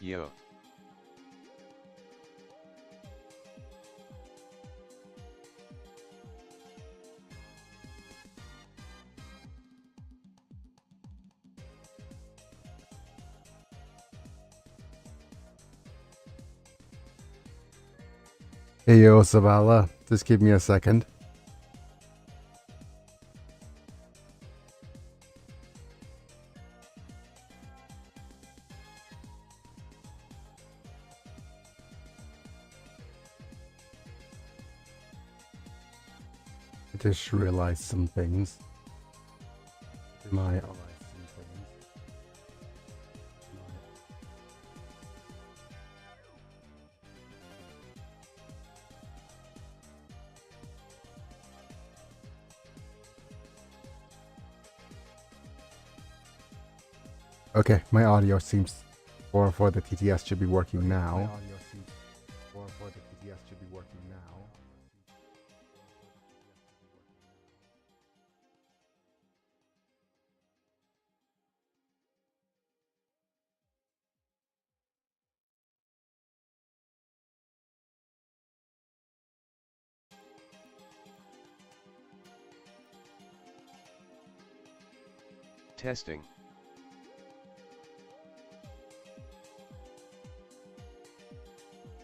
Yo. Hey yo, Zavala, just give me a second. I just realized some things. My Okay, my audio seems for the TTS should be working now. My audio seems for the TTS should be working now. Testing.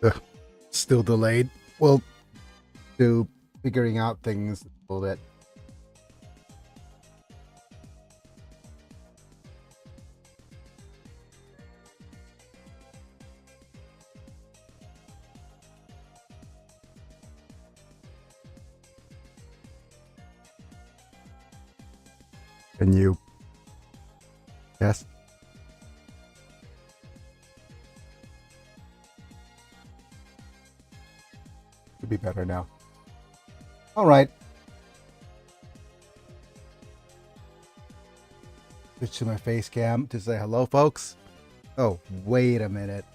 Ugh, still delayed. Well, still figuring out things a little bit. Can you? Yes. Should be better now. All right. Switch to my face cam to say hello, folks. Oh, wait a minute.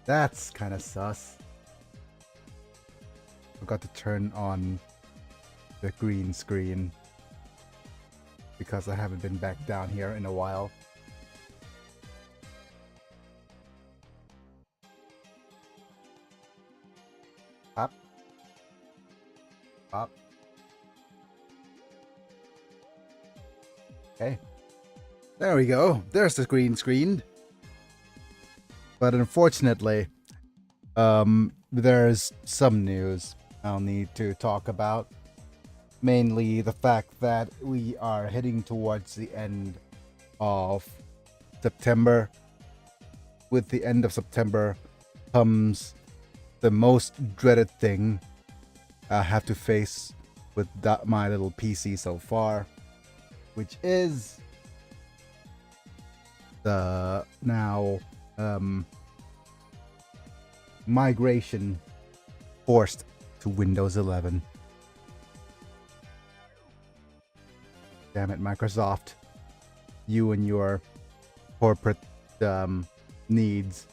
That's kind of sus. Forgot to turn on the green screen because I haven't been back down here in a while. Up. Up. Okay. There we go. There's the green screen. But unfortunately, there's some news I'll need to talk about. Mainly the fact that we are heading towards the end of September. With the end of September comes the most dreaded thing I have to face with my little PC so far, which is the now migration forced to Windows 11. Damn it, Microsoft. You and your corporate needs.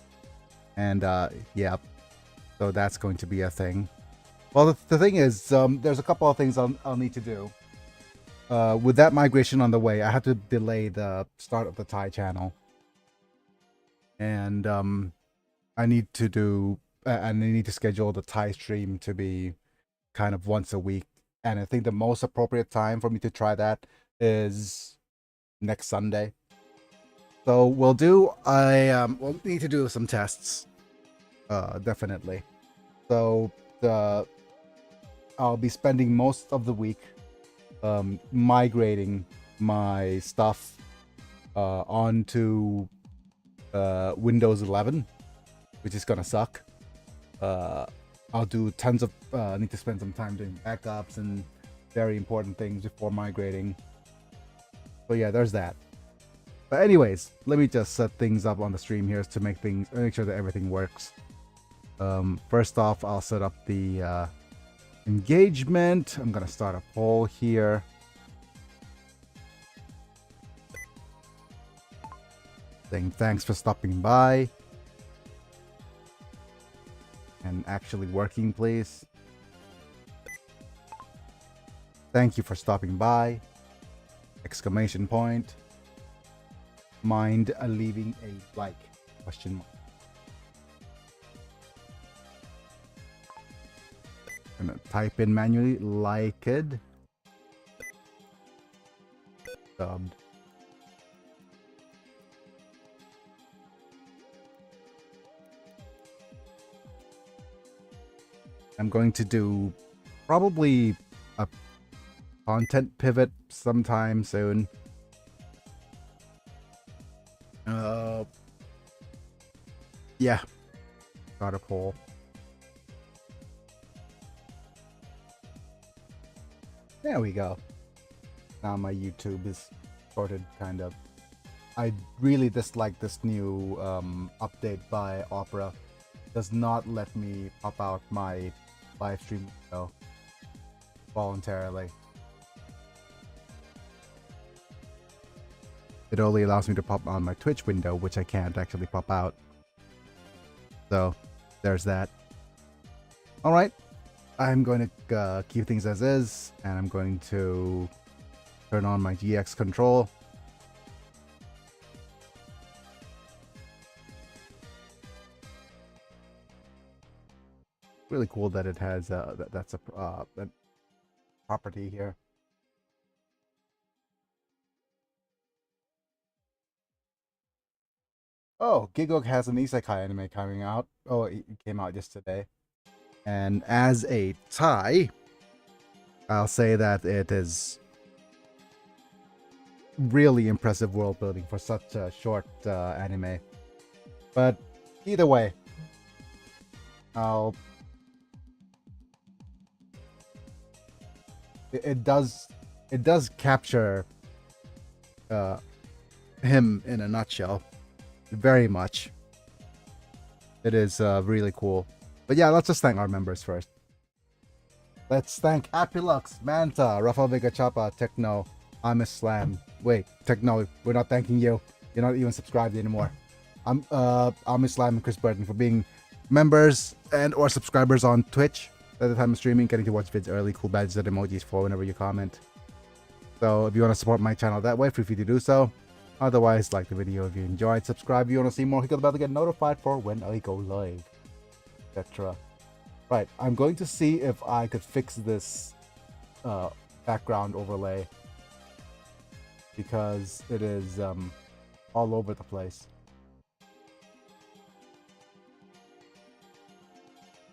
And yeah, so that's going to be a thing. Well, the thing is, there's a couple of things I'll need to do. With that migration on the way, I have to delay the start of the Thai channel. And I need to schedule the Thai stream to be kind of once a week. And I think the most appropriate time for me to try that is next Sunday. So we'll need to do some tests. Definitely. So I'll be spending most of the week migrating my stuff onto Windows 11, which is gonna suck. I'll do tons of need to spend some time doing backups and very important things before migrating. So yeah, there's that. But anyways, let me just set things up on the stream here to make sure that everything works. First off, I'll set up the engagement. I'm gonna start a poll here. Saying thanks for stopping by. And actually working, please. Thank you for stopping by. Exclamation point. Mind leaving a like? Question mark. gonna type in manually like it. Dubbed. I'm going to do probably a content pivot sometime soon. Yeah. Got a poll. There we go. Now my YouTube is sorted, kind of. I really dislike this new update by Opera. Does not let me pop out my live stream window voluntarily. It only allows me to pop on my Twitch window, which I can't actually pop out. So, there's that. Alright, I'm going to keep things as is, and I'm going to turn on my GX control. Really cool that it has that's a property here. Oh, Gigok has an isekai anime coming out. Oh, it came out just today. And as a tie, I'll say that it is really impressive world building for such a short anime. But either way, it does capture him in a nutshell. Very much. It is really cool. But yeah, let's just thank our members first. Let's thank Apilux, Manta, Rafael Vega Chapa, Techno, Amis Slam. Wait, Techno, we're not thanking you. You're not even subscribed anymore. Amis Slam and Chris Burton for being members and or subscribers on Twitch at the time of streaming, getting to watch vids early, cool badges and emojis for whenever you comment. So if you want to support my channel that way, feel free to do so. Otherwise, like the video if you enjoyed, subscribe if you want to see more, click on the bell to get notified for when I go live, etc. Right, I'm going to see if I could fix this background overlay because it is all over the place.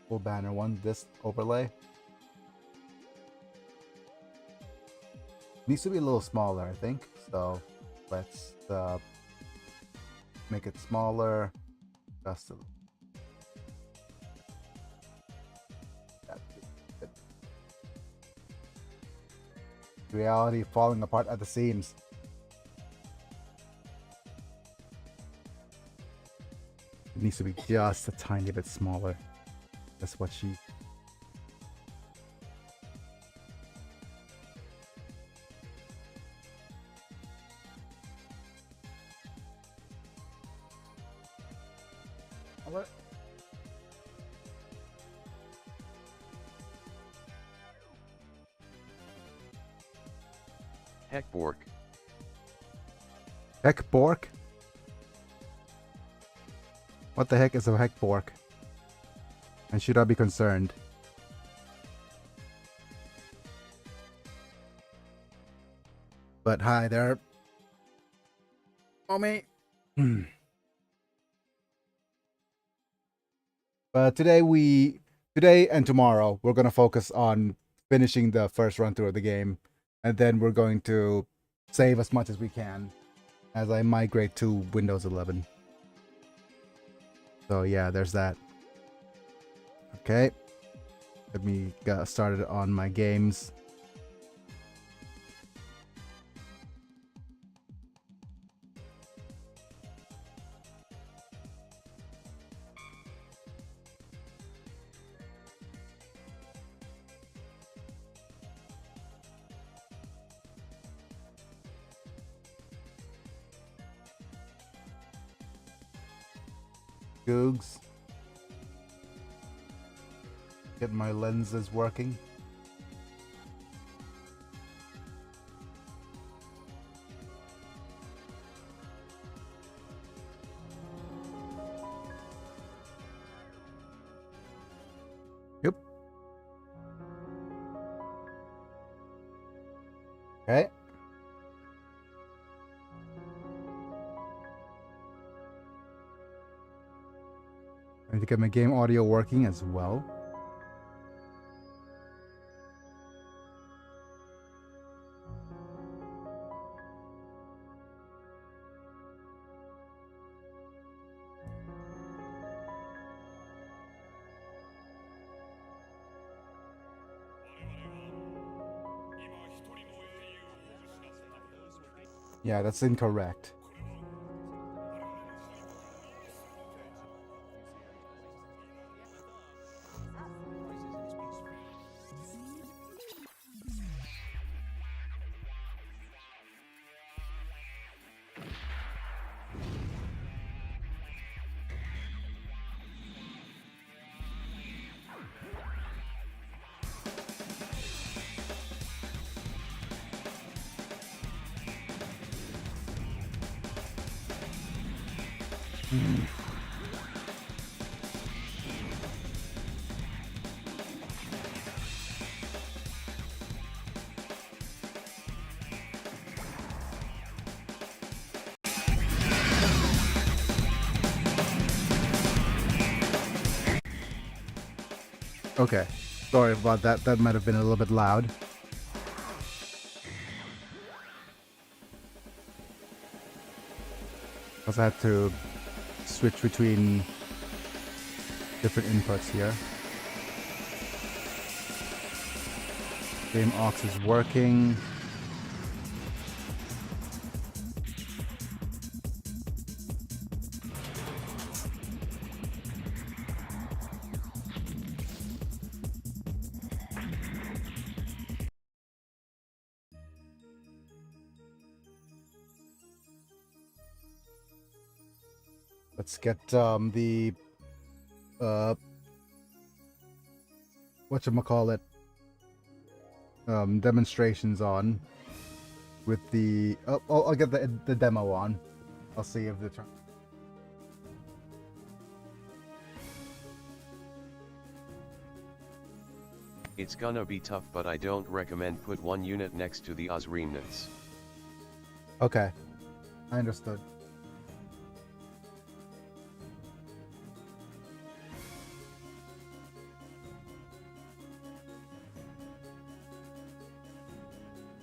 Full banner one, this overlay needs to be a little smaller, I think. So let's make it smaller. Just a little. Reality falling apart at the seams. It needs to be just a tiny bit smaller. That's what she... Heckbork. Heckbork? What the heck is a Heckbork? And should I be concerned? But hi there, mommy. But today and tomorrow we're gonna focus on finishing the first run through of the game, and then we're going to save as much as we can as I migrate to Windows 11. So yeah, there's that. Okay, let me get started on my games. Googs. Get my lenses working. Yep. I need to get my game audio working as well. Yeah, that's incorrect. Okay, sorry about that. That might have been a little bit loud. Because I had to switch between different inputs here. Game aux is working. Let's get the whatchamacallit demonstrations on with the I'll get the demo on. I'll see if the It's gonna be tough, but I don't recommend put one unit next to the Oz remnants. Okay, I understood.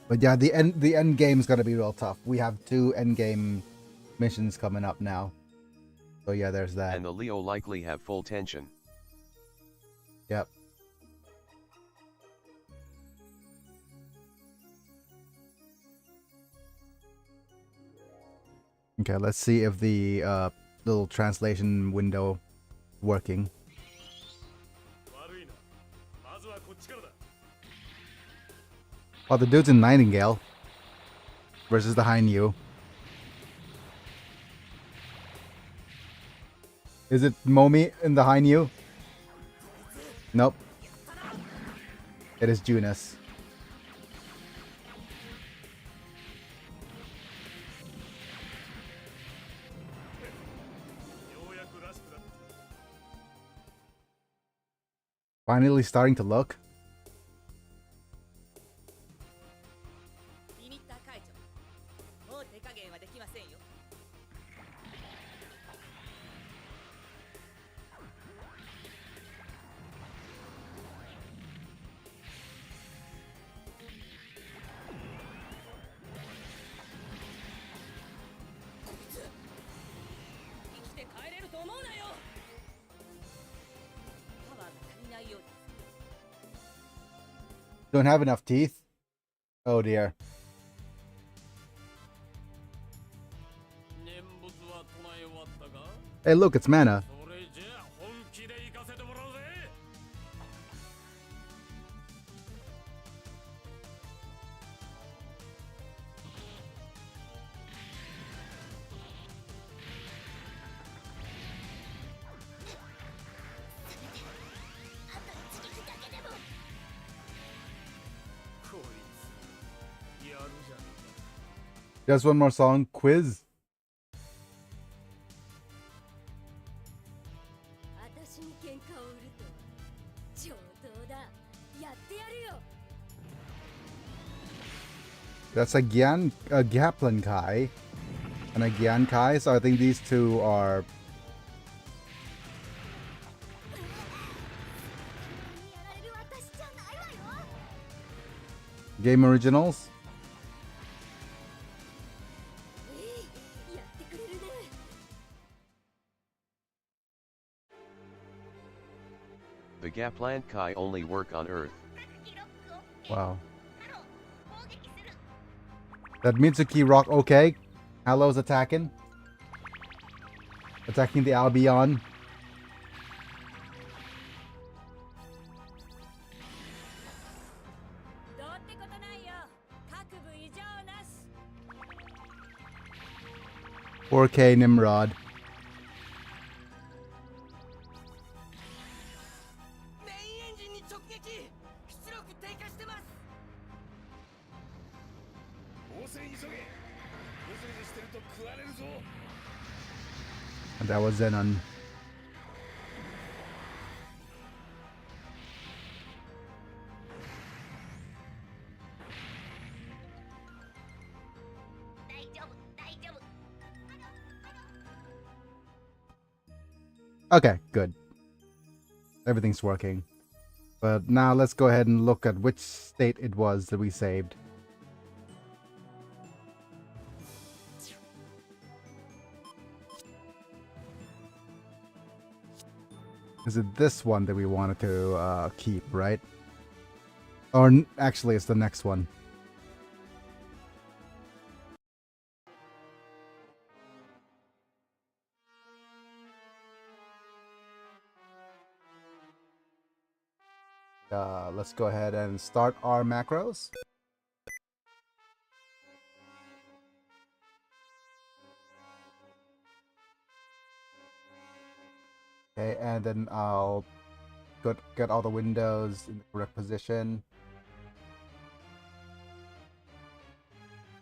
But yeah, the end game's gonna be real tough. We have 2 end game missions coming up now. So yeah, there's that. And the Leo likely have full tension. Yep. Okay, let's see if the little translation window working. Oh, the dude's in Nightingale versus the Hainyu. Is it Momi in the Hainyu? Nope. It is Junus. Finally starting to look. Don't have enough teeth? Oh dear. Hey look, it's mana. Just one more song, quiz. That's a Gaplin Kai and a Gyan Kai, so I think these two are Game originals. The Gapland Kai only work on Earth. Wow. That Mitsuki Rock, okay. Halo's attacking. Attacking the Albion. "4K Nimrod." And that was Zenon. Okay, good. Everything's working. But now let's go ahead and look at which state it was that we saved. Is it this one that we wanted to keep, right? Or actually, it's the next one. Let's go ahead and start our macros. Okay, and then I'll get all the windows in the correct position.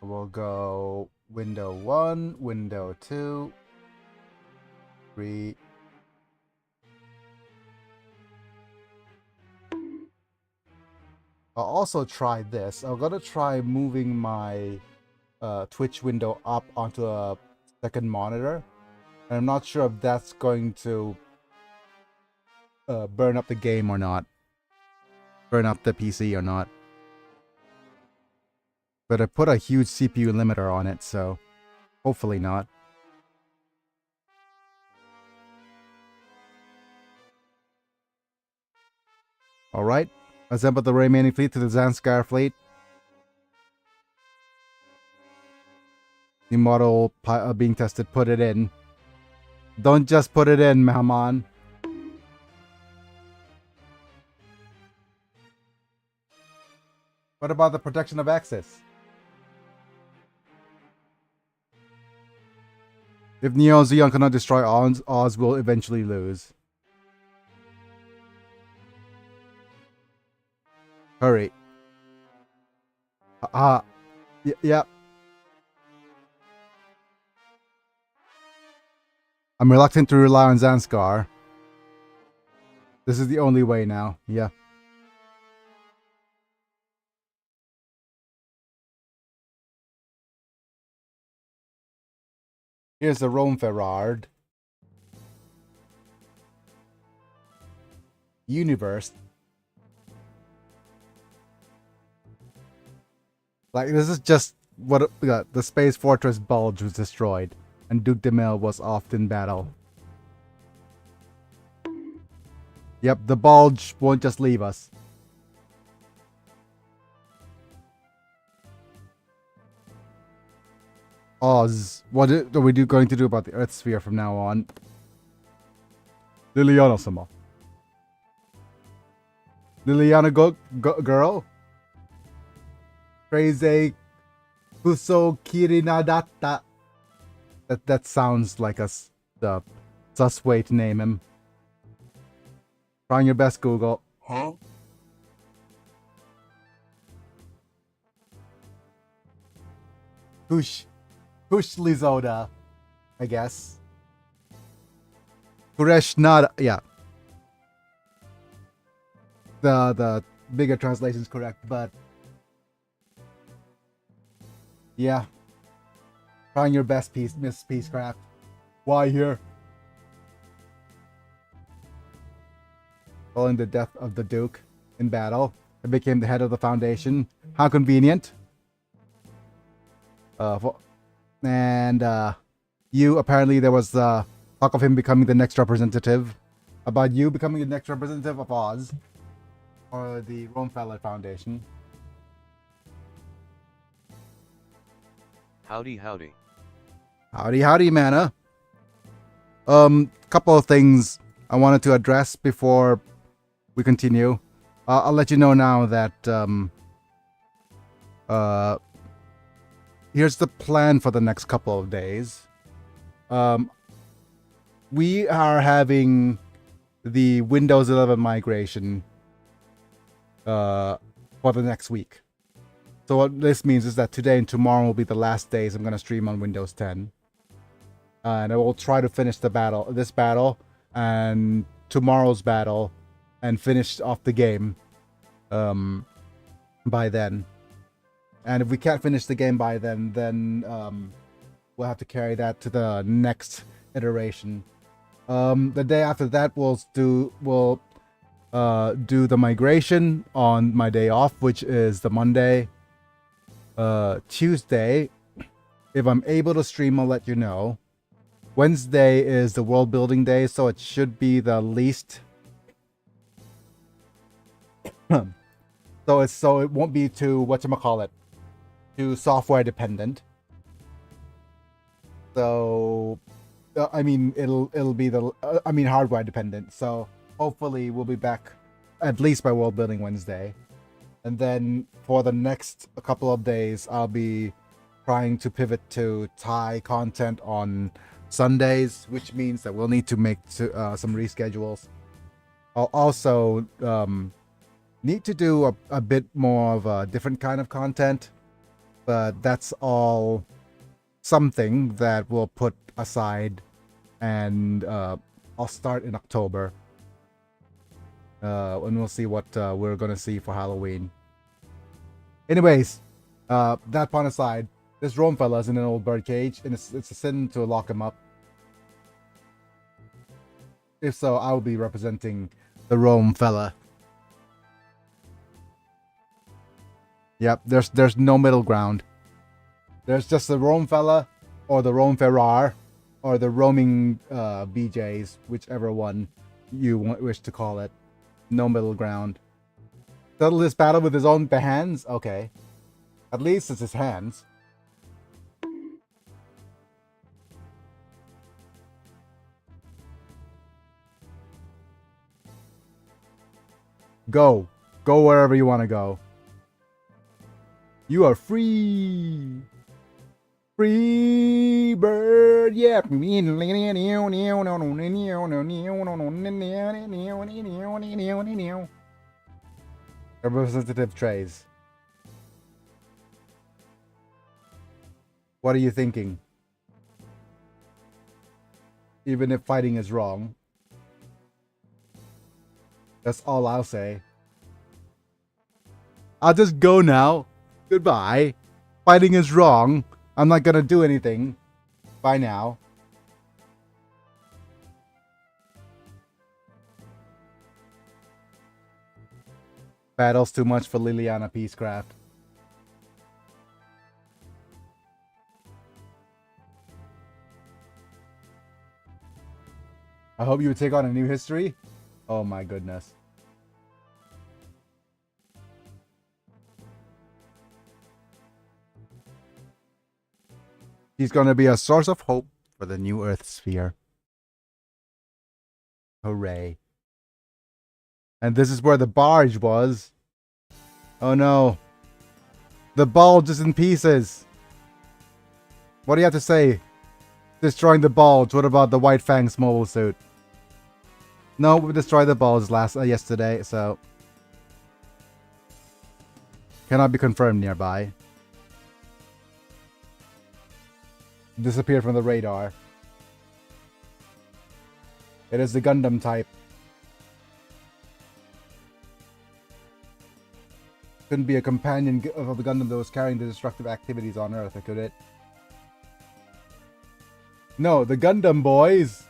We'll go window 1, window 2, 3. I'll also try this. I'm gonna try moving my Twitch window up onto a second monitor. And I'm not sure if that's going to burn up the game or not. Burn up the PC or not. But I put a huge CPU limiter on it, so hopefully not. Alright. Assemble the remaining fleet to the Zanskar fleet. New model being tested. Put it in. Don't just put it in, Mahaman. What about the protection of access? If Neo Zeon cannot destroy Oz will eventually lose. Hurry. Yep. I'm reluctant to rely on Zanskar. This is the only way now. Yeah. Here's the Rome Ferrard. Universe. Like, this is just what the Space Fortress Bulge was destroyed, and Duke de Mel was off in battle. Yep, the Bulge won't just leave us. Oz, what are we going to do about the Earth Sphere from now on? Liliana-sama. Liliana girl? Crazy Kuso Kirinadatta. That sounds like a sus way to name him. Trying your best, Google. Huh? Push Lizoda, I guess. Kuresh Nada, yeah. The bigger translation is correct, but yeah. Trying your best, Miss Peacecraft. Why here? Following the death of the Duke in battle. I became the head of the foundation. How convenient. You, apparently there was talk of him becoming the next representative. About you becoming the next representative of Oz. Or the Romefeller Foundation. Howdy, howdy. Howdy, Mana. Couple of things I wanted to address before we continue. I'll let you know now that here's the plan for the next couple of days. We are having the Windows 11 migration for the next week. So what this means is that today and tomorrow will be the last days I'm going to stream on Windows 10. And I will try to finish this battle, and tomorrow's battle, and finish off the game by then. And if we can't finish the game by then we'll have to carry that to the next iteration. The day after that, we'll do the migration on my day off, which is the Monday. Tuesday, if I'm able to stream, I'll let you know. Wednesday is the world building day, so it should be the least. So it won't be too too software dependent. So I mean it'll be hardware dependent. So hopefully we'll be back at least by world building Wednesday. And then for the next couple of days, I'll be trying to pivot to Thai content on Sundays, which means that we'll need to make some reschedules. I'll also need to do a bit more of a different kind of content, but that's all something that we'll put aside, and I'll start in October. And we'll see what we're gonna see for Halloween. Anyways, that point aside, this Rome fella's in an old birdcage, and it's a sin to lock him up. If so, I will be representing the Rome fella. Yep, there's no middle ground. There's just the Rome fella, or the Rome Ferrar, or the roaming BJs, whichever one you wish to call it. No middle ground. Settle this battle with his own hands? Okay. At least it's his hands. Go. Go wherever you want to go. You are free. Free bird, yeah. Representative Trays. What are you thinking? Even if fighting is wrong. That's all I'll say. I'll just go now. Goodbye. Fighting is wrong. I'm not gonna do anything. Bye now. Battle's too much for Liliana Peacecraft. I hope you would take on a new history. Oh my goodness. He's gonna be a source of hope for the new Earth sphere. Hooray. And this is where the barge was. Oh no. The bulge is in pieces. What do you have to say? Destroying the bulge. What about the White Fang's mobile suit? No, we destroyed the bulge yesterday, so cannot be confirmed nearby. Disappeared from the radar. It is the Gundam type. Couldn't be a companion of the Gundam that was carrying the destructive activities on Earth, could it? No, the Gundam boys.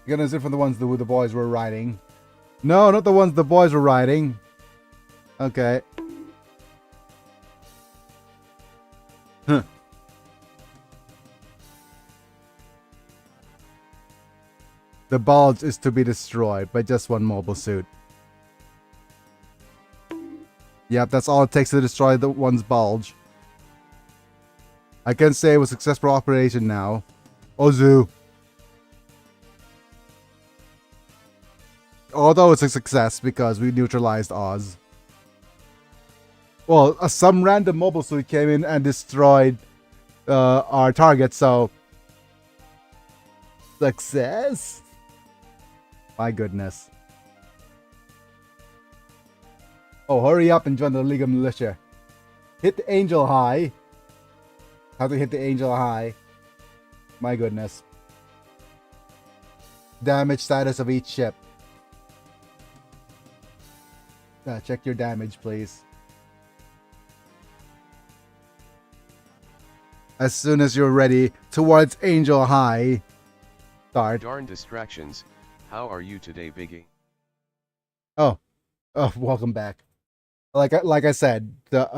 You're gonna sit from the ones the boys were riding. No, not the ones the boys were riding. Okay. Huh. The bulge is to be destroyed by just one mobile suit. Yep, that's all it takes to destroy the one's bulge. I can say it was a successful operation now. Ozu. Although it's a success because we neutralized Oz. Well, some random mobile suit came in and destroyed our target, so... Success? My goodness. Oh, hurry up and join the League of Militia. Hit the Angel High. How to hit the Angel High. My goodness. Damage status of each ship. Check your damage, please. As soon as you're ready, towards Angel High. Start. Darn distractions. How are you today, Biggy? Oh, welcome back. Like I said, the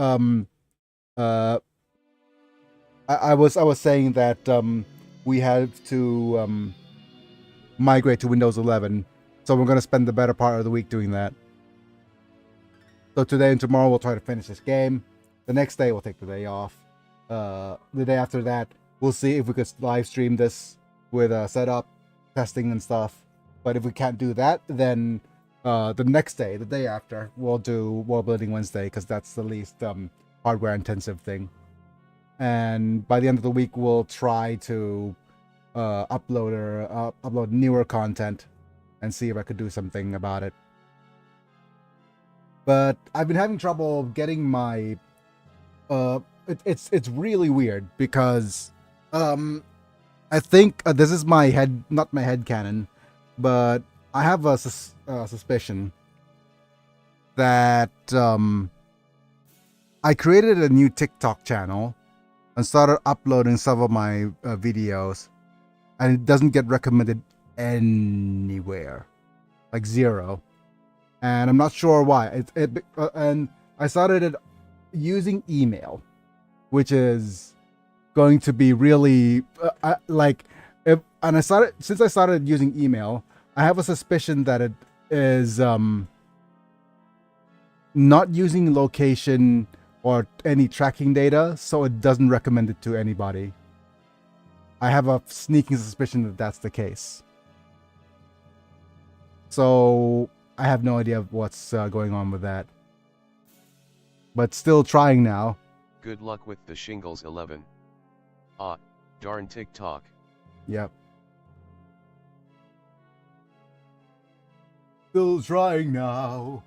I was saying that we have to migrate to Windows 11, so we're gonna spend the better part of the week doing that. So today and tomorrow we'll try to finish this game. The next day we'll take the day off. The day after that we'll see if we could live stream this with setup, testing and stuff. But if we can't do that, then the next day, the day after, we'll do World Building Wednesday because that's the least hardware intensive thing. And by the end of the week, we'll try to upload newer content and see if I could do something about it. But I've been having trouble getting my it's really weird because I think this is my head, not my head canon, but I have a suspicion that I created a new TikTok channel and started uploading some of my videos, and it doesn't get recommended anywhere, like 0. And I'm not sure why. And I started it using email, which is going to be really since I started using email, I have a suspicion that it is not using location or any tracking data, so it doesn't recommend it to anybody. I have a sneaking suspicion that that's the case. So I have no idea what's going on with that. But still trying now. Good luck with the Shingles 11. Ah, darn TikTok. Yep. Still trying now.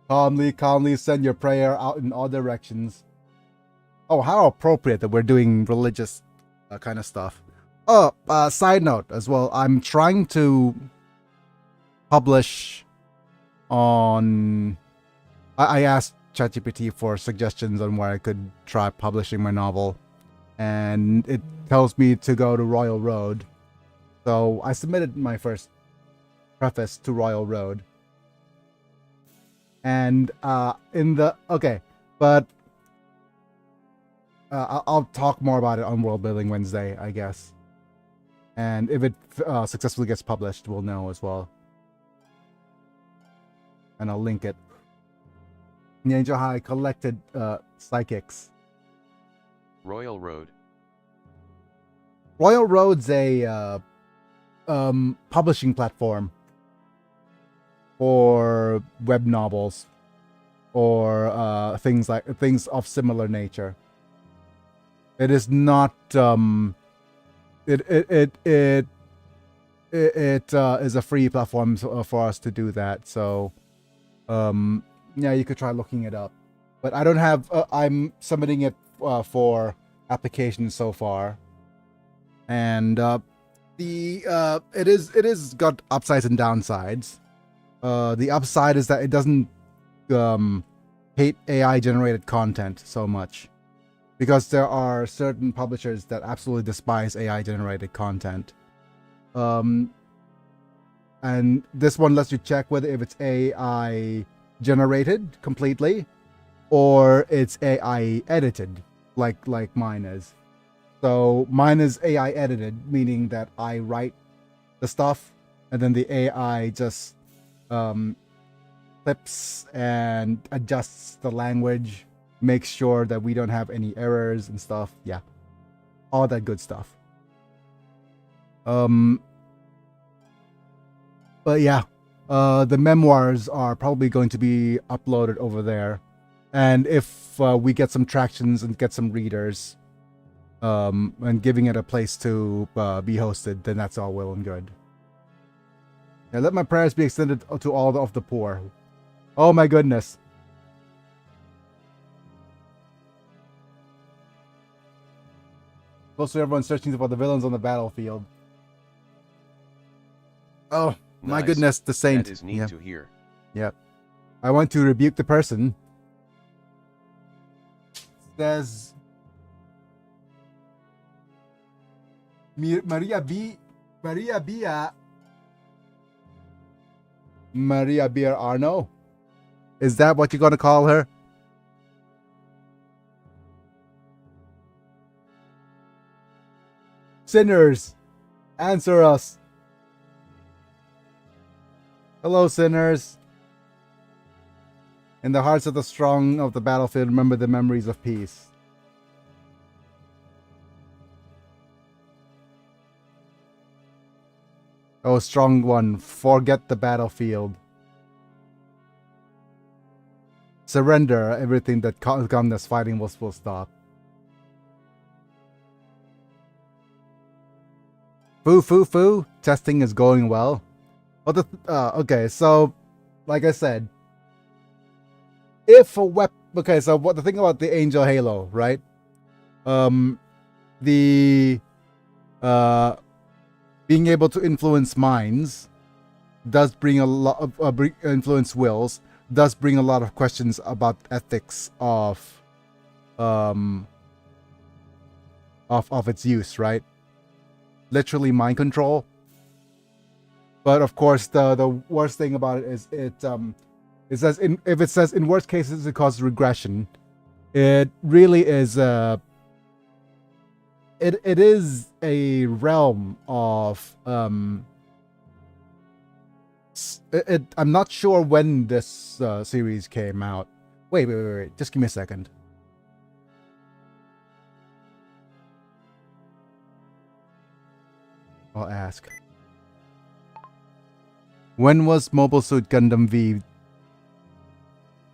Calmly send your prayer out in all directions. Oh, how appropriate that we're doing religious kind of stuff. Oh, side note as well. I'm trying to publish on... I asked ChatGPT for suggestions on where I could try publishing my novel. And it tells me to go to Royal Road. So I submitted my first preface to Royal Road. And I'll talk more about it on World Building Wednesday, I guess. And if it successfully gets published, we'll know as well. And I'll link it. Ninja High collected psychics. Royal Road. Royal Road's a publishing platform for web novels or things of similar nature. It is not it is a free platform for us to do that. So yeah, you could try looking it up. But I don't have I'm submitting it for applications so far. And it is got upsides and downsides. The upside is that it doesn't hate AI generated content so much, because there are certain publishers that absolutely despise AI generated content. And this one lets you check whether if it's AI generated completely, or it's AI edited, like mine is. So mine is AI edited, meaning that I write the stuff and then the AI just clips and adjusts the language, makes sure that we don't have any errors and stuff. Yeah, all that good stuff. But yeah, the memoirs are probably going to be uploaded over there, and if we get some tractions and get some readers, and giving it a place to be hosted, then that's all well and good. Yeah, let my prayers be extended to all of the poor. Oh my goodness. Close to everyone searching for the villains on the battlefield. Oh my Nice. goodness, the saint. That is neat to hear. Yep. I want to rebuke the person. Says Maria Beer Arno. Is that what you're gonna call her? Sinners, answer us. Hello, sinners. In the hearts of the strong of the battlefield, remember the memories of peace. Oh, strong one, forget the battlefield. Surrender, everything that Gundam's fighting will stop. Foo. Testing is going well. Oh, okay, so, like I said, if a weapon... Okay, so what the thing about the Angel Halo, right? Being able to influence minds does bring a lot of influence wills, does bring a lot of questions about ethics of its use, right? Literally mind control. But of course, the worst thing about it is it says if it says in worst cases it causes regression, it really is it is a realm of I'm not sure when this series came out. Wait, just give me a second. I'll ask. When was Mobile Suit Gundam V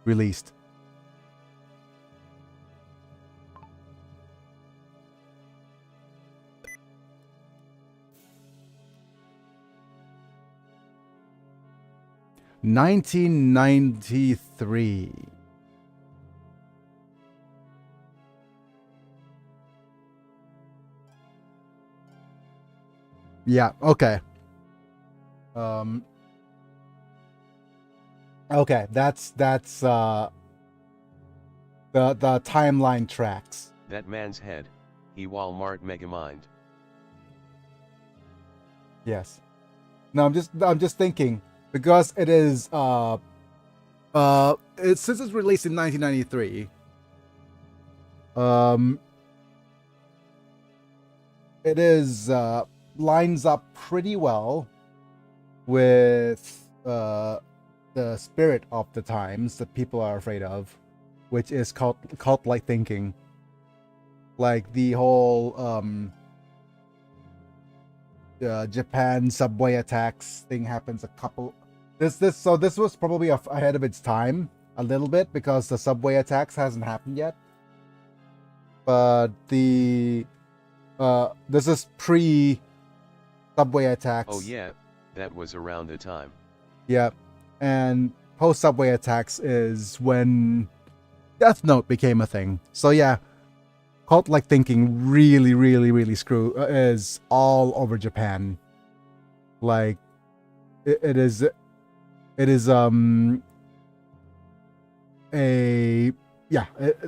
released? $1993. Yeah, okay. Okay, that's the timeline tracks. That man's head, he Walmart Megamind. Yes. No, I'm just thinking because it is since it's released in 1993, it is lines up pretty well with the spirit of the times that people are afraid of, which is cult-like thinking. Like the whole Japan subway attacks thing happens a couple. This was probably ahead of its time a little bit because the subway attacks hasn't happened yet. But the this is pre subway attacks. Oh yeah, that was around the time. Yeah, and post subway attacks is when Death Note became a thing. So yeah, cult-like thinking really is all over Japan. Like it is a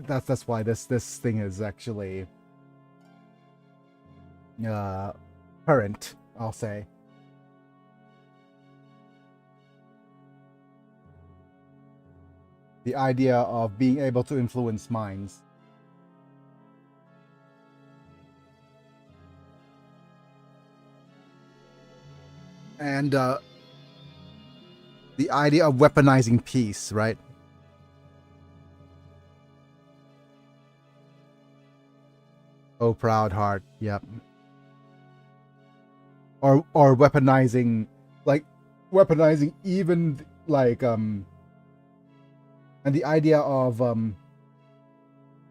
that's why this thing is actually current, I'll say. The idea of being able to influence minds. And the idea of weaponizing peace, right? Oh, proud heart. Yep. Or weaponizing, like weaponizing even like and the idea of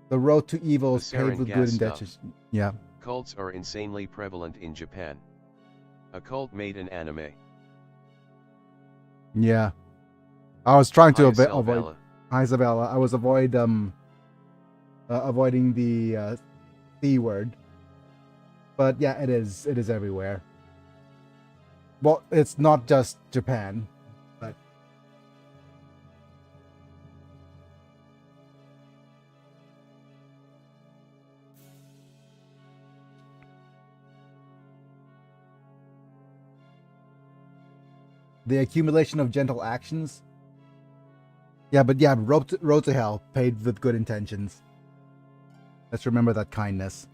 the road to evil is paved with good intentions. Yeah. Cults are insanely prevalent in Japan. A cult made an anime. Yeah. I was trying to avoid. Hi, Isabella. I was avoiding the C word. But yeah, it is everywhere. Well, it's not just Japan, but the accumulation of gentle actions. Yeah, but yeah, road to hell, paved with good intentions. Let's remember that kindness.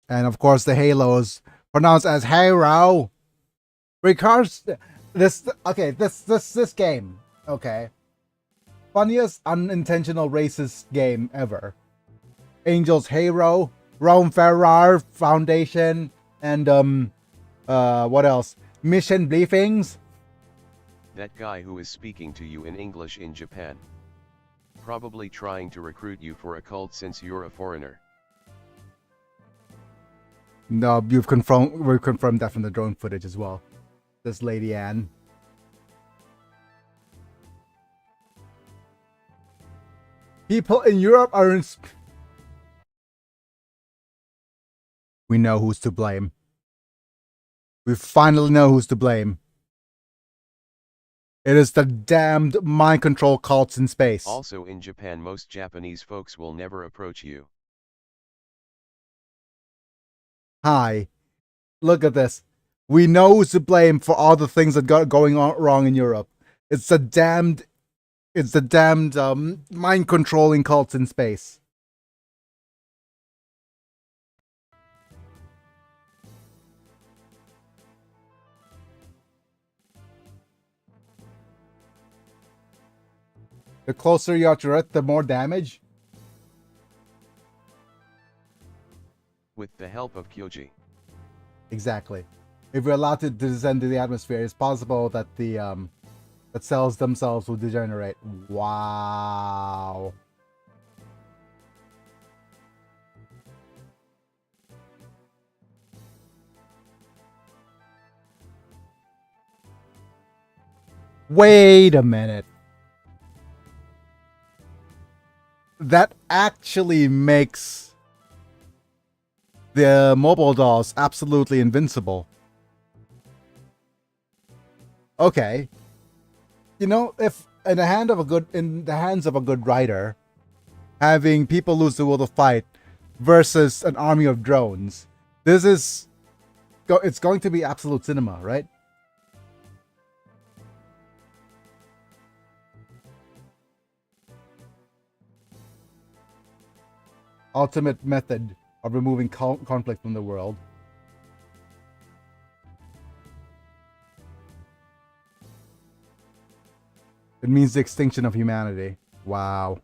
And of course, the halos pronounced as halo, because this game, okay, funniest unintentional racist game ever. Angels Halo, Rome Ferrar Foundation, and what else? Mission briefings. That guy who is speaking to you in English in Japan. Probably trying to recruit you for a cult since you're a foreigner. No, we've confirmed that from the drone footage as well. This Lady Anne. People in Europe are we know who's to blame. We finally know who's to blame. It is the damned mind control cults in space. Also in Japan, most Japanese folks will never approach you. Hi, look at this. We know who's to blame for all the things that got going on wrong in Europe. It's the damned mind controlling cults in space. The closer you are to Earth, the more damage. With the help of Kyoji. Exactly. If we're allowed to descend to the atmosphere, it's possible that the that cells themselves will degenerate. Wow. Wait a minute. That actually makes the mobile dolls absolutely invincible. Okay. You know, if in the hands of a good writer, having people lose the will to fight versus an army of drones, it's going to be absolute cinema, right? Ultimate method of removing conflict from the world. It means the extinction of humanity. Wow.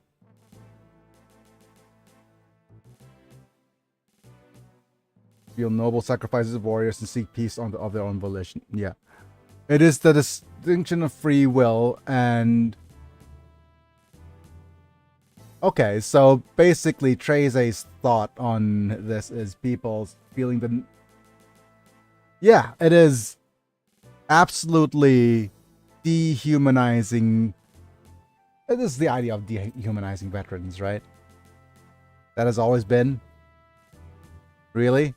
Feel noble sacrifices of warriors and seek peace of their own volition. Yeah. It is the distinction of free will and... Okay, so basically Treze's thought on this is people feeling the... Yeah, it is absolutely dehumanizing. It is the idea of dehumanizing veterans, right? That has always been. Really?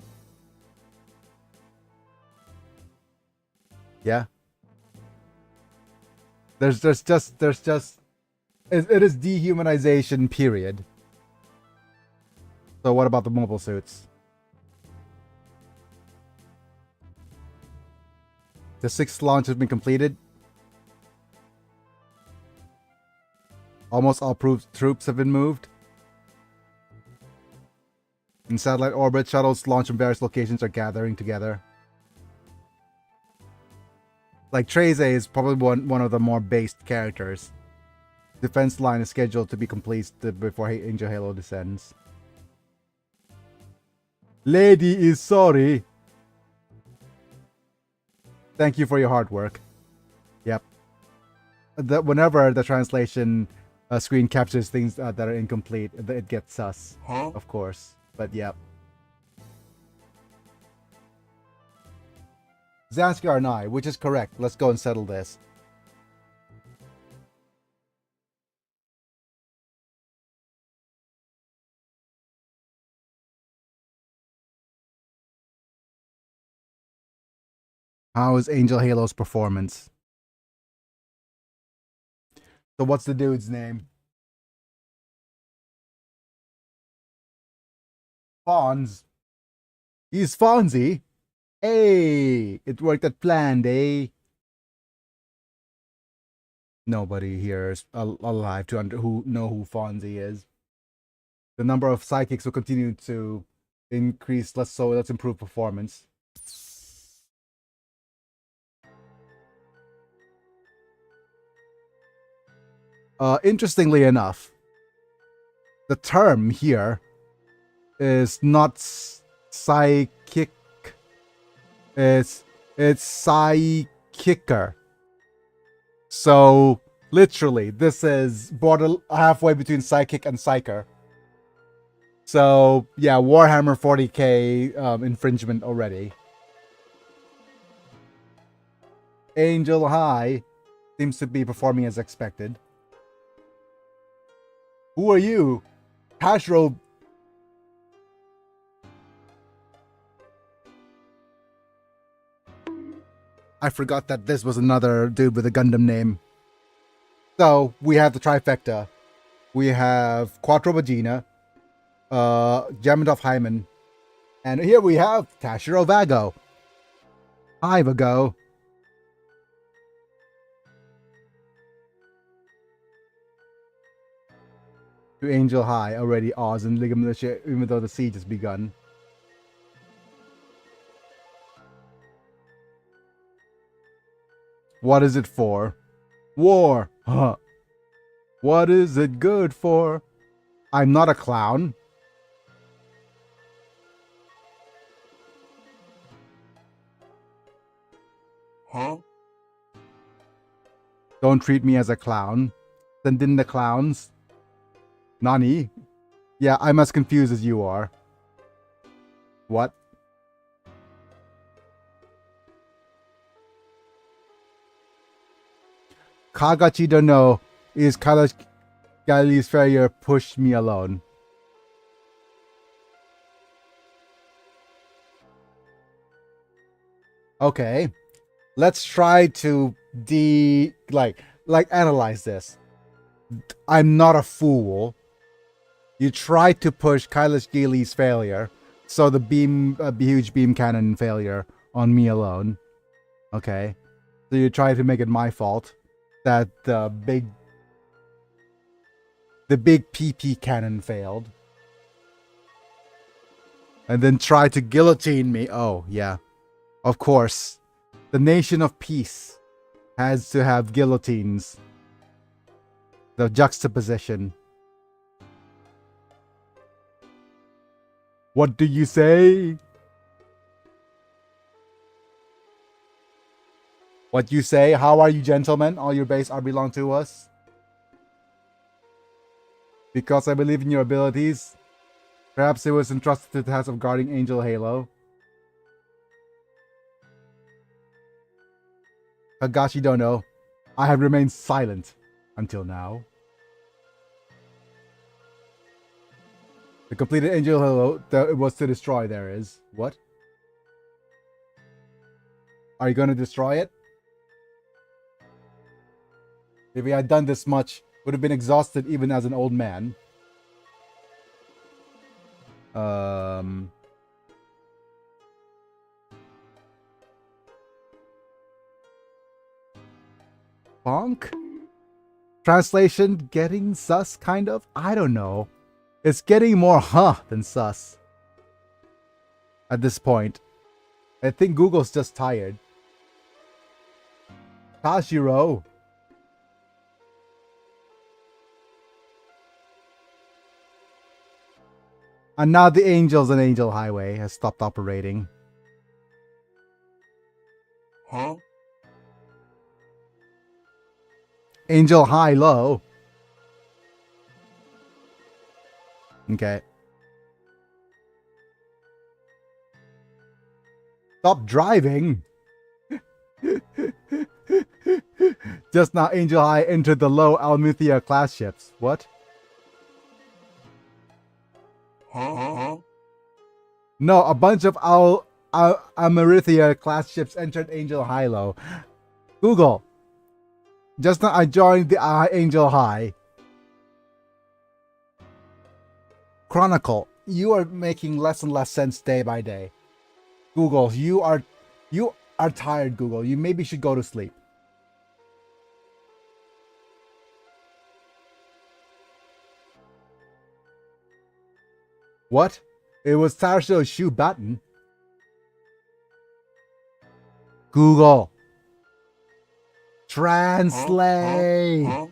Yeah. There's just it is dehumanization, period. So what about the mobile suits? The 6th launch has been completed. Almost all troops have been moved. In satellite orbit, shuttles launched from various locations are gathering together. Like, Treze is probably one of the more based characters. Defense line is scheduled to be complete before Angel Halo descends. Lady is sorry. Thank you for your hard work. Yep. Whenever the translation screen captures things that are incomplete, it gets sus, of course. But yep. Zansky Arnai, which is correct. Let's go and settle this. How is Angel Halo's performance? So what's the dude's name? Fonz. He's Fonzie. Hey, it worked as planned, eh? Nobody here is alive to know who Fonzie is. The number of psychics will continue to increase. Let's improve performance. Interestingly enough, the term here is not psychic. It's psychicker. So literally, this is border halfway between psychic and psyker. So yeah, Warhammer 40k infringement already. Angel High seems to be performing as expected. Who are you? Hashro. I forgot that this was another dude with a Gundam name. So we have the trifecta. We have Quattro Vagina, Gemidov Hyman, and here we have Tashiro Vago. Hi, Vago. To Angel High, already Oz and Liga Militia, even though the siege has begun. What is it for? War! Huh. What is it good for? I'm not a clown. Huh? Don't treat me as a clown. Send in the clowns. Nani? Yeah, I'm as confused as you are. What? Kagachi don't know is Galileo's failure pushed me alone. Okay. Let's try to analyze this. I'm not a fool. You tried to push Kailash Gili's failure, so the huge beam cannon failure on me alone. Okay. So you tried to make it my fault that the big PP cannon failed. And then tried to guillotine me. Oh, yeah. Of course. The nation of peace has to have guillotines. The juxtaposition. What do you say? What you say? How are you, gentlemen? All your base are belong to us. Because I believe in your abilities. Perhaps it was entrusted to the task of guarding Angel Halo. Kagashi don't know. I have remained silent until now. The completed Angel Halo that was to destroy there is. What? Are you going to destroy it? If he had done this much, would have been exhausted even as an old man. Bonk? Translation getting sus, kind of? I don't know. It's getting more than sus. At this point. I think Google's just tired. Tashiro. And now the Angels and Angel Highway has stopped operating. Huh? Angel High Low. Okay. Stop driving. Just now Angel High entered the low Almuthia class ships. What? Huh? No, a bunch of Almuthia class ships entered Angel High Low. Google. Just now I joined the Angel High. Chronicle. You are making less and less sense day by day. Google, you are tired, Google. You maybe should go to sleep. What? It was Tarasho's shoe button. Google. Translate. Huh?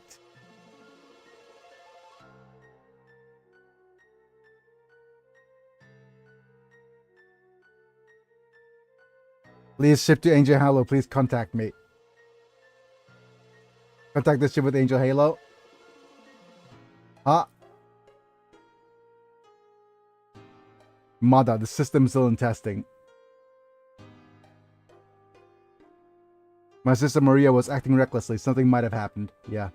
Please ship to Angel Halo. Please contact me. Contact this ship with Angel Halo. Huh? Mada, the system's still in testing. My sister Maria was acting recklessly. Something might have happened. Yeah.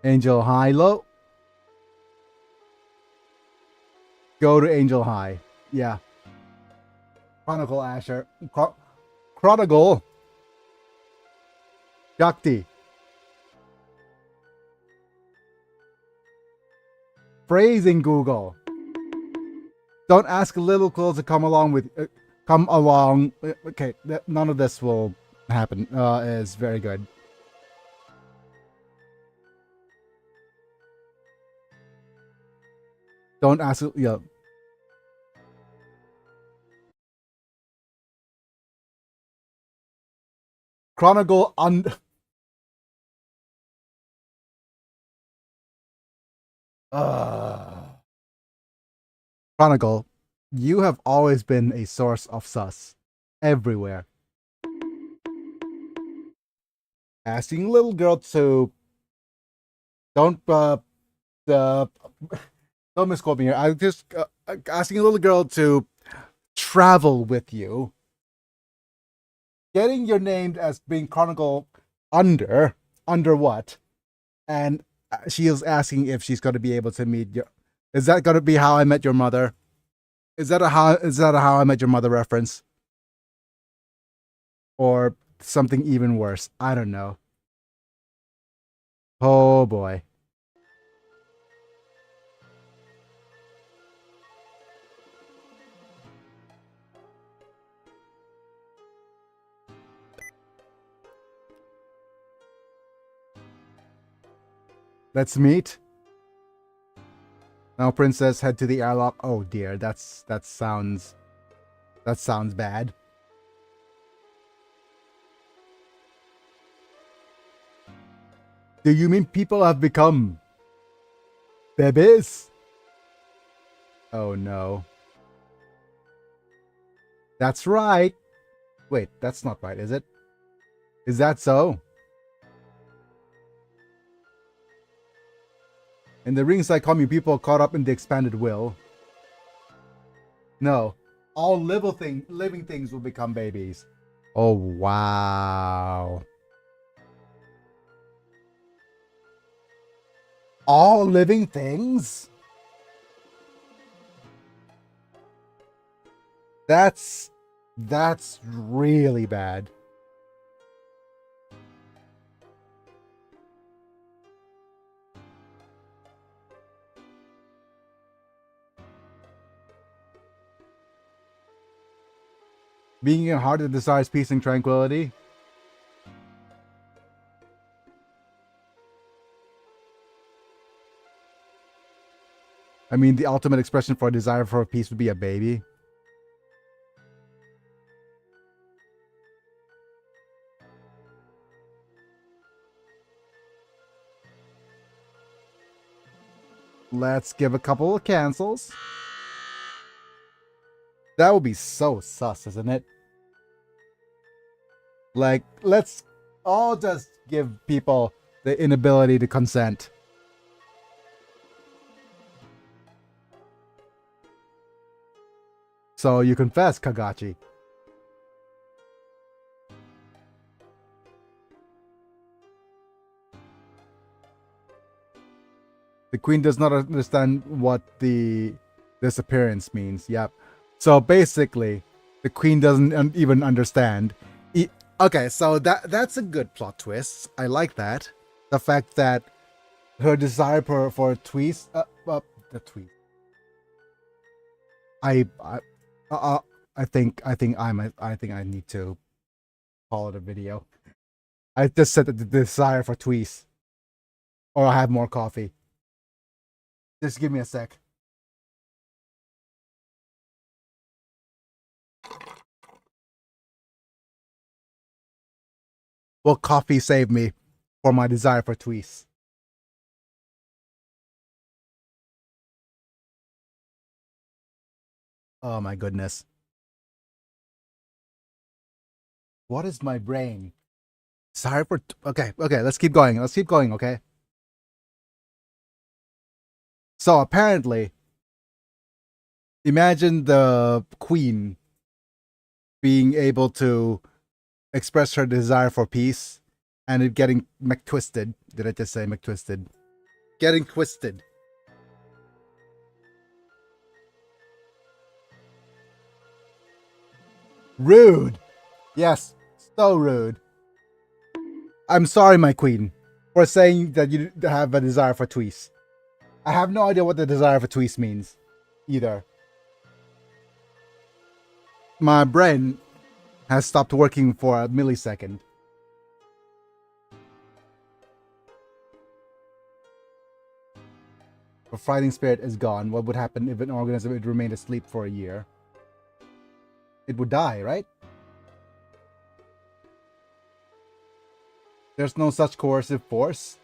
Angel High Low. Go to Angel High. Yeah. Chronicle Asher. Chronicle. Shakti. Phrasing Google. Don't ask little girls to come along with... come along. Okay, none of this will happen. Is very good. Don't ask... Yeah. Chronicle on... Chronicle, you have always been a source of sus. Everywhere. Asking little girl to... Don't misquote me here. I'm just asking a little girl to travel with you. Getting your name as being Chronicle under what? And she is asking if she's going to be able to meet your... Is that going to be How I Met Your Mother? Is that a How I Met Your Mother reference? Or something even worse? I don't know. Oh boy. Let's meet. Now, Princess, head to the airlock. Oh dear, that sounds bad. Do you mean people have become babies? Oh no. That's right. Wait, that's not right, is it? Is that so? In the ringside commune, people caught up in the expanded will. No. All living things will become babies. Oh, wow. All living things? That's really bad. Being in a heart that desires peace and tranquility. I mean, the ultimate expression for a desire for peace would be a baby. Let's give a couple of cancels. That would be so sus, isn't it? Like, let's all just give people the inability to consent. So you confess, Kagachi. The queen does not understand what the disappearance means. Yep. So basically, the queen doesn't even understand. Okay, so that's a good plot twist. I like that. The fact that her desire for tweets, the tweet. I think I need to call it a video. I just said that the desire for tweets, or I have more coffee. Just give me a sec. Will coffee save me for my desire for tweets? Oh my goodness. What is my brain? Sorry for... Okay, let's keep going. Okay? So apparently, imagine the queen being able to express her desire for peace and it getting McTwisted. Did I just say McTwisted? Getting twisted. Rude. Yes, so rude. I'm sorry, my queen, for saying that you have a desire for tweets. I have no idea what the desire for tweets means, either. My brain has stopped working for a millisecond. The fighting spirit is gone. What would happen if an organism had remained asleep for a year? It would die, right? There's no such coercive force.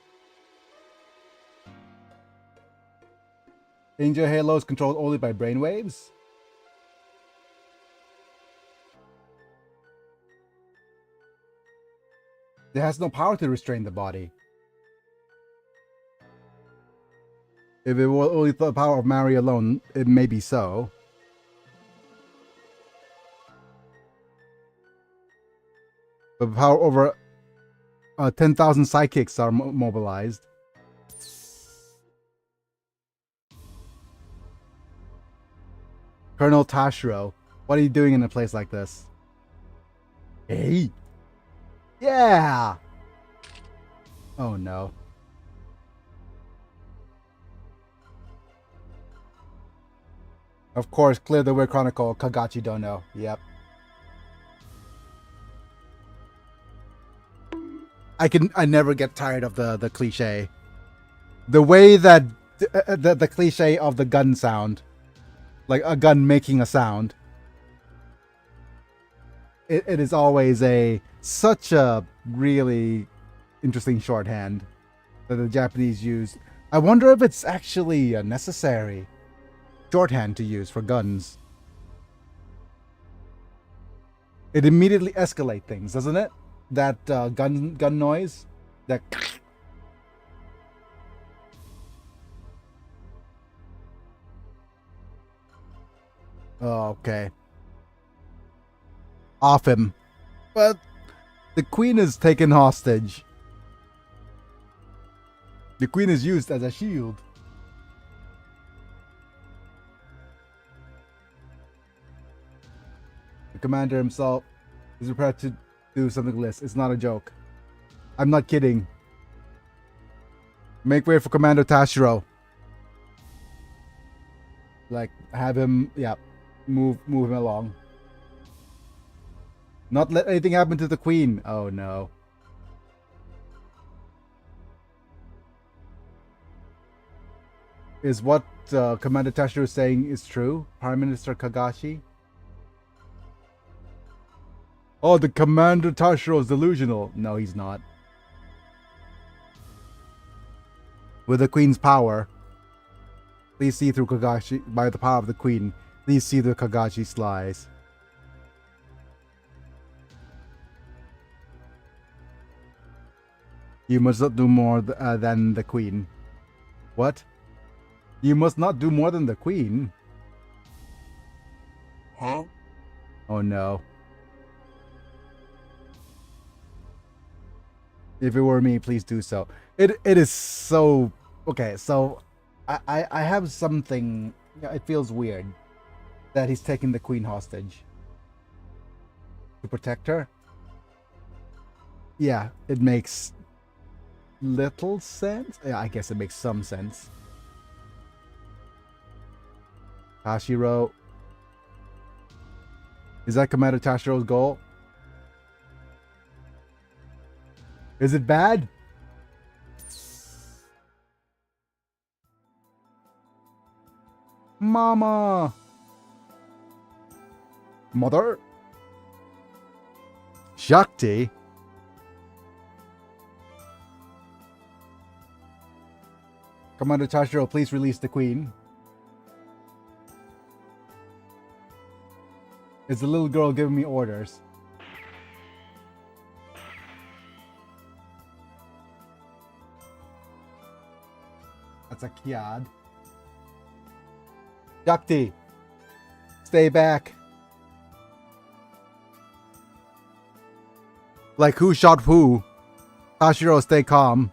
Danger Halo is controlled only by brainwaves. It has no power to restrain the body. If it were only the power of Mary alone, it may be so. But power over 10,000 psychics are mobilized. Colonel Tashiro, what are you doing in a place like this? Hey! Yeah! Oh no. Of course, clear the way chronicle, Kagachi don't know. Yep. I never get tired of the cliche. The way that the cliche of the gun sound. Like a gun making a sound. It is always such a really interesting shorthand that the Japanese use. I wonder if it's actually a necessary shorthand to use for guns. It immediately escalates things, doesn't it? That gun noise. That. Oh, okay. Off him. But the queen is taken hostage. The queen is used as a shield. The commander himself is prepared to do something less. It's not a joke. I'm not kidding. Make way for Commander Tashiro. Like, have him, yeah, move him along. Not let anything happen to the queen. Oh no. Is what Commander Tashiro is saying is true? Prime Minister Kagashi? Oh, the Commander Tashiro is delusional. No, he's not. With the Queen's power, please see through Kagashi. By the power of the Queen, please see through Kagashi's lies. You must not do more than the Queen. What? You must not do more than the Queen? Huh? Oh no. If it were me, please do so. It is so okay. So, I have something. It feels weird that he's taking the Queen hostage to protect her. Yeah, it makes little sense. Yeah, I guess it makes some sense. Tashiro. Is that Commander Tashiro's goal? Is it bad? Mama! Mother? Shakti? Commander Tashiro, please release the Queen. It's the little girl giving me orders. That's a Kiad. Shakti, stay back. Like who shot who? Tashiro, stay calm.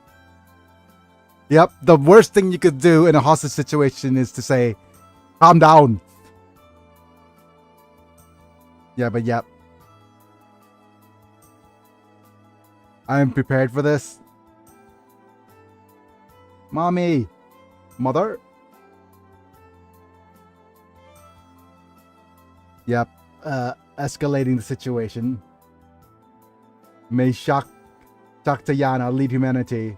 Yep, the worst thing you could do in a hostage situation is to say, calm down. Yeah, but yep. I am prepared for this. Mommy. Mother. Yep. Escalating the situation. May Shaktayana lead humanity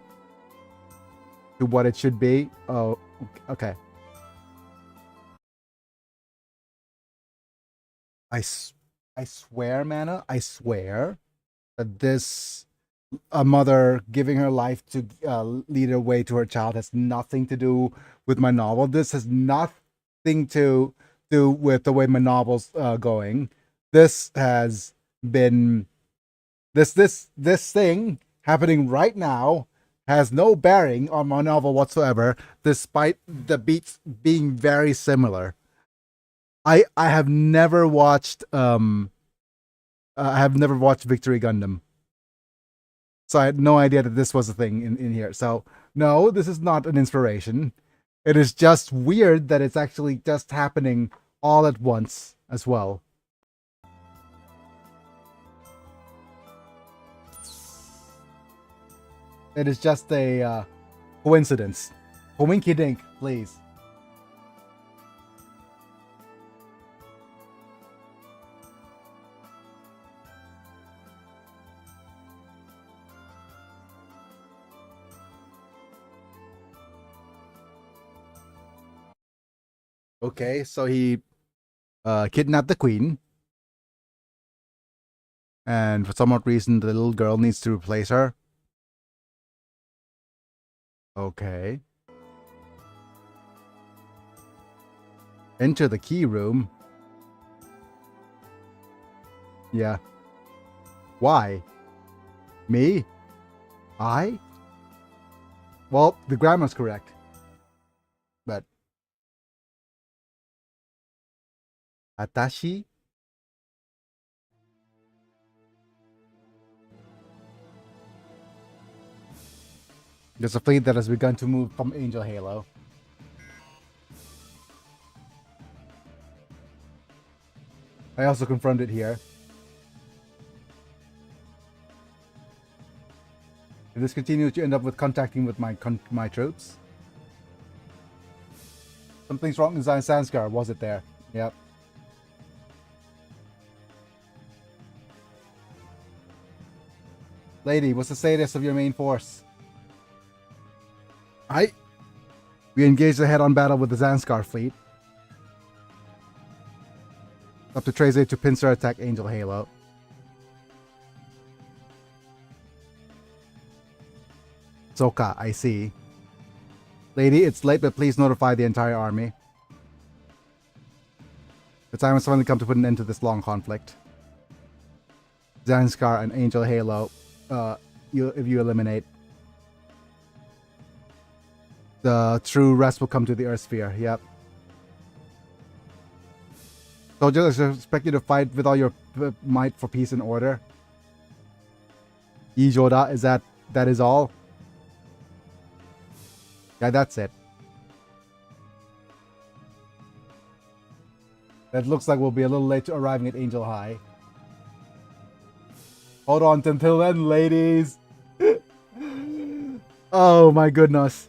to what it should be. Oh, okay. I swear, Mana, I swear that this a mother giving her life to lead her way to her child has nothing to do with my novel. This has nothing to do with the way my novel's going. This has been this thing happening right now has no bearing on my novel whatsoever, despite the beats being very similar. I have never watched Victory Gundam. So I had no idea that this was a thing in here. So no, this is not an inspiration. It is just weird that it's actually just happening all at once as well. It is just a coincidence. Winky dink, please. Okay, so he kidnapped the queen. And for some odd reason, the little girl needs to replace her. Okay. Enter the key room. Yeah. Why? Me? I? Well, the grammar's correct. But Atashi? There's a fleet that has begun to move from Angel Halo. I also confirmed it here. If this continues, you end up with contacting with my troops. Something's wrong in Zanskar, was it there? Yep. Lady, what's the status of your main force? We engage the head-on battle with the Zanskar fleet. Up to Treze to pincer attack Angel Halo. Soka, I see. Lady, it's late, but please notify the entire army. The time has finally come to put an end to this long conflict. Zanskar and Angel Halo, if you eliminate, the true rest will come to the Earth Sphere. Yep. Soldiers, I expect you to fight with all your might for peace and order. Ijoda, that is all? Yeah, that's it. That looks like we'll be a little late to arriving at Angel High. Hold on until then, ladies. Oh my goodness.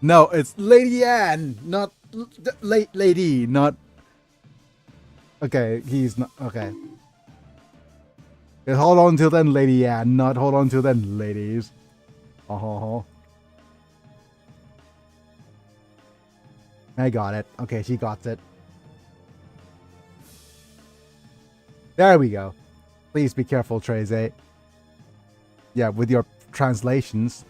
No, it's Lady Anne, not lady, not. Okay, he's not. Okay. Hold on till then, Lady Anne, not hold on till then, ladies. I got it. Okay, she got it. There we go. Please be careful, Treze. Yeah, with your translations.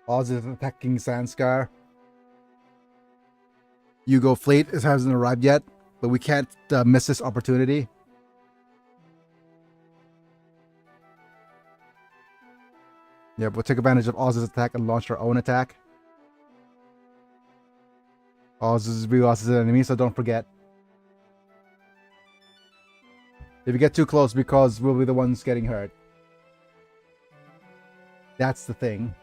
Oz is attacking Zanskar. Yugo fleet hasn't arrived yet, but we can't miss this opportunity. Yeah, we'll take advantage of Oz's attack and launch our own attack. Oz is Oz's enemy, so don't forget. If you get too close, because we'll be the ones getting hurt. That's the thing.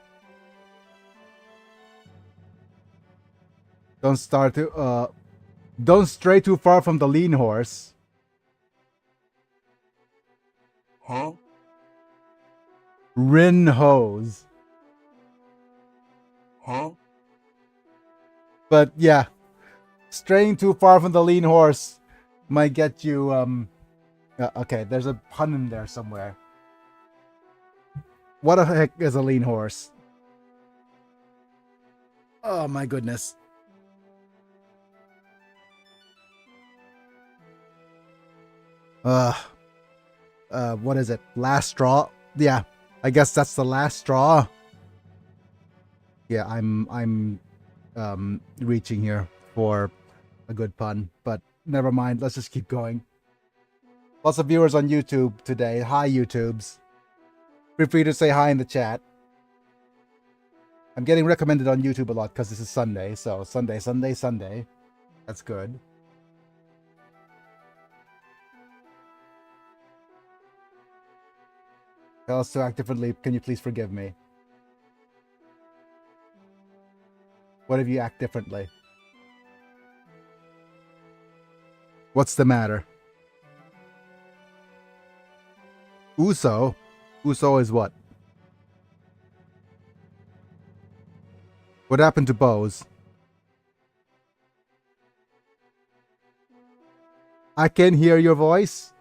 Don't stray too far from the lean horse. Huh? Rin hose. Huh? But yeah, straying too far from the lean horse might get you, okay, there's a pun in there somewhere. What the heck is a lean horse? Oh my goodness. What is it? Last straw? Yeah, I guess that's the last straw. Yeah, I'm reaching here for a good pun, but never mind. Let's just keep going. Lots of viewers on YouTube today. Hi, YouTubes. Feel free to say hi in the chat. I'm getting recommended on YouTube a lot because this is Sunday, so Sunday. That's good. Tell us to act differently. Can you please forgive me? What if you act differently? What's the matter? Uso? Uso is what? What happened to Bose? I can hear your voice.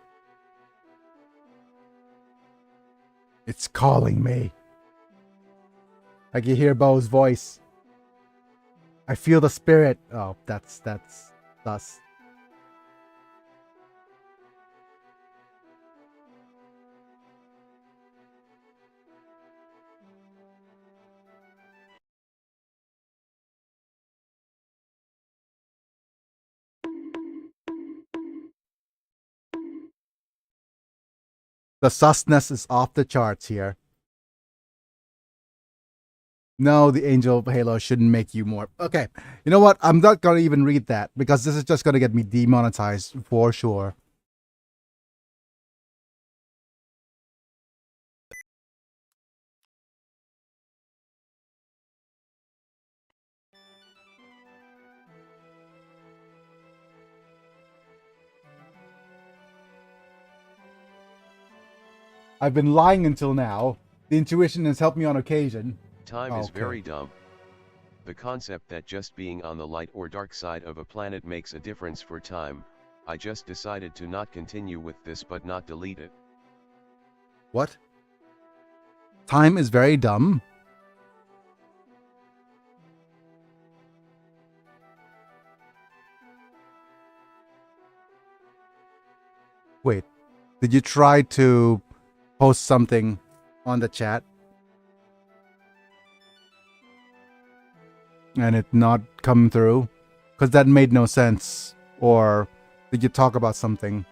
It's calling me. I can hear Bo's voice. I feel the spirit. Oh, that's us. The susness is off the charts here. No, the Angel Halo shouldn't make you more. Okay, you know what? I'm not going to even read that because this is just going to get me demonetized for sure. I've been lying until now. The intuition has helped me on occasion. Time is Okay. very dumb. The concept that just being on the light or dark side of a planet makes a difference for time, I just decided to not continue with this but not delete it. What? Time is very dumb? Wait, did you try to post something on the chat? And it not come through? Because that made no sense. Or did you talk about something?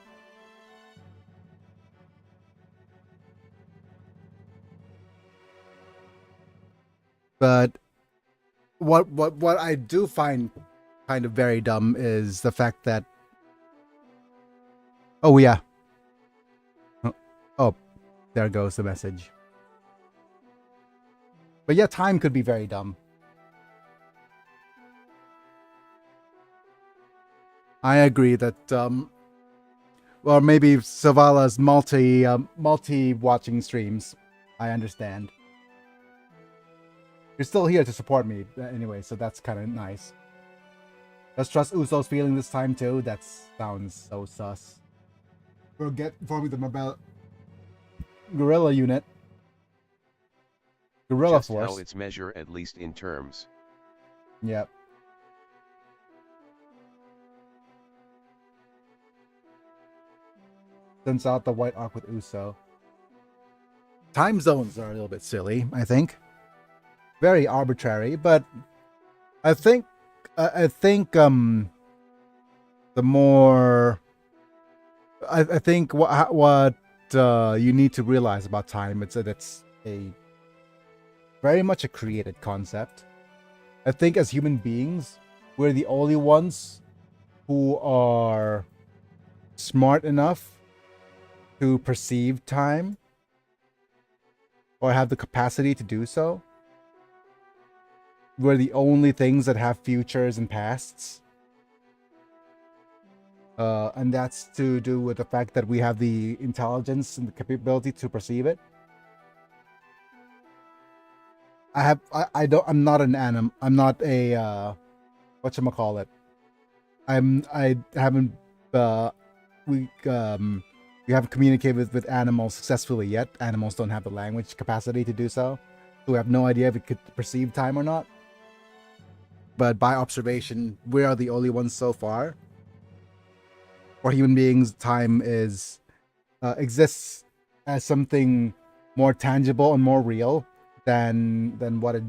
But what I do find kind of very dumb is the fact that, oh yeah, oh, there goes the message. But yeah, time could be very dumb. I agree that well, maybe Savala's multi watching streams. I understand. You're still here to support me anyway, so that's kind of nice. Let's trust Uso's feeling this time too. That sounds so sus. We'll get forming the mobile guerrilla unit. Guerrilla Just force. how it's measured, at least in terms. Yep. Sends out the white arc with Uso. Time zones are a little bit silly, I think. Very arbitrary, but I think the more I think what you need to realize about time is that it's a very much a created concept. I think as human beings, we're the only ones who are smart enough to perceive time or have the capacity to do so. We're the only things that have futures and pasts. And that's to do with the fact that we have the intelligence and the capability to perceive it. I'm not an anim. I'm not a, whatchamacallit. I haven't, we haven't communicated with animals successfully yet. Animals don't have the language capacity to do so. So we have no idea if it could perceive time or not. But by observation, we are the only ones so far. For human beings, time is exists as something more tangible and more real than what it.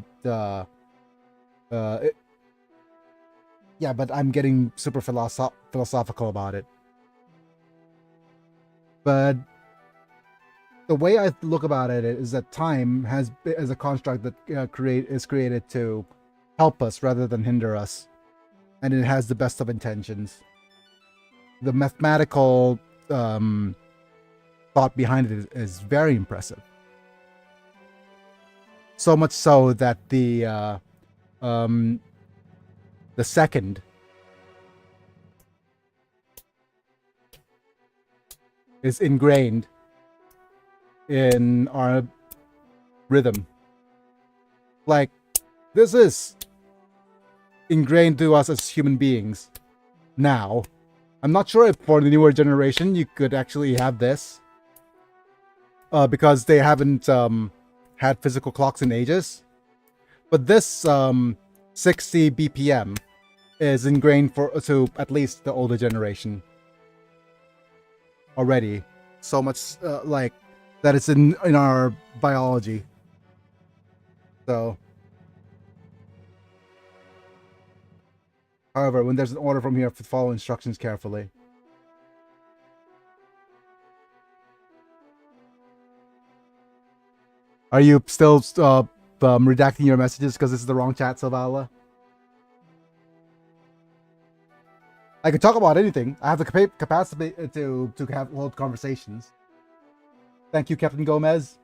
Yeah, but I'm getting super philosophical about it. But the way I look about it is that time is a construct that is created to help us rather than hinder us, and it has the best of intentions. The mathematical thought behind it is very impressive. So much so that the second is ingrained in our rhythm. Like, this is ingrained to us as human beings now. I'm not sure if for the newer generation you could actually have this. Because they haven't had physical clocks in ages. But this 60 BPM is ingrained to at least the older generation already. So much like that it's in our biology. So, however, when there's an order from here, follow instructions carefully. Are you still redacting your messages because this is the wrong chat, Silvala? I can talk about anything. I have the capacity to hold conversations. Thank you, Captain Gomez.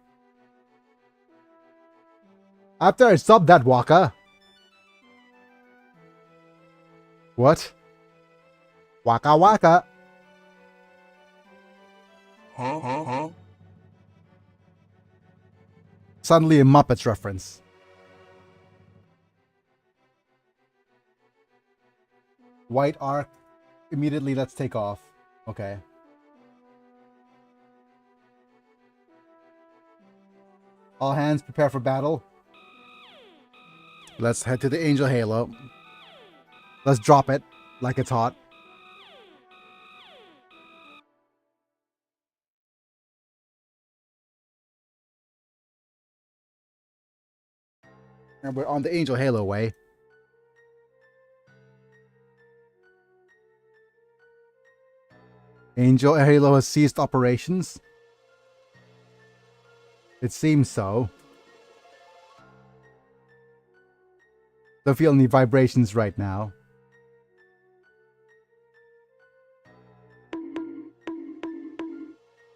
After I subbed that Waka. What? Waka waka. Huh? Suddenly a Muppets reference. White arc. Immediately, let's take off. Okay. All hands prepare for battle. Let's head to the Angel Halo. Let's drop it like it's hot. And we're on the Angel Halo way. Angel Halo has ceased operations. It seems so. Don't feel any vibrations right now.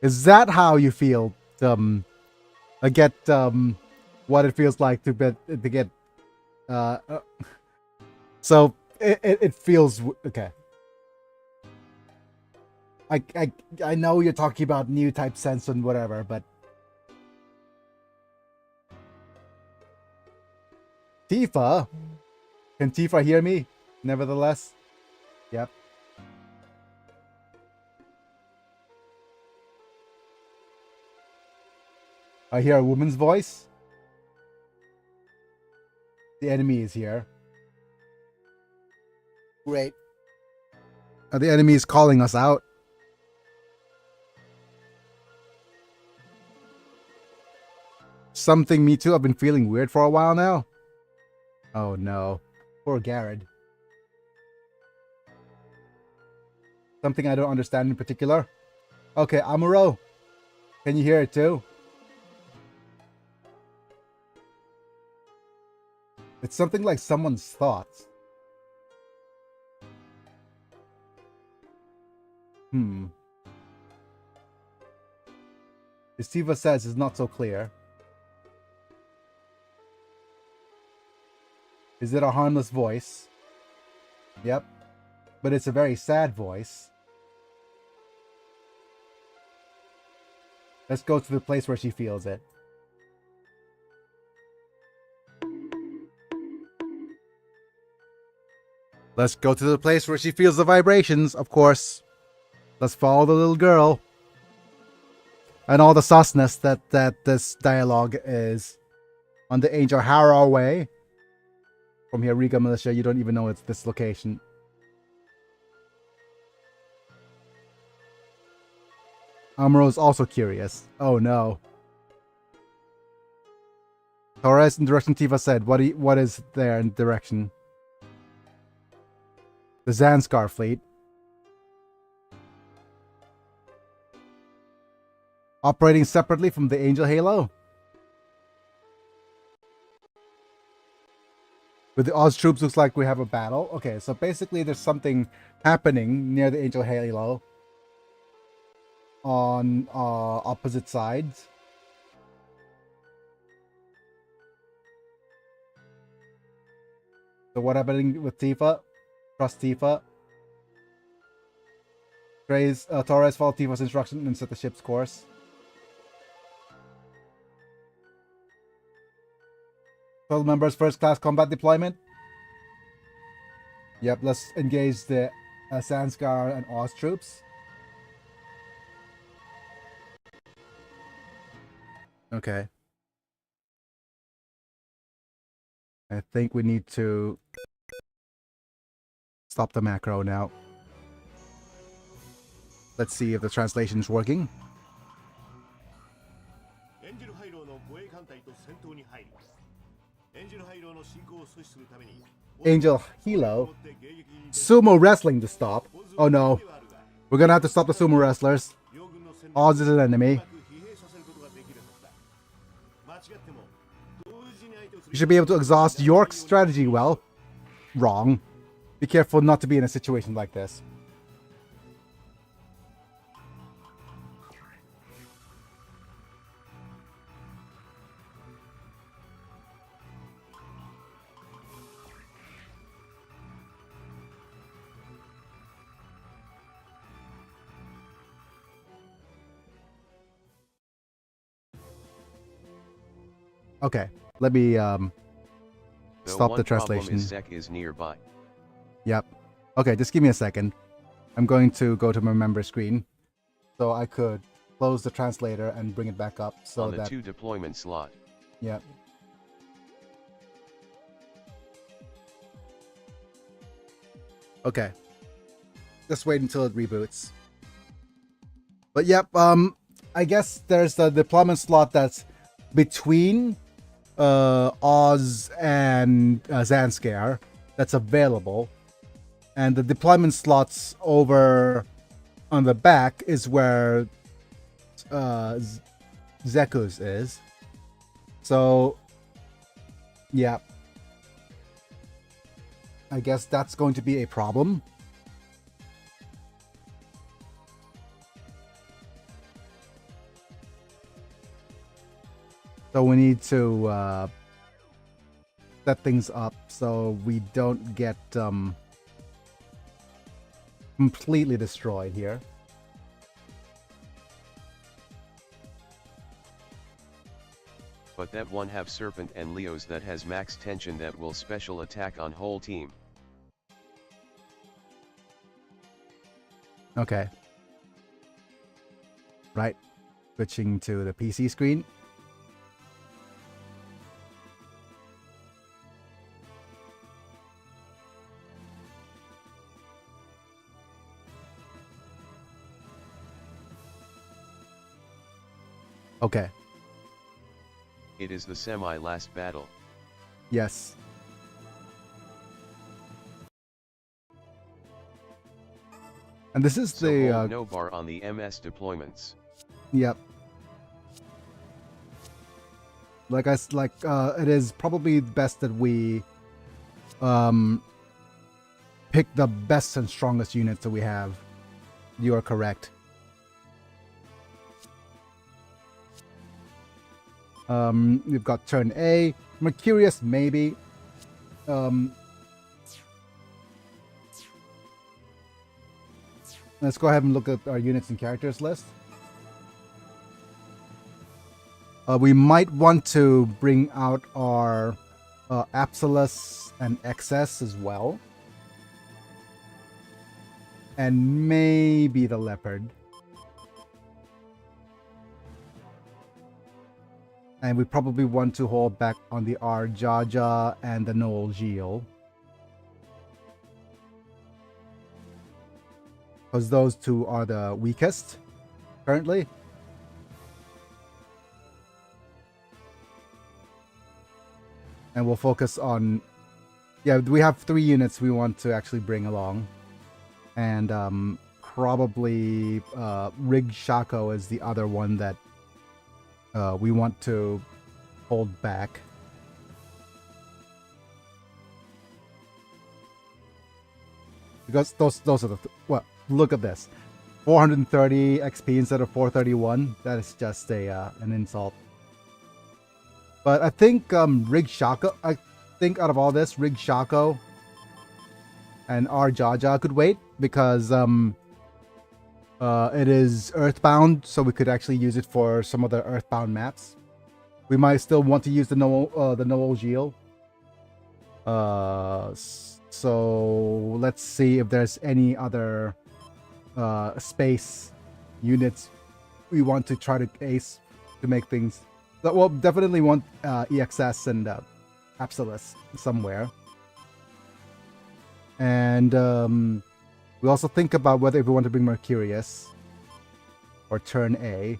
Is that how you feel? I get what it feels like to get. So it feels okay. I know you're talking about new type sense and whatever, but Tifa, can Tifa hear me? Nevertheless, yep. I hear a woman's voice. The enemy is here. Great. The enemy is calling us out. Something, me too. I've been feeling weird for a while now. Oh no. Poor Garrett. Something I don't understand in particular. Okay, Amuro. Can you hear it too? It's something like someone's thoughts. Estiva says is not so clear. Is it a harmless voice? Yep. But it's a very sad voice. Let's go to the place where she feels it. Let's go to the place where she feels the vibrations, of course. Let's follow the little girl. And all the susness that this dialogue is. On the Angel Harrow way. From here, Riga Militia, you don't even know it's this location. Amuro's also curious. Oh no. Torres in direction Tifa said. What is there in direction? The Zanskar fleet. Operating separately from the Angel Halo? With the Oz troops, looks like we have a battle. Okay, so basically there's something happening near the Angel Halo. On opposite sides. So what happening with Tifa? Trust Tifa. Torres followed Tifa's instruction and set the ship's course. Total members, first class combat deployment. Yep, let's engage the Zanskar and Oz troops. Okay. I think we need to stop the macro now. Let's see if the translation is working. Angel Hilo. Sumo wrestling to stop. Oh no. We're gonna have to stop the sumo wrestlers. Oz is an enemy. You should be able to exhaust York's strategy well. Wrong. Be careful not to be in a situation like this. Okay, let me Though stop one the problem translation. is Zek is nearby. Yep. Okay, just give me a second. I'm going to go to my member screen so I could close the translator and bring it back up so On the that 2 deployment slot. yeah. Okay. Just wait until it reboots. But yep, I guess there's the deployment slot that's between Oz and Zanskar that's available. And the deployment slots over on the back is where Zeku's is. So, yeah. I guess that's going to be a problem. So we need to set things up so we don't get completely destroyed here. But that one have Serpent and Leos that has max tension that will special attack on whole team. Okay. Right. Switching to the PC screen. Okay. It is the semi-last battle. Yes. And this is So the hold no bar on the MS deployments. yep. It is probably best that we pick the best and strongest units that we have. You are correct. We've got turn A. Mercurius, maybe. Let's go ahead and look at our units and characters list. We might want to bring out our Apsalus and XS as well. And maybe the Leopard. And we probably want to hold back on the Arjaja and the Noel Geo. Because those two are the weakest currently. And we'll focus on... Yeah, we have 3 units we want to actually bring along. And probably Rig Shako is the other one that we want to hold back. Because those are the... Well, look at this. 430 XP instead of 431. That is just an insult. But I think Rig Shako... I think out of all this, Rig Shako and Arjaja could wait. Because it is Earthbound, so we could actually use it for some of the Earthbound maps. We might still want to use the Noel Geo. So let's see if there's any other space units we want to try to ace to make things. But we'll definitely want EXS and Apsalus somewhere. And we also think about whether if we want to bring Mercurius or turn A.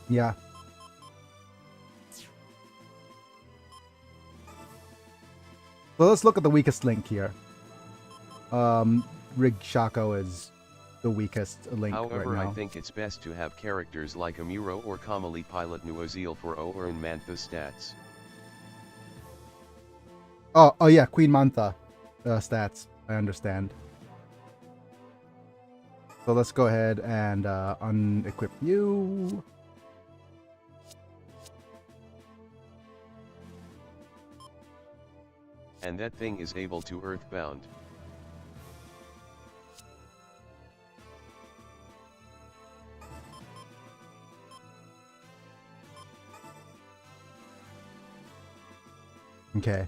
Yeah. So let's look at the weakest link here. Rig Shako is the weakest link However, right now. I think it's best to have characters like Amuro or Kamali Pilot Nuazil for O and Mantha stats. Oh yeah, Queen Mantha stats. I understand. So let's go ahead and unequip you. And that thing is able to Earthbound. Okay.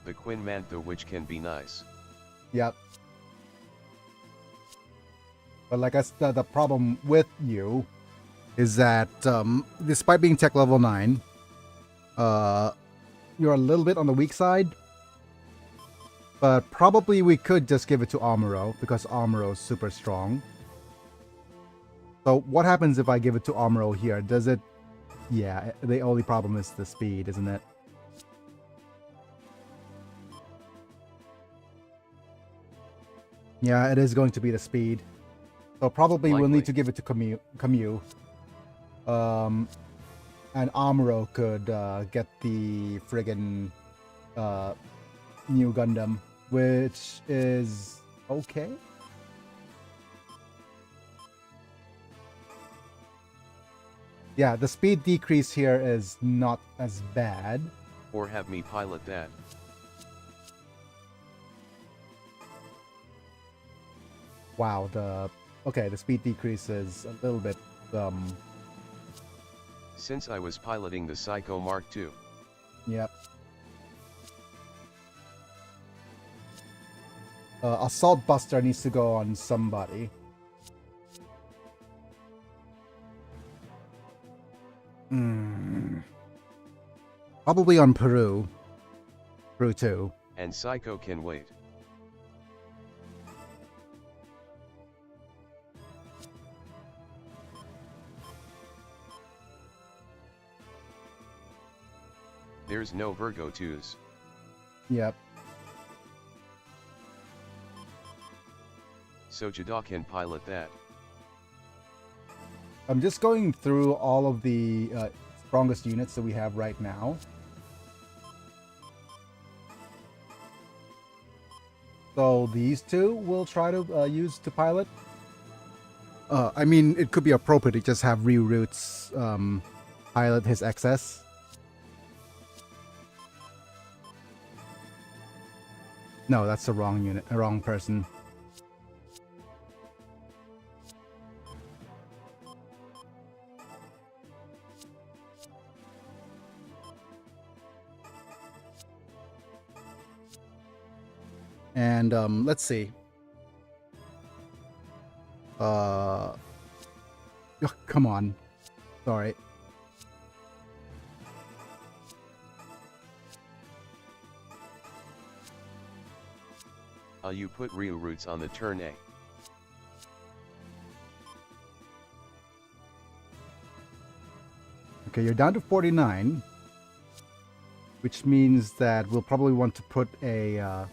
The Quinn Mantha, which can be nice. Yep. But like I said, the problem with you is that despite being tech level 9, you're a little bit on the weak side. But probably we could just give it to Amuro, because Amuro is super strong. So what happens if I give it to Amuro here? Does it... Yeah, the only problem is the speed, isn't it? Yeah, it is going to be the speed. So probably we'll need to give it to Camus. And Amuro could get the friggin' new Gundam, which is okay. Yeah, the speed decrease here is not as bad. Or have me pilot that. Wow, the speed decrease is a little bit Since I was piloting the Psycho Mark II. Yep. Assault Buster needs to go on somebody. Probably on Peru. Peru 2. And Psycho can wait. There's no Virgo 2s. Yep. So Jada can pilot that. I'm just going through all of the strongest units that we have right now. So these two we'll try to use to pilot. I mean, it could be appropriate to just have Roots pilot his excess. No, that's the wrong unit, the wrong person. And let's see. Oh, come on. Sorry. You put Roots on the turn A. Okay, you're down to 49. Which means that we'll probably want to put a...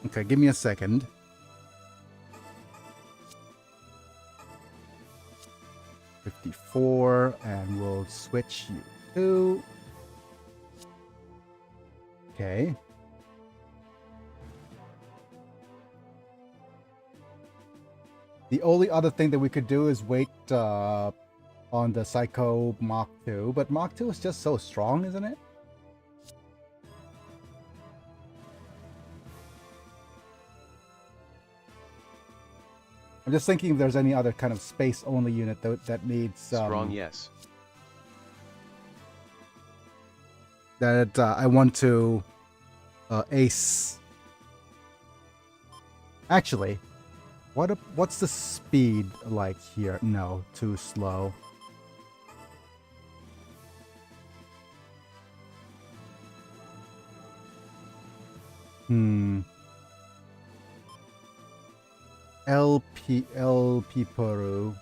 Okay, give me a second. $54, and we'll switch you to... Okay. The only other thing that we could do is wait on the Psycho Mach 2, but Mach 2 is just so strong, isn't it? I'm just thinking if there's any other kind of space-only unit that needs... Strong, yes. That I want to ace. Actually, what's the speed like here? No, too slow. LP Peru.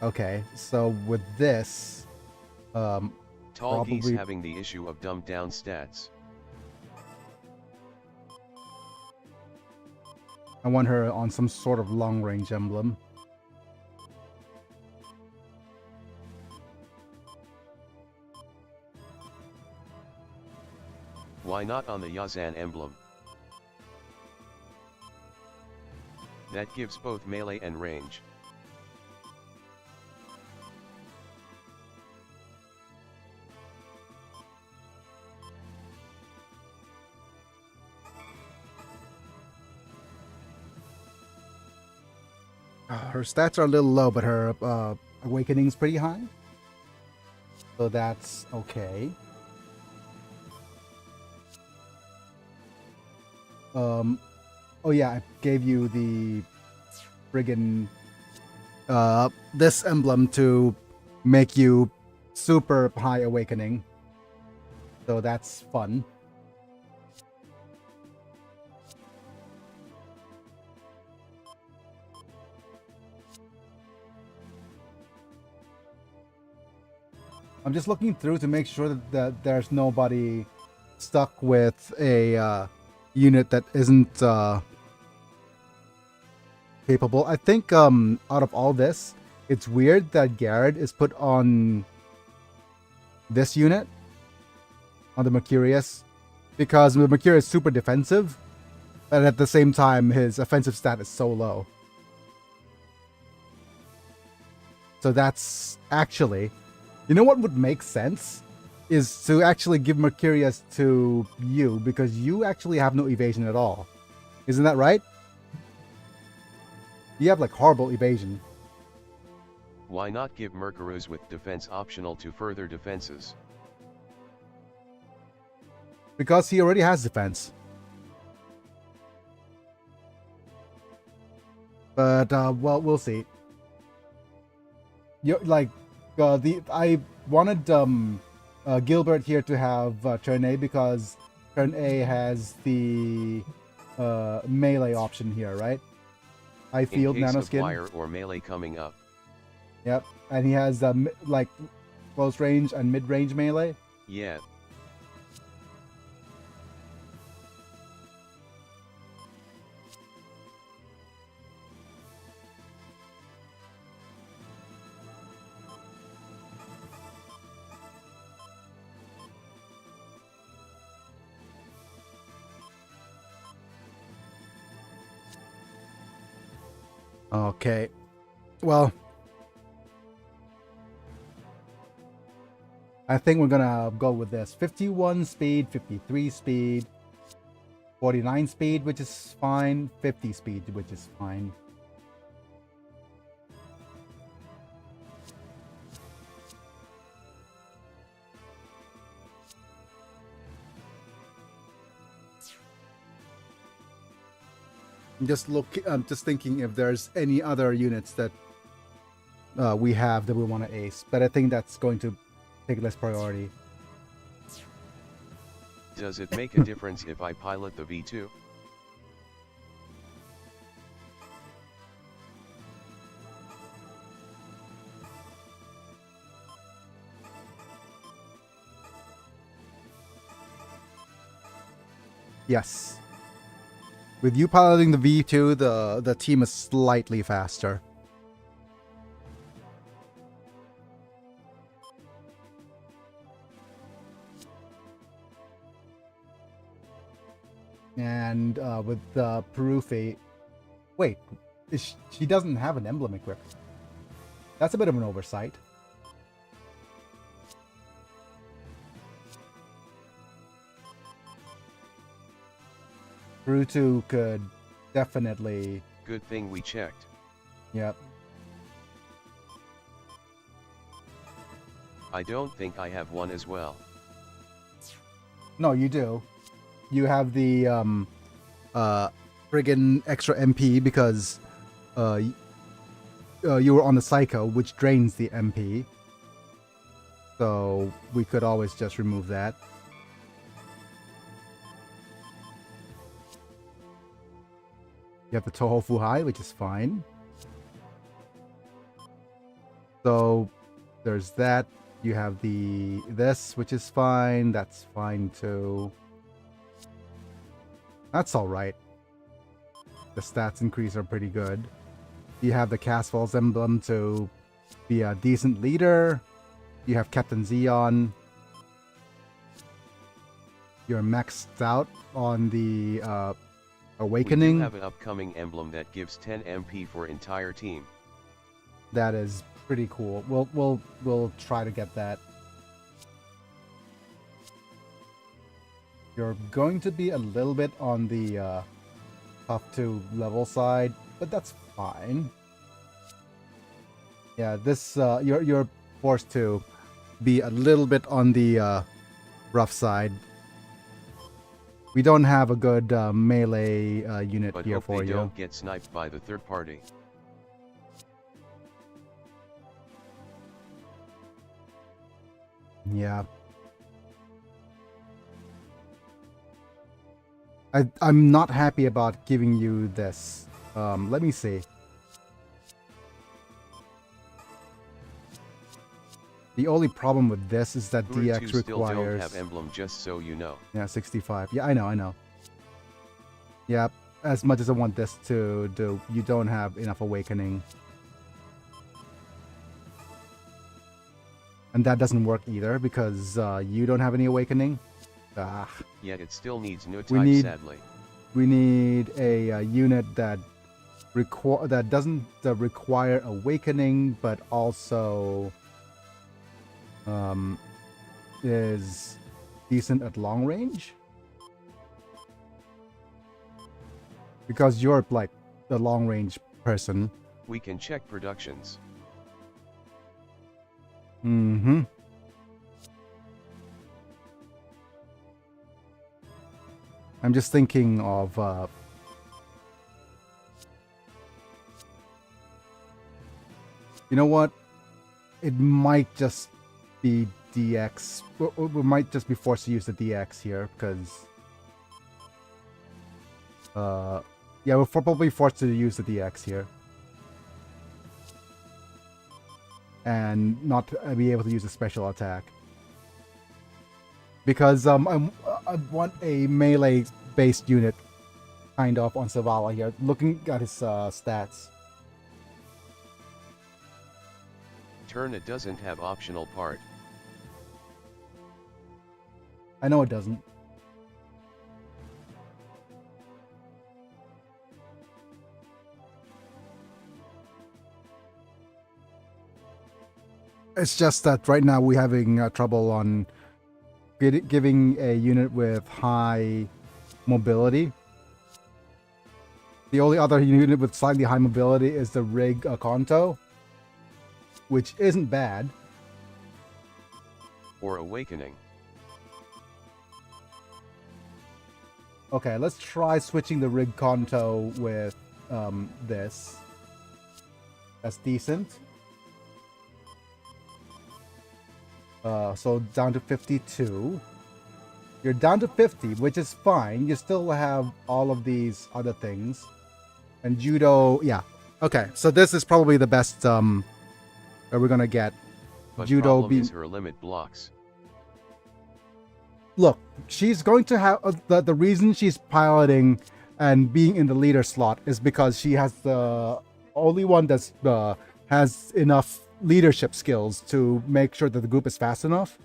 Okay, so with this, Tall Geese having the issue of dumbed down stats. I want her on some sort of long-range emblem. Why not on the Yazan emblem? That gives both melee and range. Her stats are a little low, but her awakening's pretty high. So that's okay. Oh yeah, I gave you the friggin' this emblem to make you super high awakening. So that's fun. I'm just looking through to make sure that there's nobody stuck with a unit that isn't capable. I think out of all this, it's weird that Garrett is put on this unit, on the Mercurius, because the Mercurius is super defensive, but at the same time his offensive stat is so low. So that's actually, you know what would make sense? Is to actually give Mercurius to you, because you actually have no evasion at all. Isn't that right? You have like horrible evasion. Why not give Mercurius with defense optional to further defenses? Because he already has defense. But well, we'll see. You like I wanted Gilbert here to have turn A, because turn A has the melee option here, right? High field in case nanoskin. Of wire or melee coming up. Yep, and he has like close range and mid range melee. Yeah. Okay, well, I think we're gonna go with this. 51 speed, 53 speed, 49 speed, which is fine, 50 speed, which is fine. I'm just thinking if there's any other units that we have that we want to ace, but I think that's going to take less priority. Does it make a difference if I pilot the V2? Yes. With you piloting the V2, the team is slightly faster. And with the Perufi, wait, she doesn't have an emblem equipped. That's a bit of an oversight. Peru could definitely. Good thing we checked. Yep. I don't think I have one as well. No, you do. You have the friggin' extra MP because you were on the Psycho, which drains the MP. So we could always just remove that. You have the Toho Fuhai, which is fine. So there's that. You have this, which is fine. That's fine too. That's all right. The stats increase are pretty good. You have the Casfall's emblem to be a decent leader. You have Captain Zeon. You're maxed out on the Awakening. We do have an upcoming emblem that gives 10 MP for entire team. That is pretty cool. We'll try to get that. You're going to be a little bit on the tough to level side, but that's fine. Yeah, this you're forced to be a little bit on the rough side. We don't have a good melee unit But here hope for they you. don't get sniped by the third party. Yeah. I'm not happy about giving you this. Let me see. The only problem with this is that Uru 2 DX still don't requires... have emblem, just so you know. Yeah, 65. Yeah, I know. Yeah, as much as I want this to do, you don't have enough awakening. And that doesn't work either because you don't have any awakening. Ah. Yet it still needs no We type, need- sadly. We need a unit that doesn't require awakening, but also is decent at long range. Because you're like the long range person. We can check productions. Mm-hmm. I'm just thinking of you know what? It might just be DX. We might just be forced to use the DX here because yeah, we're probably forced to use the DX here. And not be able to use a special attack. Because I want a melee-based unit, kind of, on Zavala here. Looking at his stats. Turn it doesn't have optional part. I know it doesn't. It's just that right now we're having trouble on giving a unit with high mobility. The only other unit with slightly high mobility is the Rig Akonto, which isn't bad. Or awakening. Okay, let's try switching the Rig Konto with this. That's decent. So down to 52. You're down to 50, which is fine. You still have all of these other things. And Judo, yeah. Okay, so this is probably the best that we're gonna get. But Judo problem is her limit blocks. Look, she's going to have the reason she's piloting and being in the leader slot is because she has the only one that's has enough leadership skills to make sure that the group is fast enough.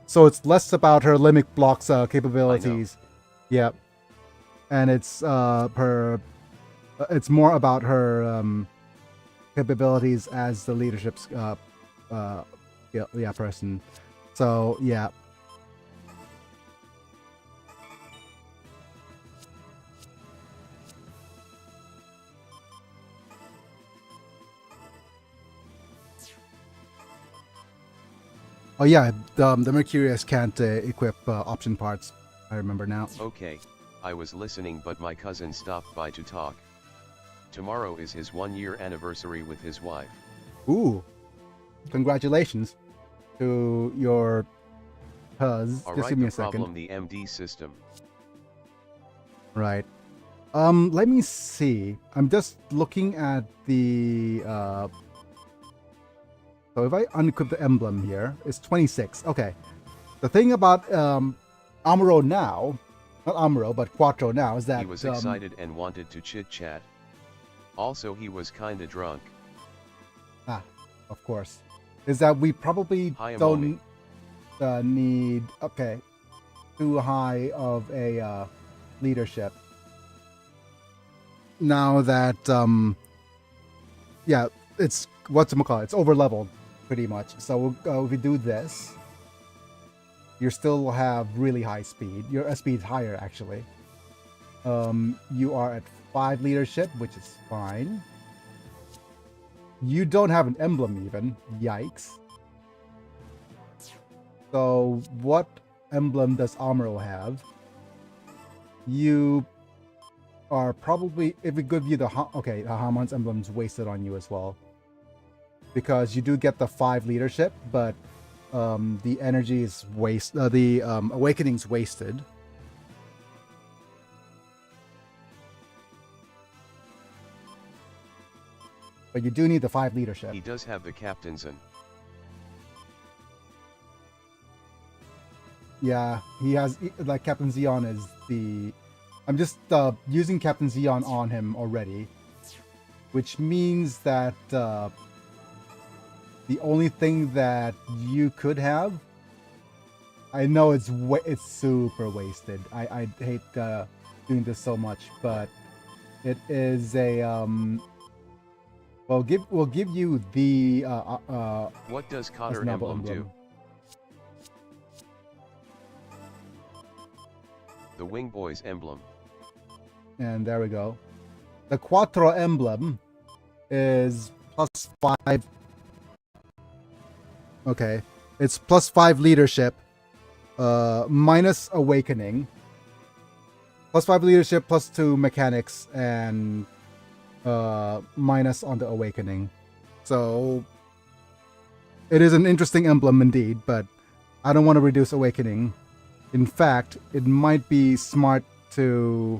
So it's less about her limit blocks capabilities. Yeah, and it's it's more about her capabilities as the leadership person. So yeah. Oh yeah, the Mercurius can't equip option parts. I remember now. Okay, I was listening but my cousin stopped by to talk. Tomorrow is his 1-year anniversary with his wife. Ooh, congratulations to your cuz. Just give me a second. Problem the MD system. Right. Let me see. I'm just looking at the so if I unequip the emblem here, it's 26. Okay. The thing about Amuro now, not Amuro, but Quattro now, is that He was excited and wanted to chit-chat. Also he was kinda drunk. Of course. Is that we probably Hi, don't need, okay, too high of a leadership. Now that, yeah, it's, whatchamacallit, it's over-leveled, pretty much. So if we do this, you still have really high speed. Your speed is higher, actually. You are at 5 leadership, which is fine. You don't have an emblem even. Yikes. So what emblem does Amuro have? You are probably, if we give you the Hamon's emblem's wasted on you as well, because you do get the 5 leadership, but the energy is the awakening's wasted. But you do need the 5 leadership. He does have the captain's in. Yeah, he has, like, Captain Zeon is the... I'm just using Captain Zeon on him already, which means that the only thing that you could have... I know it's super wasted. I hate doing this so much, but it is a... We'll give you the... what does Cotter emblem do? The Wing Boys emblem. And there we go. The Quattro emblem is +5. Okay. It's +5 leadership, minus awakening. +5 leadership, +2 mechanics, and minus on the awakening. So it is an interesting emblem indeed, but I don't want to reduce awakening. In fact, it might be smart to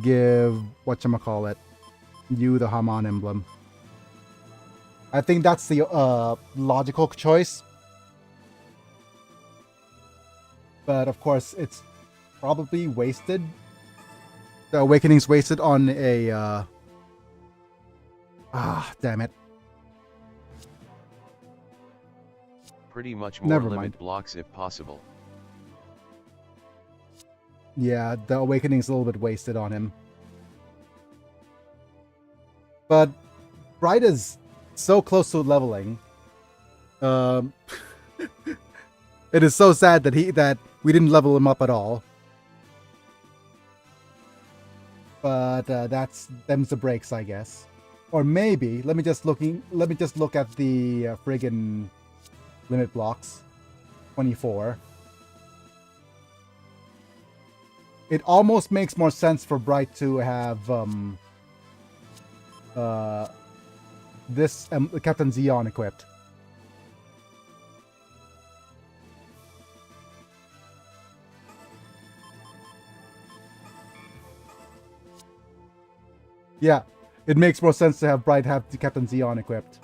give whatchamacallit you the Hamon emblem. I think that's the logical choice. But of course, it's probably wasted. The awakening's wasted on a... damn it. Pretty much more Never limit mind. blocks if possible. Yeah, the awakening's a little bit wasted on him. But Bright is so close to leveling. It is so sad that we didn't level him up at all. But that's them's the breaks, I guess. Or maybe let me just look at the friggin' limit blocks. 24. It almost makes more sense for Bright to have this Captain Zeon equipped. Yeah, it makes more sense to have Bright have the Captain Zeon equipped.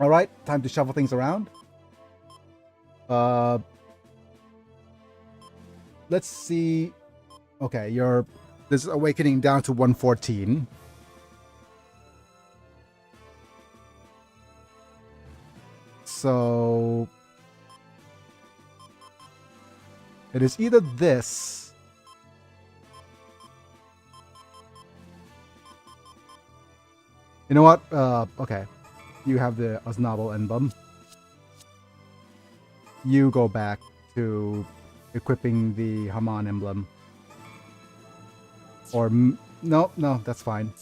Alright, time to shuffle things around. Let's see. Okay, this is awakening down to 114. So it is either this. You know what? Okay. You have the Aznable emblem. You go back to equipping the Hamon emblem. Or no, that's fine.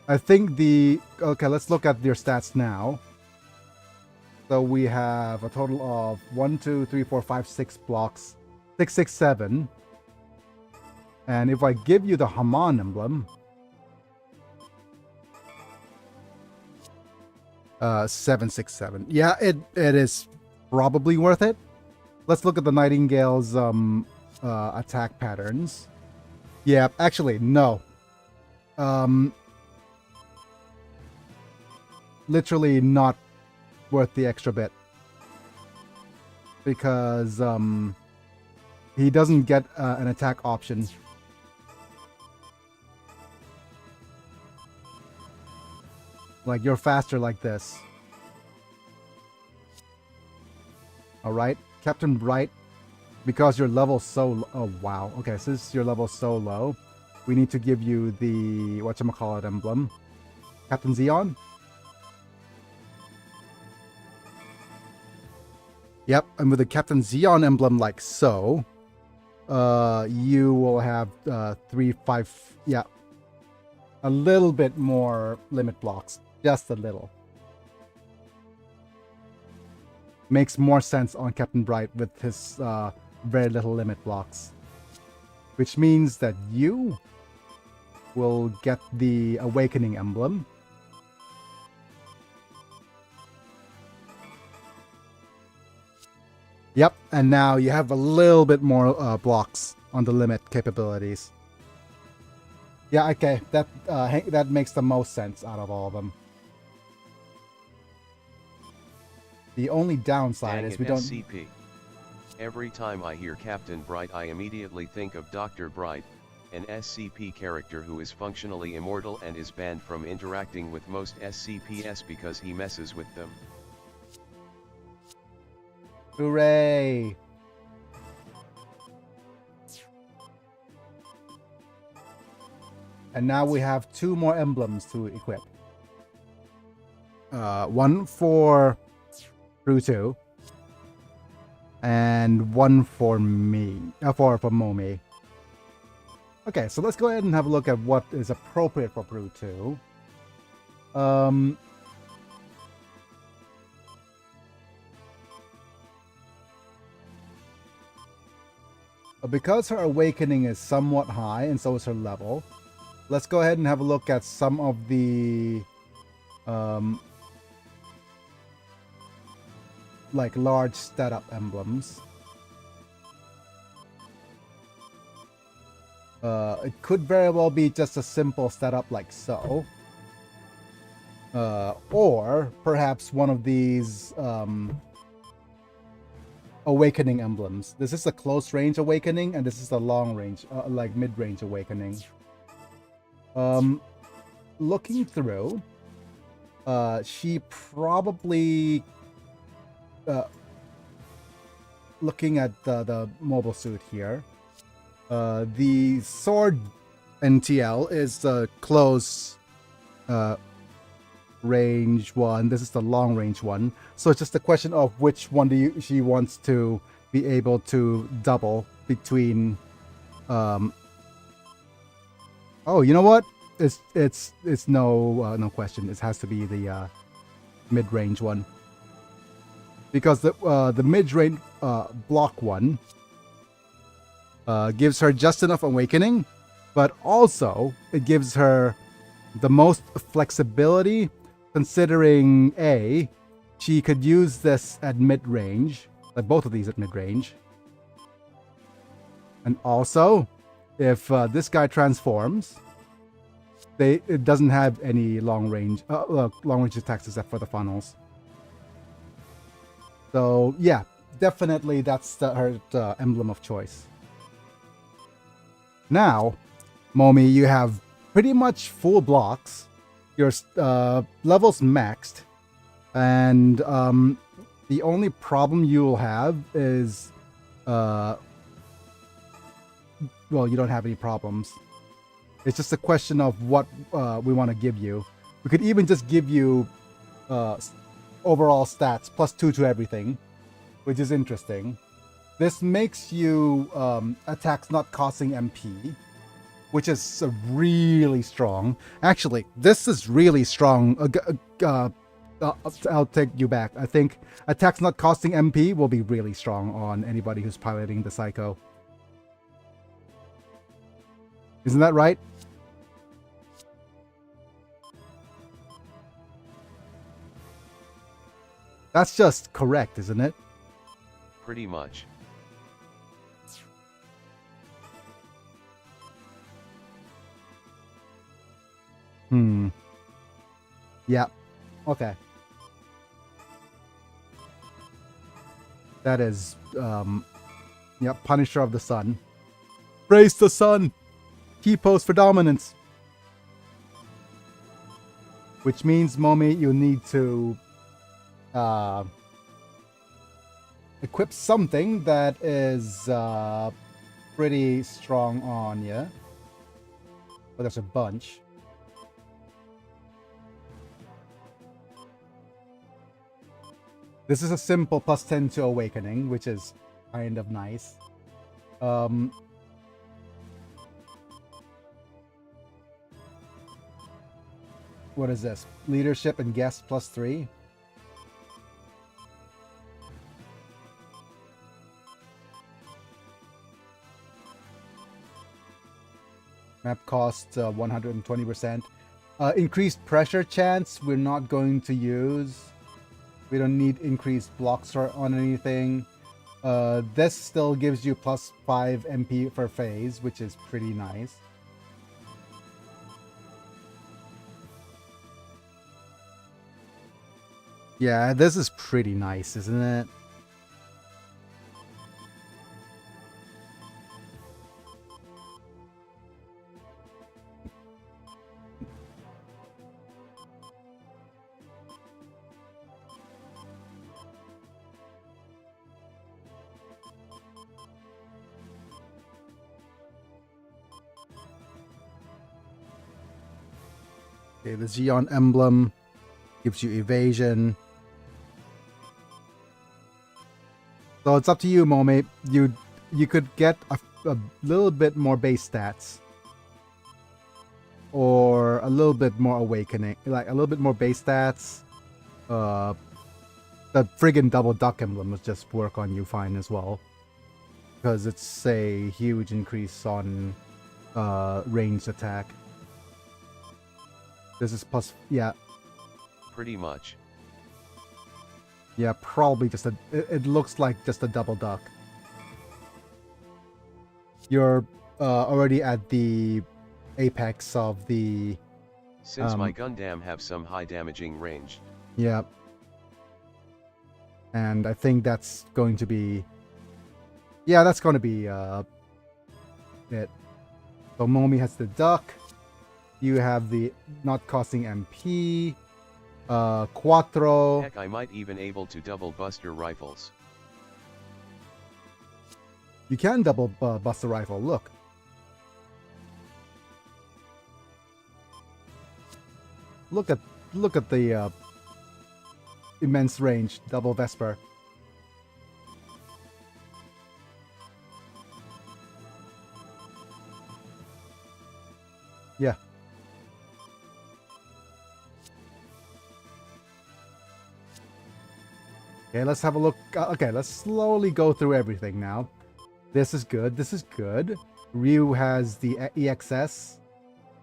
I think okay, let's look at your stats now. So we have a total of 1, 2, 3, 4, 5, 6 blocks. 6, 6, 7. And if I give you the Hamon emblem, 7, 6, 7. Yeah, it is probably worth it. Let's look at the Nightingale's attack patterns. Yeah, actually, no. Literally not worth the extra bit. Because he doesn't get an attack option. Like, you're faster like this. Alright, Captain Bright. Because your level's so... Oh, wow. Okay, since your level's so low, we need to give you the... whatchamacallit emblem. Captain Zeon? Yep, and with the Captain Zeon emblem like so, you will have 3, 5... Yeah. a little bit more limit blocks, just a little. Makes more sense on Captain Bright with his very little limit blocks. Which means that you will get the Awakening emblem. Yep, and now you have a little bit more blocks on the limit capabilities. Yeah, okay, that makes the most sense out of all of them. The only downside is we don't... SCP. Every time I hear Captain Bright, I immediately think of Dr. Bright, an SCP character who is functionally immortal and is banned from interacting with most SCPs because he messes with them. Hooray! And now we have 2 more emblems to equip. One for Ruto, and one for me, for Momi. Okay, so let's go ahead and have a look at what is appropriate for Ruto. Because her awakening is somewhat high, and so is her level, let's go ahead and have a look at some of the like large setup emblems. It could very well be just a simple setup like so. Or perhaps one of these awakening emblems. This is a close range awakening, and this is a long range, like mid-range awakening. Looking through, she probably, looking at the mobile suit here, the sword NTL is the close range one. This is the long range one. So it's just a question of which one she wants to be able to double between. Oh, you know what? It's no question. It has to be the mid range one, because the mid range block one gives her just enough awakening, but also it gives her the most flexibility, considering she could use this at mid-range, like both of these at mid-range, and also if this guy transforms, it doesn't have any long-range attacks except for the funnels. So yeah, definitely that's her emblem of choice. Now, Momi, you have pretty much full blocks. Your level's maxed, and the only problem you'll have is, well, you don't have any problems. It's just a question of what we want to give you. We could even just give you overall stats +2 to everything, which is interesting. This makes you attacks not costing MP, which is really strong. Actually, this is really strong. I'll take you back. I think attacks not costing MP will be really strong on anybody who's piloting the Psycho. Isn't that right? That's just correct, isn't it? Pretty much. Yeah. Okay. That is, yep, Punisher of the Sun. Praise the sun! Key post for dominance. Which means, Momi, you need to equip something that is pretty strong on you. But there's a bunch. This is a simple +10 to awakening, which is kind of nice. What is this? Leadership and guest +3. Map cost 120%. Increased pressure chance we're not going to use. We don't need increased blocks on anything. This still gives you +5 MP for phase, which is pretty nice. Yeah, this is pretty nice, isn't it? Okay, the Xeon emblem gives you evasion. So it's up to you, Momi. You could get a little bit more base stats. Or a little bit more awakening. Like a little bit more base stats. The friggin' double duck emblem will just work on you fine as well. Because it's a huge increase on ranged attack. This is plus, yeah. Pretty much. Yeah, probably just a, it looks like just a double duck. You're already at the apex of the... Since my Gundam have some high damaging range. Yeah. And I think that's going to be... Yeah, that's going to be it. So Momi has the duck. You have the not costing MP. Quattro. Heck, I might even able to double buster rifles. You can double bust a rifle. Look. Look at the immense range. Double Vesper. Yeah. Okay, let's have a look. Okay, let's slowly go through everything now. This is good. This is good. Ryu has the EXS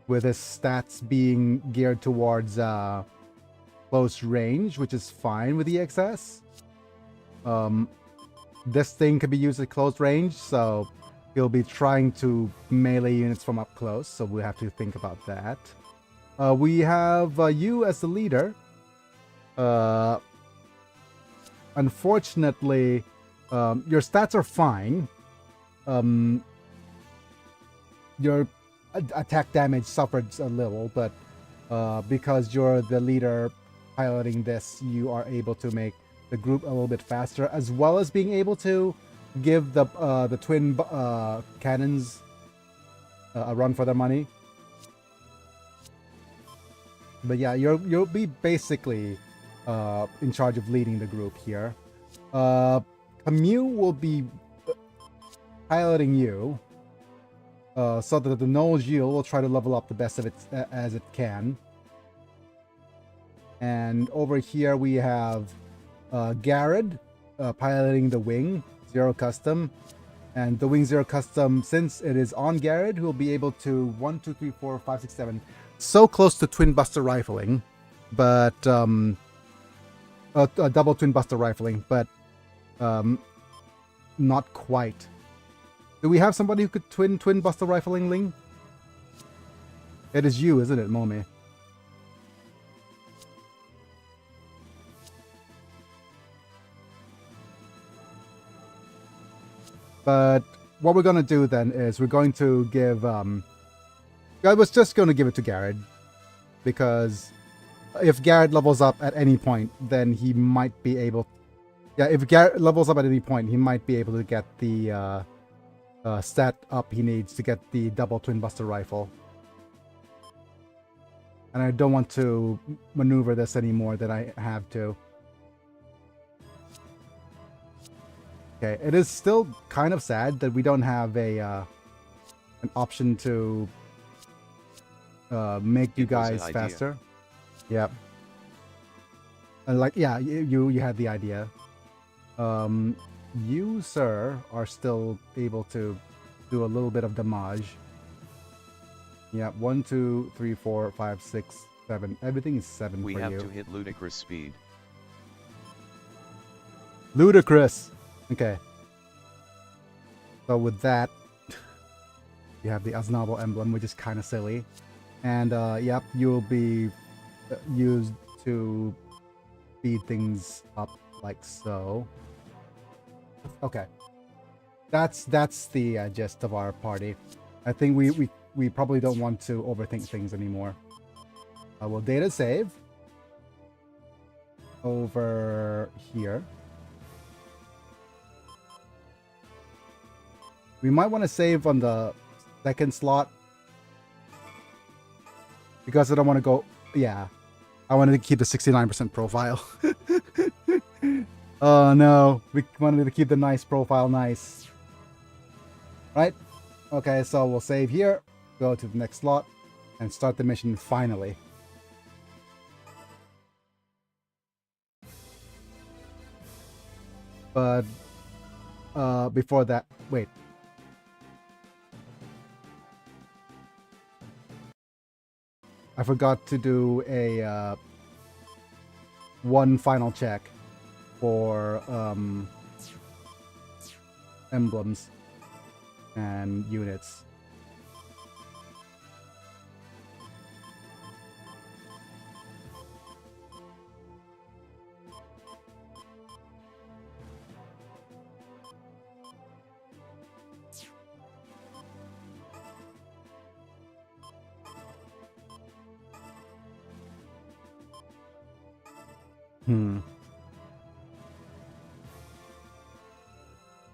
with his stats being geared towards close range, which is fine with EXS. This thing could be used at close range, so he'll be trying to melee units from up close, so we'll have to think about that. We have you as the leader. Unfortunately, your stats are fine. Your attack damage suffered a little, but because you're the leader piloting this, you are able to make the group a little bit faster, as well as being able to give the twin cannons a run for their money. But yeah, you'll be basically in charge of leading the group here. Camus will be piloting you, so that the Null Gilles will try to level up the best of it as it can. And over here we have Garrett piloting the Wing Zero Custom, and the Wing Zero Custom, since it is on Garrett, who will be able to 1, 2, 3, 4, 5, 6, 7, so close to Twin Buster Rifling, but double Twin Buster Rifling, but not quite. Do we have somebody who could twin Buster Rifling, Ling? It is you, isn't it, Momi? But what we're going to do then is we're going to give... I was just going to give it to Garrett, because if Garrett levels up at any point, then he might be able... Yeah, if Garrett levels up at any point, he might be able to get the stat up he needs to get the double Twin Buster Rifle. And I don't want to maneuver this any more than I have to. Okay, it is still kind of sad that we don't have a an option to make you guys faster. Yep. And like, yeah, you had the idea. You, sir, are still able to do a little bit of damage. Yeah, 1, 2, 3, 4, 5, 6, 7. Everything is 7 We for have you. to hit ludicrous speed. Ludicrous. Okay. So with that, you have the Aznable emblem, which is kind of silly. And yep, you'll be used to speed things up like so. Okay. That's the gist of our party. I think we probably don't want to overthink things anymore. We'll data save over here. We might want to save on the second slot because I don't want to go. Yeah, I wanted to keep the 69% profile. Oh no, we wanted to keep the nice profile nice. Right? Okay, so we'll save here, go to the next slot, and start the mission finally. But before that, wait. I forgot to do a one final check for emblems and units.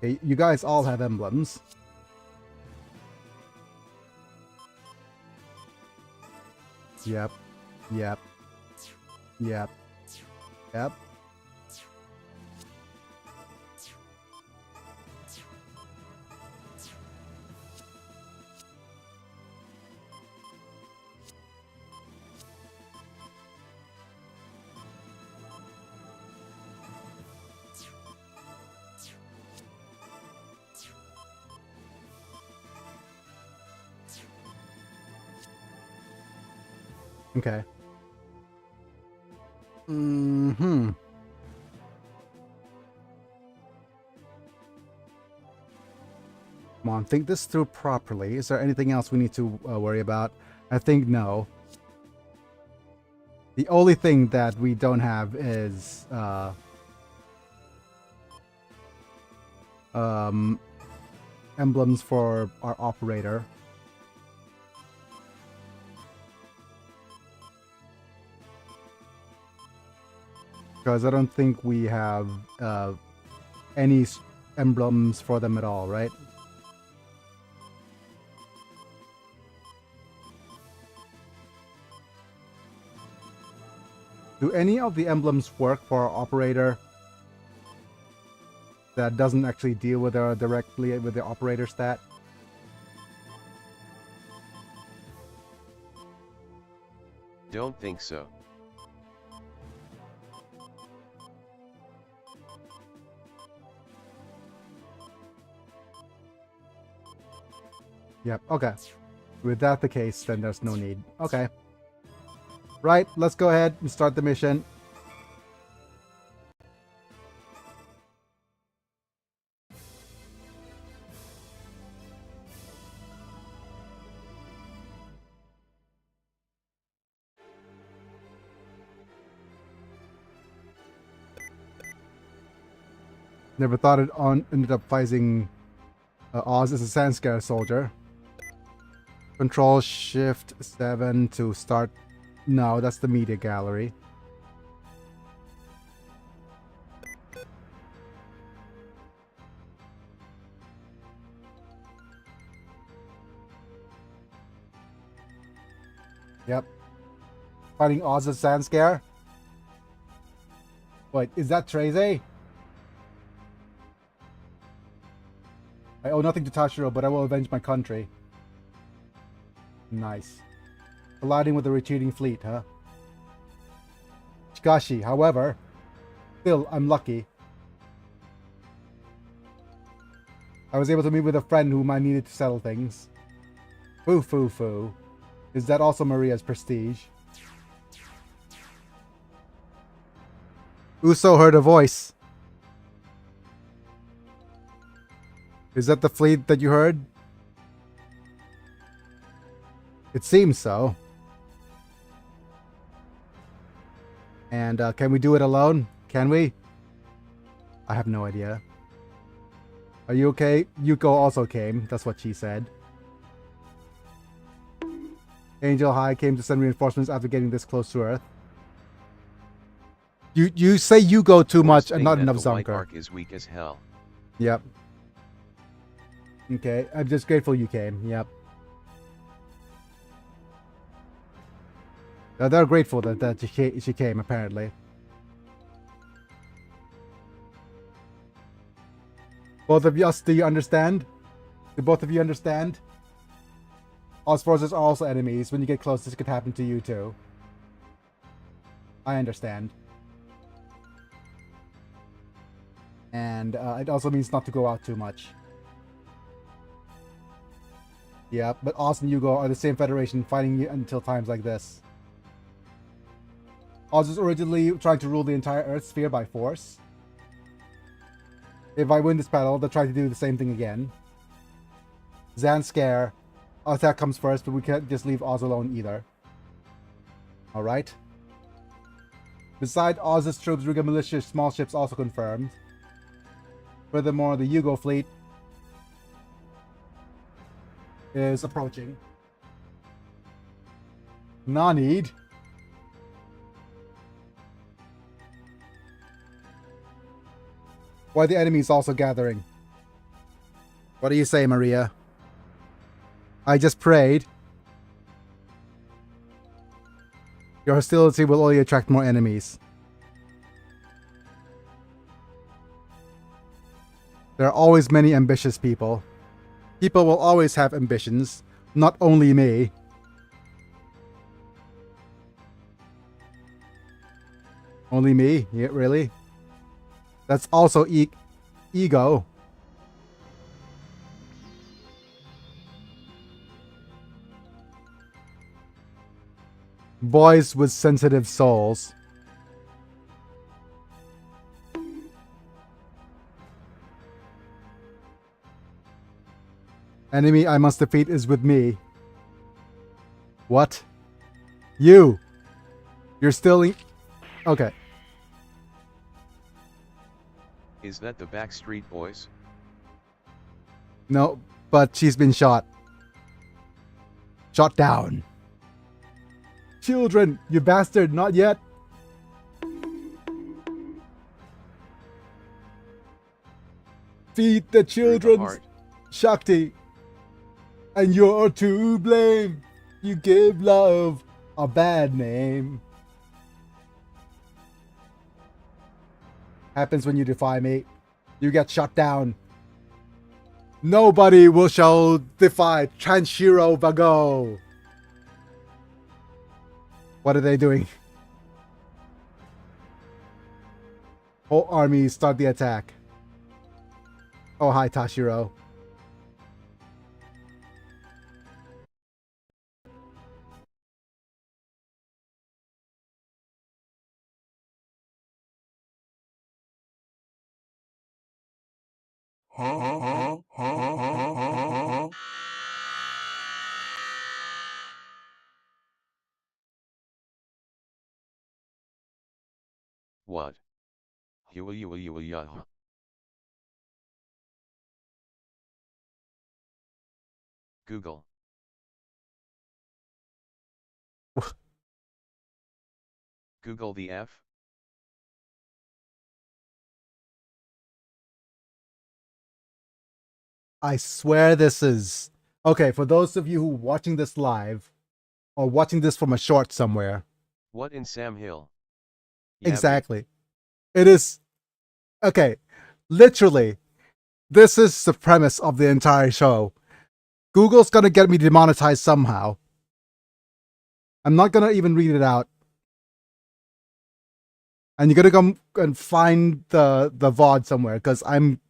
Okay, you guys all have emblems. Yep. Yep. Yep. Yep. Okay. Come on, think this through properly. Is there anything else we need to worry about? I think no. The only thing that we don't have is emblems for our operator. Because I don't think we have any emblems for them at all, right? Do any of the emblems work for our operator that doesn't actually deal with directly with the operator stat? Don't think so. Yep, okay. With that the case, then there's no need. Okay. Right, let's go ahead and start the mission. Never thought it ended up fighting Oz as a Sanskar soldier. Control Shift 7 to start. No, that's the media gallery. Yep. Fighting Oz as Sanskar. Wait, is that Treze? I owe nothing to Tashiro, but I will avenge my country. Nice. Colliding with the retreating fleet, huh? Oshikashi. However, still, I'm lucky. I was able to meet with a friend whom I needed to settle things. Foo foo foo. Is that also Maria's prestige? Uso heard a voice. Is that the fleet that you heard? It seems so. And can we do it alone? Can we? I have no idea. Are you okay? Yuko also came. That's what she said. Angel High came to send reinforcements after getting this close to Earth. You say you go too much and not enough Zonker. White Ark is weak as hell. Yep. Okay, I'm just grateful you came. Yep. They're grateful that she came, apparently. Both of us, do you understand? Do both of you understand? Us forces are also enemies. When you get close, this could happen to you too. I understand. And it also means not to go out too much. Yeah, but Oz and Yugo are the same federation, fighting you until times like this. Oz was originally trying to rule the entire Earth sphere by force. If I win this battle, they'll try to do the same thing again. Zan Scare. Attack comes first, but we can't just leave Oz alone either. Alright. Besides Oz's troops, Riga militia small ships also confirmed. Furthermore, the Yugo fleet is approaching. Nanid. Why the enemy is also gathering? What do you say, Maria? I just prayed. Your hostility will only attract more enemies. There are always many ambitious people. People will always have ambitions, not only me. Only me? Yeah, really? That's also ego. Boys with sensitive souls. Enemy I must defeat is with me. What? You! You're still okay. Is that the Backstreet Boys? No, but she's been shot. Shot down. Children, you bastard, not yet. Feed the children's Shakti. And you're to blame. You give love a bad name. Happens when you defy me. You get shot down. Nobody shall defy Transhiro Vago. What are they doing? Whole army start the attack. Oh, hi, Tashiro. What? Yeah. Google. Google the F. I swear this is... Okay, for those of you who are watching this live, or watching this from a short somewhere. What in Sam Hill? Exactly. It is... Okay, literally, this is the premise of the entire show. Google's gonna get me demonetized somehow. I'm not gonna even read it out. And you gotta go and find the VOD somewhere, because I'm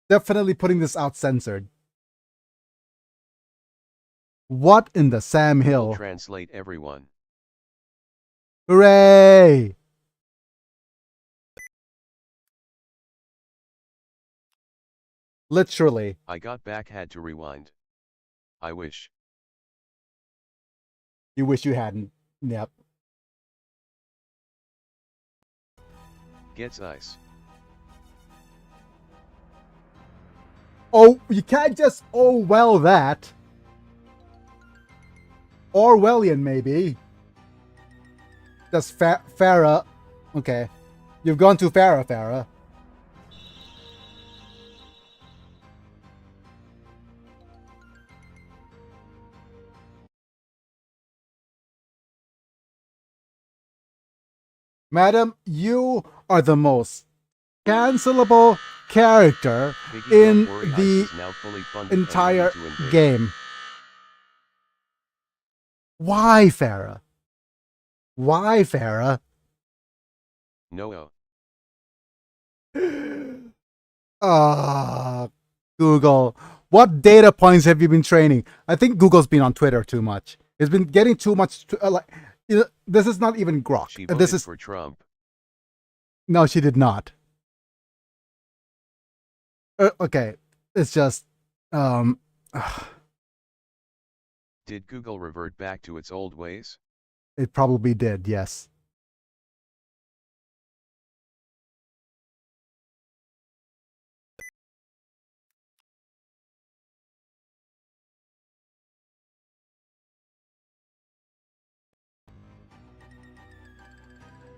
definitely putting this out censored. What in the Sam Google Hill? Translate everyone. Hooray! Literally. I got back, had to rewind. I wish. You wish you hadn't. Yep. Gets ice. Oh, you can't just well that. Orwellian, maybe. Just Farah. Okay. You've gone too Farah. Madam, you are the most cancelable character Biggie, in don't worry, the ice is now fully funded and entire ready to invade. game. Why, Farah? Why, Farah? No. Google. What data points have you been training? I think Google's been on Twitter too much. It's been getting too much. This is not even Grok. She This voted is for Trump. No, she did not. Okay, it's just Did Google revert back to its old ways? it probably did. Yes.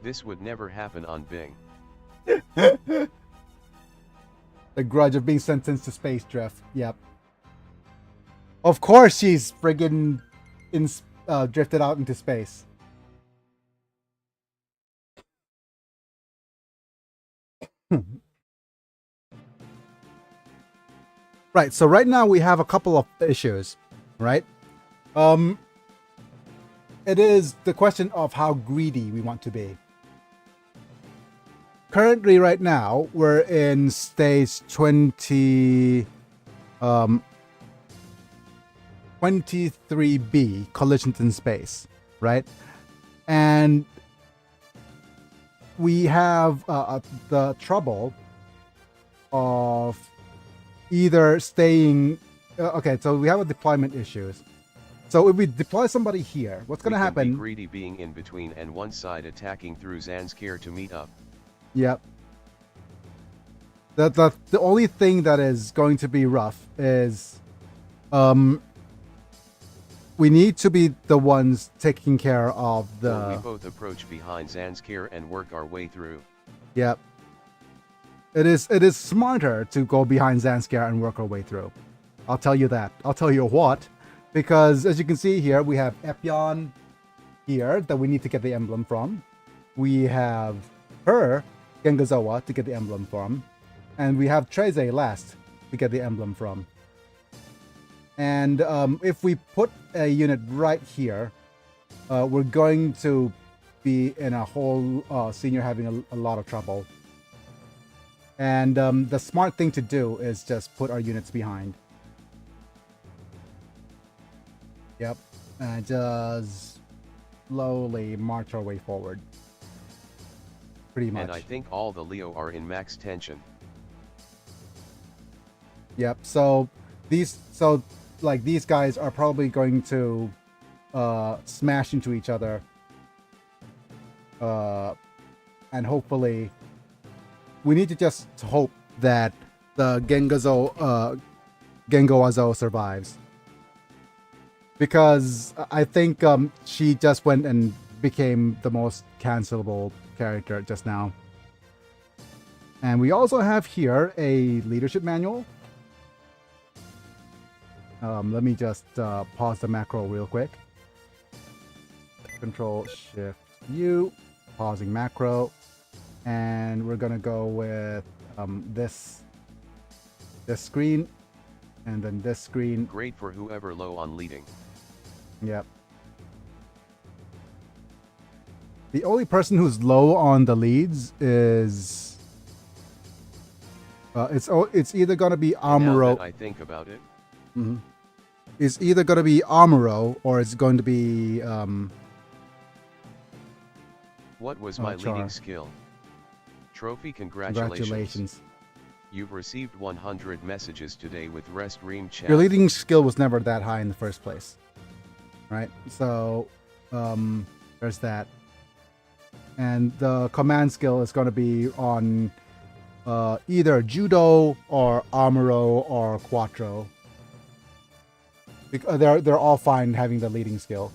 This would never happen on Bing. The grudge of being sentenced to space drift. Yep. Of course she's friggin' drifted out into space. Right, so right now we have a couple of issues, right? It is the question of how greedy we want to be. Currently, right now, we're in stage 23B, collisions in space, right? And we have the trouble of either staying. Okay, so we have a deployment issues. So if we deploy somebody here, what's going to happen? Be greedy being in between and one side attacking through Zanskar to meet up. Yep. The only thing that is going to be rough is we need to be the ones taking care of the. Or we both approach behind Zanskar and work our way through. Yep. It is smarter to go behind Zanskar and work our way through. I'll tell you that. I'll tell you what. Because as you can see here, we have Epion here that we need to get the emblem from. We have her, Gengazoa, to get the emblem from. And we have Treze last to get the emblem from. And if we put a unit right here, we're going to be in a whole senior having a lot of trouble. And the smart thing to do is just put our units behind. Yep. And just slowly march our way forward. Pretty much. And I think all the Leo are in max tension. Yep. So these guys are probably going to smash into each other. And hopefully we need to just hope that the Gengoazo survives. Because I think she just went and became the most cancelable character just now. And we also have here a leadership manual. Let me just pause the macro real quick. Control Shift U, pausing macro. And we're gonna go with this screen, and then this screen. Great for whoever low on leading. Yep. The only person who's low on the leads is it's either gonna be And now Amuro. that I think about it, It's either gonna be Amuro or it's going to be what was Oh, my Char. leading skill? Trophy, congratulations. Congratulations. You've received 100 messages today with rest ream chat. Your leading skill was never that high in the first place, right? So there's that. And the command skill is going to be on either Judo or Amuro or Quattro. Because they're all fine having the leading skill.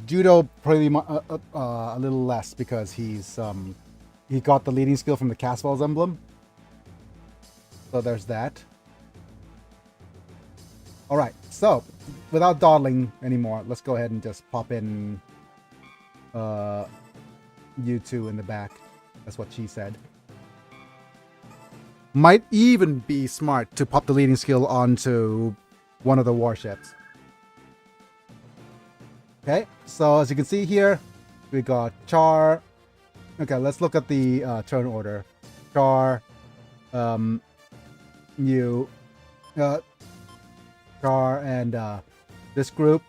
Judo probably a little less because he got the leading skill from the Caswell's emblem. So there's that. All right, so without dawdling anymore, let's go ahead and just pop in U2 in the back. That's what she said. Might even be smart to pop the leading skill onto one of the warships. Okay, so as you can see here, we got Char. Okay, let's look at the turn order. Char, Char, and this group,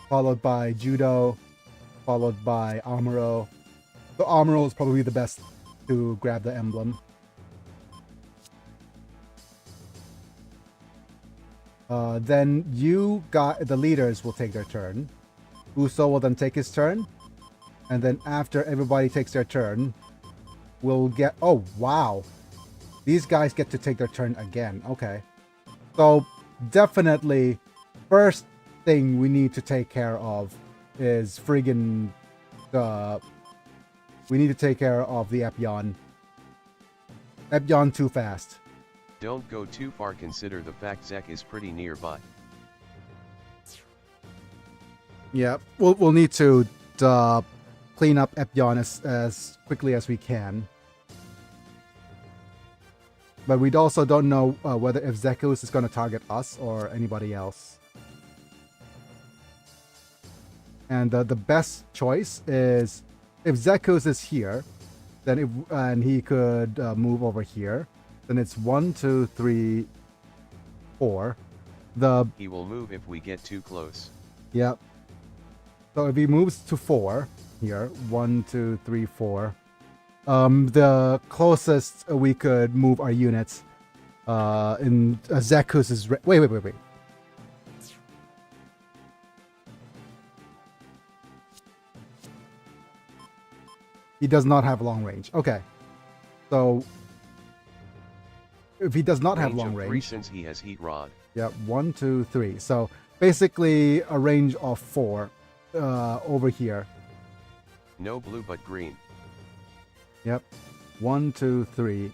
followed by Judo, followed by Amuro. So Amuro is probably the best to grab the emblem. Then the leaders will take their turn. Uso will then take his turn. And then after everybody takes their turn, we'll get... Oh, wow. These guys get to take their turn again. Okay. So, definitely, first thing we need to take care of is friggin... we need to take care of the Epyon. Epyon too fast. Don't go too far, consider the fact Zek is pretty nearby. Yeah, we'll need to clean up Epyon as quickly as we can. But we also don't know whether if Zekus is going to target us or anybody else. And the best choice is if Zekus is here, then and he could move over here. Then it's 1, 2, 3, 4. He will move if we get too close. Yep. So if he moves to 4 here, 1, 2, 3, 4. The closest we could move our units in Zekus is wait. He does not have long range. Okay. So if he does not have long range, since he has heat rod. Yeah, 1, 2, 3. So basically a range of 4 over here. No blue but green. Yep. 1, 2, 3.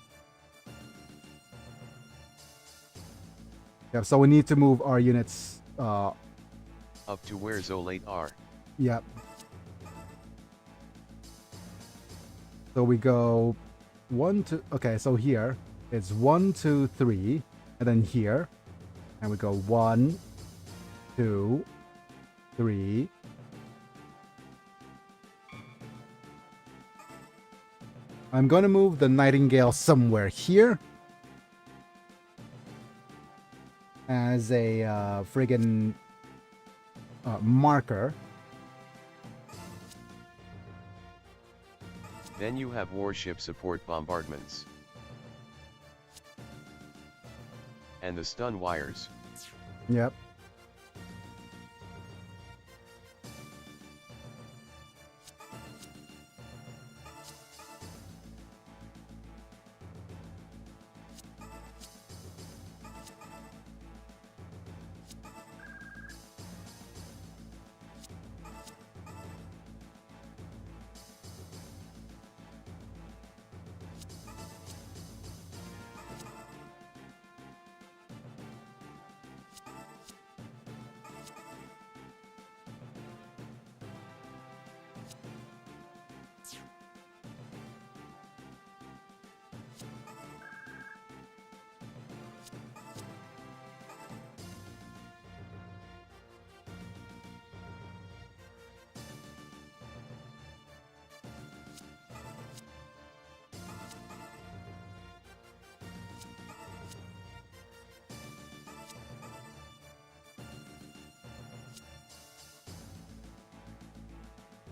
Yep. So we need to move our units up to where Zolate are. Yep. So we go 1, 2. Okay, so here it's 1, 2, 3, and then here, and we go 1, 2, 3. I'm going to move the Nightingale somewhere here as a friggin' marker. Then you have warship support bombardments. And the stun wires. Yep.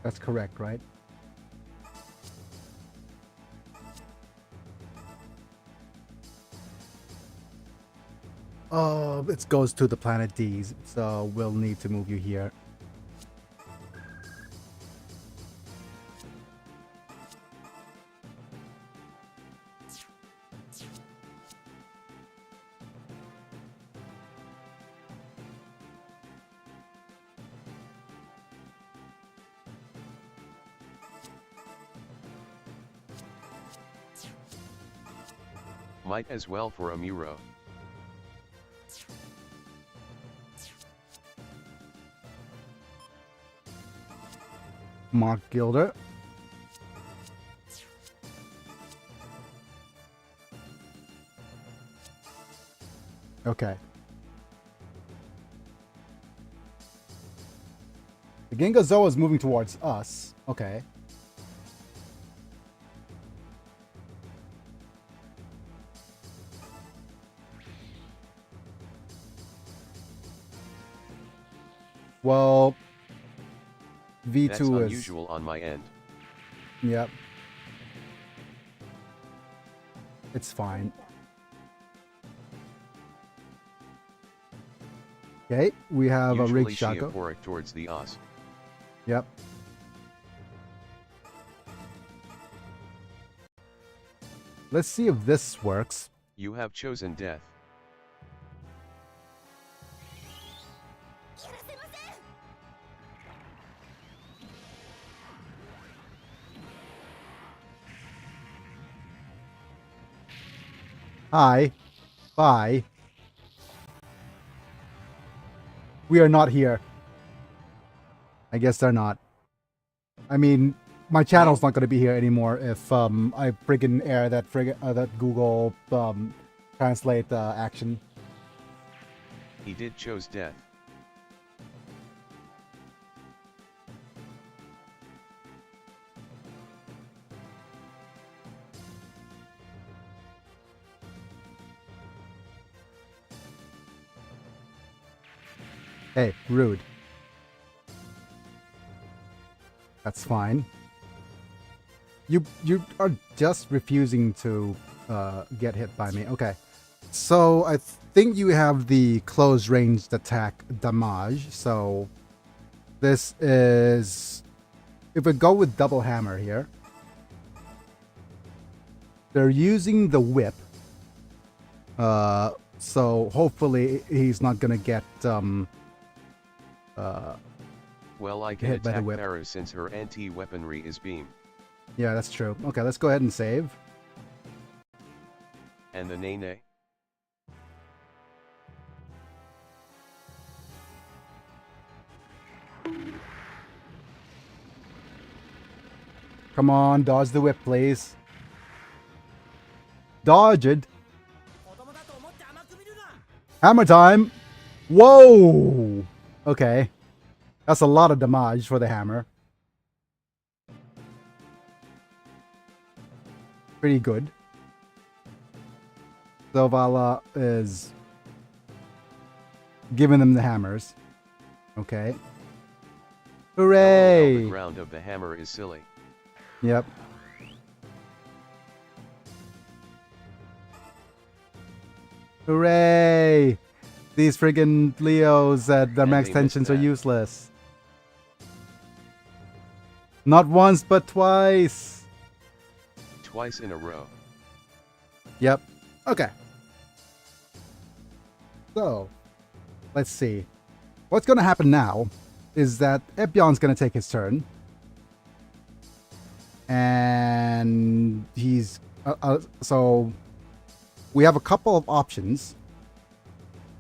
That's correct, right? Oh, it goes to the planet D's, so we'll need to move you here. Might as well for a Muro. Mark Gilder. Okay. The Gengazoa is moving towards us. Okay. Well, V2 That's is unusual on my end. Yep. It's fine. Okay, we have a Usually Rig Shaco. Shiaphoric towards the Os. Yep. Let's see if this works. You have chosen death. Hi. Bye. We are not here. I guess they're not. I mean, my channel's not going to be here anymore if I friggin' air that that Google translate action. He did chose death. Hey, rude. That's fine. You are just refusing to get hit by me. Okay. So I think you have the close ranged attack damage. So this is, if we go with double hammer here, they're using the whip. So hopefully he's not gonna get well, I can hit by the attack whip. Paru since her anti-weaponry is beam. Yeah, that's true. Okay, let's go ahead and save. And the Nene? Come on, dodge the whip, please. Dodge it. Hammer time. Whoa. Okay. That's a lot of damage for the hammer. Pretty good. Zovala is giving them the hammers. Okay. Hooray! The ground of the hammer is silly. Yep. Hooray! These friggin' Leos at their And max they missed tensions are that. useless. Not once, but twice. Twice in a row. Yep. Okay. So, let's see. What's going to happen now is that Epion's going to take his turn. And he's... so, we have a couple of options.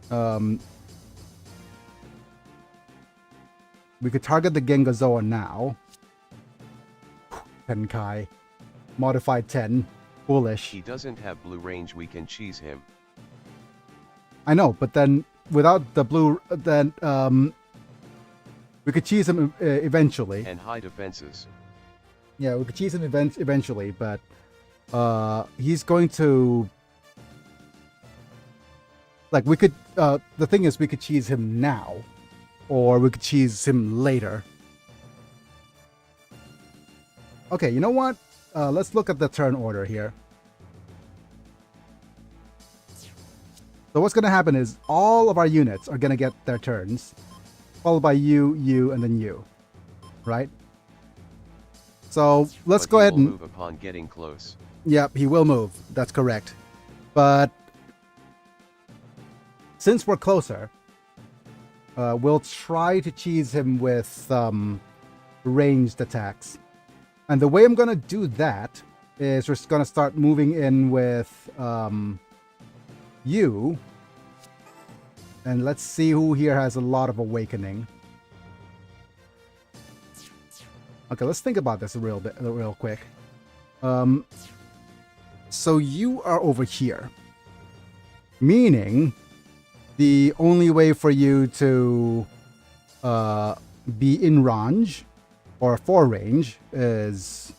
We could target the Gengazoa now. Tenkai. Modified 10. Foolish. He doesn't have blue range, we can cheese him. I know, but then without the blue, then we could cheese him eventually. And high defenses. Yeah, we could cheese him eventually, but he's going to, like, we could. The thing is, we could cheese him now, or we could cheese him later. Okay, you know what? Let's look at the turn order here. So what's going to happen is all of our units are going to get their turns, followed by you, and then you, right? So let's go ahead and move upon getting close. Yep, he will move. That's correct. But since we're closer, we'll try to cheese him with ranged attacks. And the way I'm going to do that is we're just going to start moving in with you. And let's see who here has a lot of awakening. Okay, let's think about this real quick. So you are over here, meaning the only way for you to be in range or for range is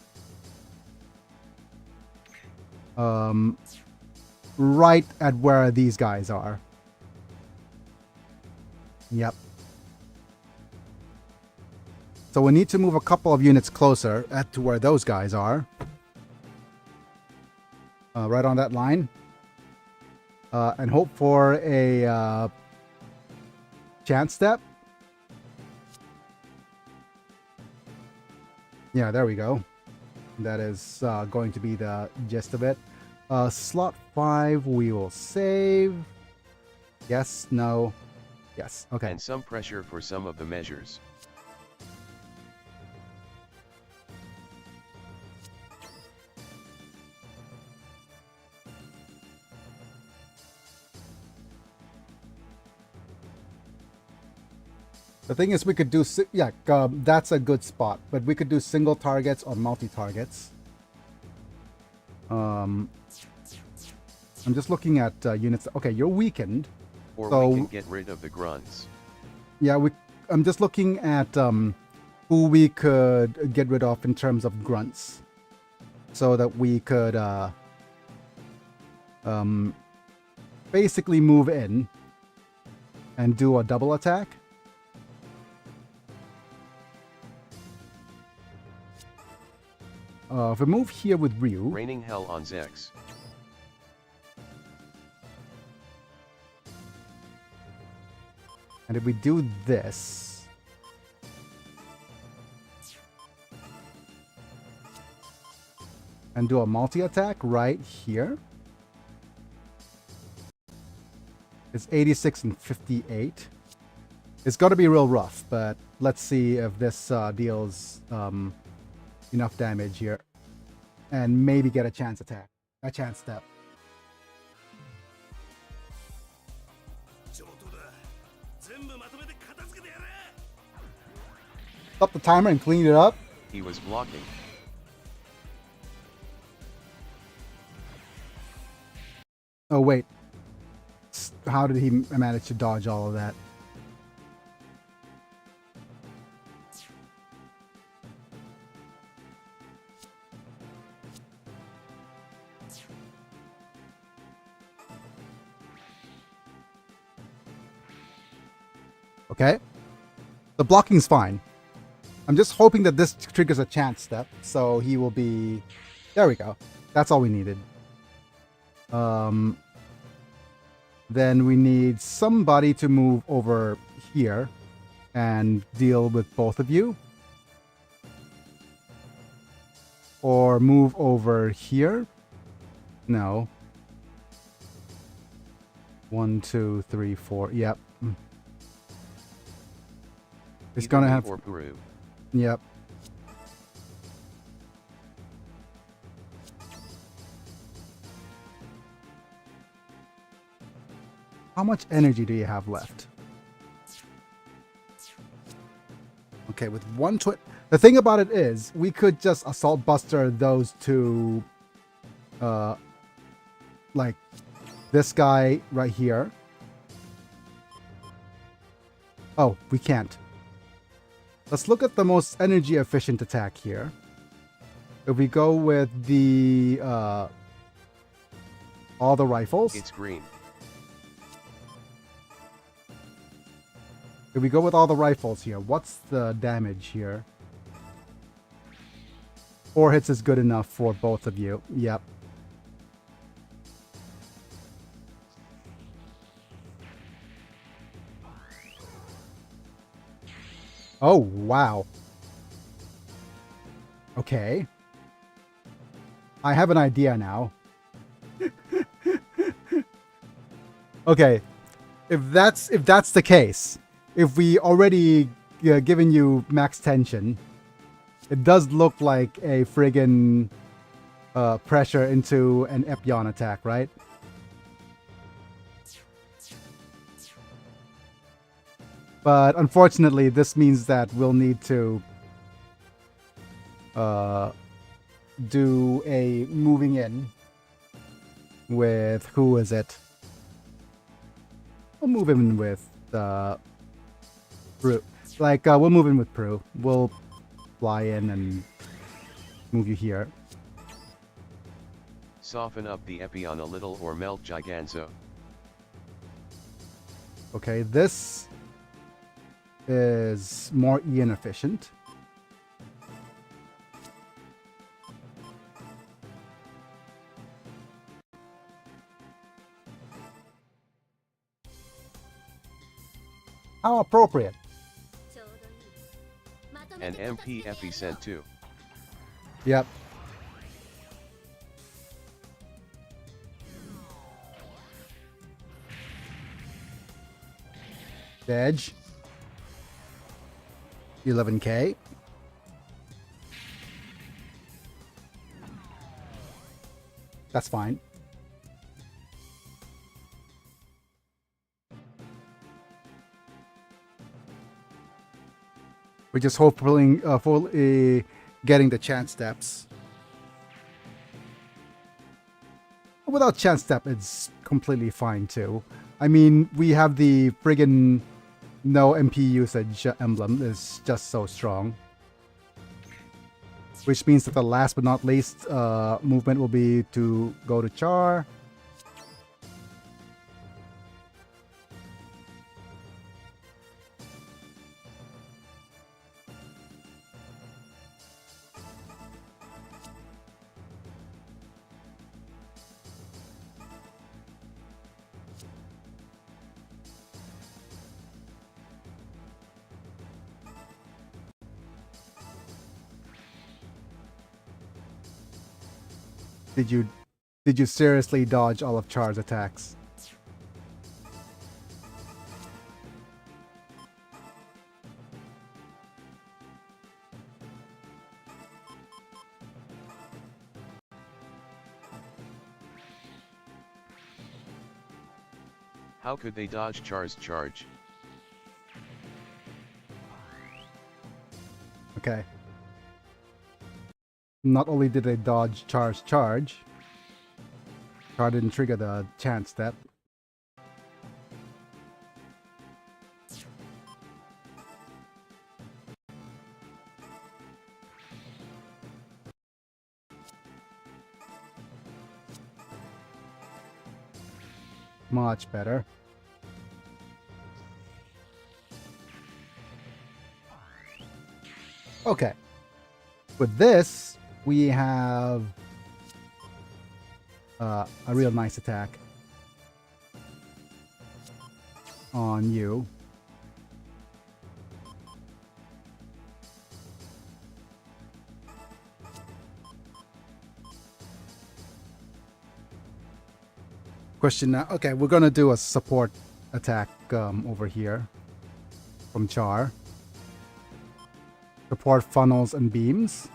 right at where these guys are. Yep. So we need to move a couple of units closer to where those guys are. Right on that line. And hope for a chance step. Yeah, there we go. That is going to be the gist of it. Slot 5, we will save. Yes, no, yes, okay. And some pressure for some of the measures. The thing is, we could do, that's a good spot, but we could do single targets or multi-targets. I'm just looking at units. Okay, you're weakened. Or so, we can get rid of the grunts. Yeah, I'm just looking at who we could get rid of in terms of grunts. So that we could basically move in and do a double attack. If we move here with Ryu... Raining hell on Zex. And if we do this... and do a multi-attack right here... it's 86 and 58. It's got to be real rough, but let's see if this deals enough damage here. And maybe get a chance attack. A chance step. Stop the timer and clean it up. He was blocking. Oh, wait. How did he manage to dodge all of that? Okay. The blocking's fine. I'm just hoping that this triggers a chance step, so he will be... There we go. That's all we needed. Then we need somebody to move over here and deal with both of you. Or move over here. No. 1, 2, 3, 4. Yep. It's gonna have... Or Peru. Yep. How much energy do you have left? Okay, with one twin... The thing about it is, we could just Assault Buster those two... like, this guy right here. Oh, we can't. Let's look at the most energy efficient attack here. If we go with the all the rifles. It's green. If we go with all the rifles here, what's the damage here? 4 hits is good enough for both of you. Yep. Oh, wow. Okay. I have an idea now. Okay. If that's the case, if we already given you max tension, it does look like a friggin' pressure into an Epion attack, right? But unfortunately, this means that we'll need to do a moving in with, who is it? We'll move in with Prue. Like, we'll move in with Prue. We'll fly in and move you here. Soften up the Epion a little or melt Giganzo. Okay, this is more Ian efficient. How appropriate. And MP Epi sent too. Yep. Edge. 11k. That's fine. We're just hopefully fully getting the chance steps. Without chance step, it's completely fine too. I mean, we have the friggin' no MP usage emblem is just so strong. Which means that the last but not least movement will be to go to Char. Did you seriously dodge all of Char's attacks? How could they dodge Char's charge? Okay. Not only did they dodge Char's charge, Char didn't trigger the chance step. Much better. Okay. With this, we have a real nice attack on you. Question now. Okay, we're gonna do a support attack over here from Char. Support funnels and beams.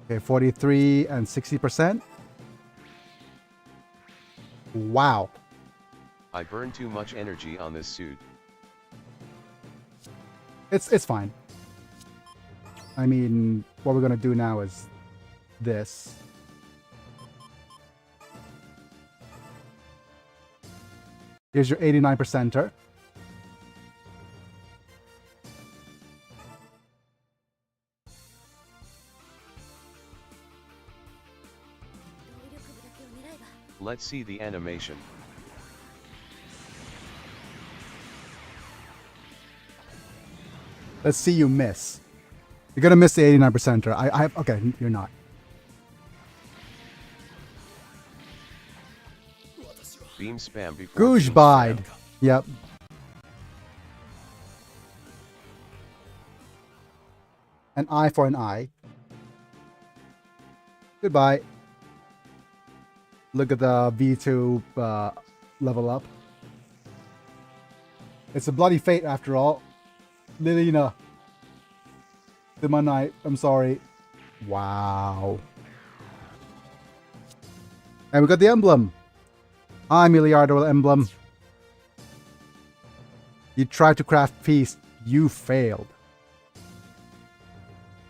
Okay, 43 and 60%. Wow. I burn too much energy on this suit. It's fine. I mean, what we're gonna do now is this. Here's your 89%er. Let's see the animation. Let's see you miss. You're gonna miss the 89%er. I have, okay, you're not. Beam spam before Goosh beam bide. spam. Yep. An eye for an eye. Goodbye. Look at the V2 level up. It's a bloody fate after all. Lilina. Dima Knight. I'm sorry. Wow. And we got the emblem. Hi, Miliardo emblem. You tried to craft peace. You failed.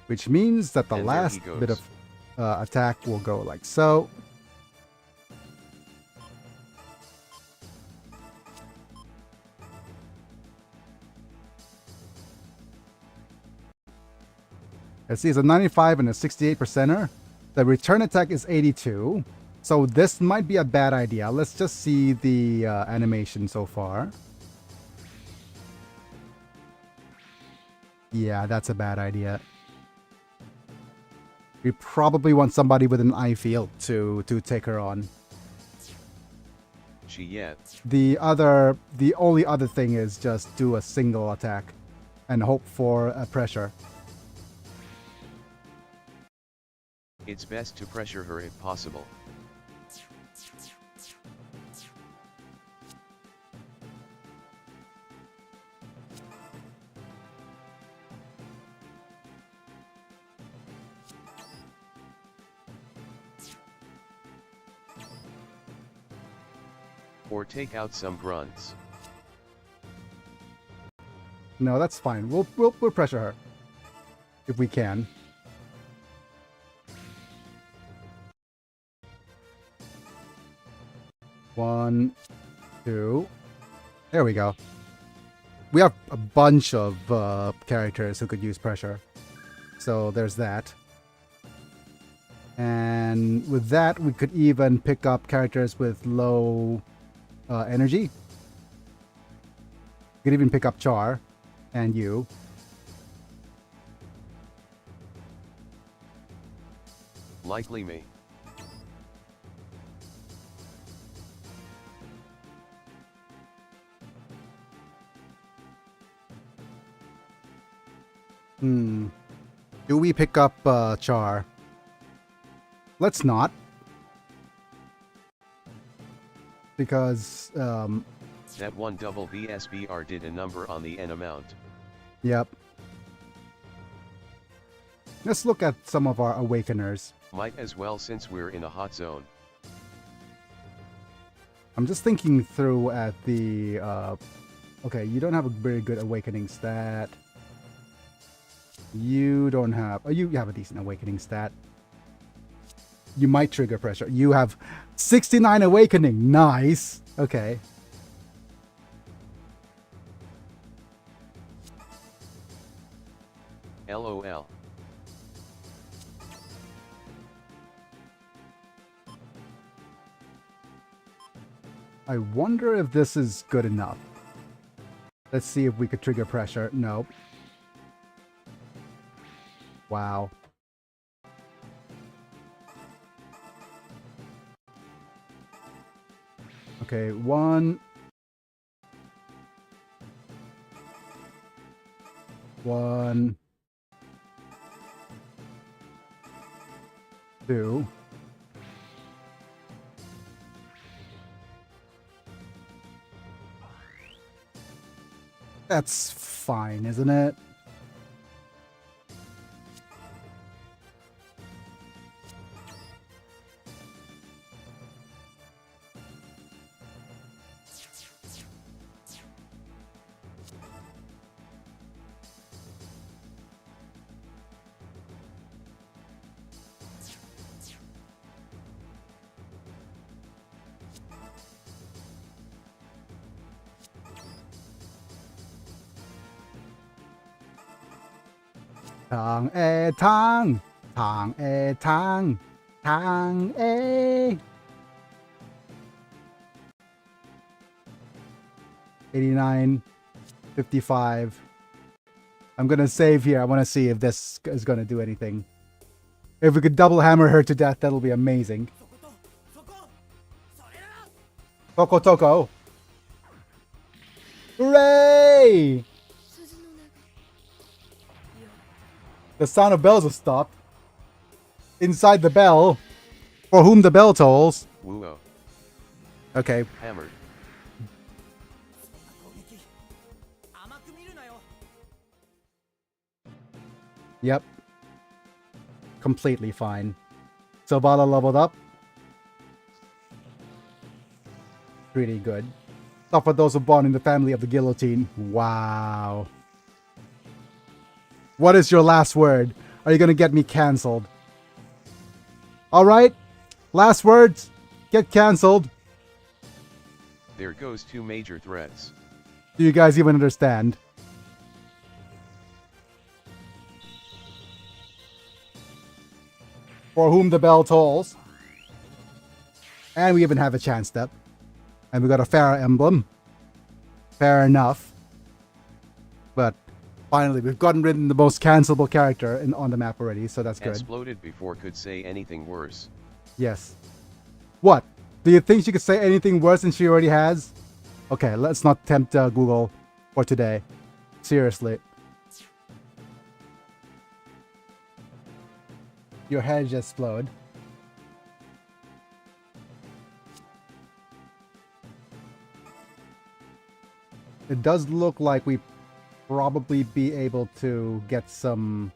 Which means that the And there last he goes. bit of attack will go like so. Let's see, it's a 95 and a 68%er. The return attack is 82. So this might be a bad idea. Let's just see the animation so far. Yeah, that's a bad idea. We probably want somebody with an eye field to take her on. She yet. The only other thing is just do a single attack and hope for a pressure. It's best to pressure her if possible. Or take out some grunts. No, that's fine. We'll pressure her if we can. One, two. There we go. We have a bunch of characters who could use pressure. So there's that. And with that, we could even pick up characters with low energy. We could even pick up Char and you. Likely me. Do we pick up Char? Let's not. Because, That one double VSBR did a number on the N amount. yep. Let's look at some of our Awakeners. Might as well since we're in a hot zone. I'm just thinking through at the, okay, you don't have a very good Awakening stat. You don't have, oh, you have a decent Awakening stat. You might trigger pressure. You have 69 Awakening. Nice. Okay. LOL. I wonder if this is good enough. Let's see if we could trigger pressure. Nope. Wow. Okay, one. Two. That's fine, isn't it? Tang e tang, tang e tang, tang e. 89, 55. I'm gonna save here. I want to see if this is gonna do anything. If we could double hammer her to death, that'll be amazing. Toko Toko. Hooray! The sound of bells has stopped. Inside the bell, for whom the bell tolls. Woo-oh. Okay. Hammered. Yep. Completely fine. So Vala leveled up. Pretty good. Stuff for those who born in the family of the guillotine. Wow. What is your last word? Are you gonna get me cancelled? Alright. Last words. Get cancelled. There goes 2 major threats. Do you guys even understand? For whom the bell tolls. And we even have a chance step. And we got a Farah emblem. Fair enough. But finally, we've gotten rid of the most cancelable character on the map already, so that's good. Exploded before could say anything worse. Yes. What? Do you think she could say anything worse than she already has? Okay, let's not tempt Google for today. Seriously. Your head just exploded. It does look like we probably be able to get some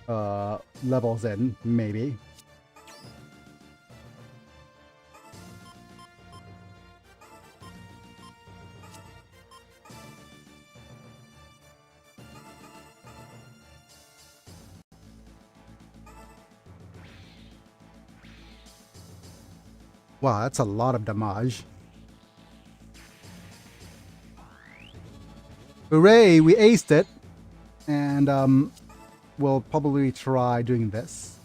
levels in, maybe. Wow, that's a lot of damage. Hooray, we aced it. And we'll probably try doing this.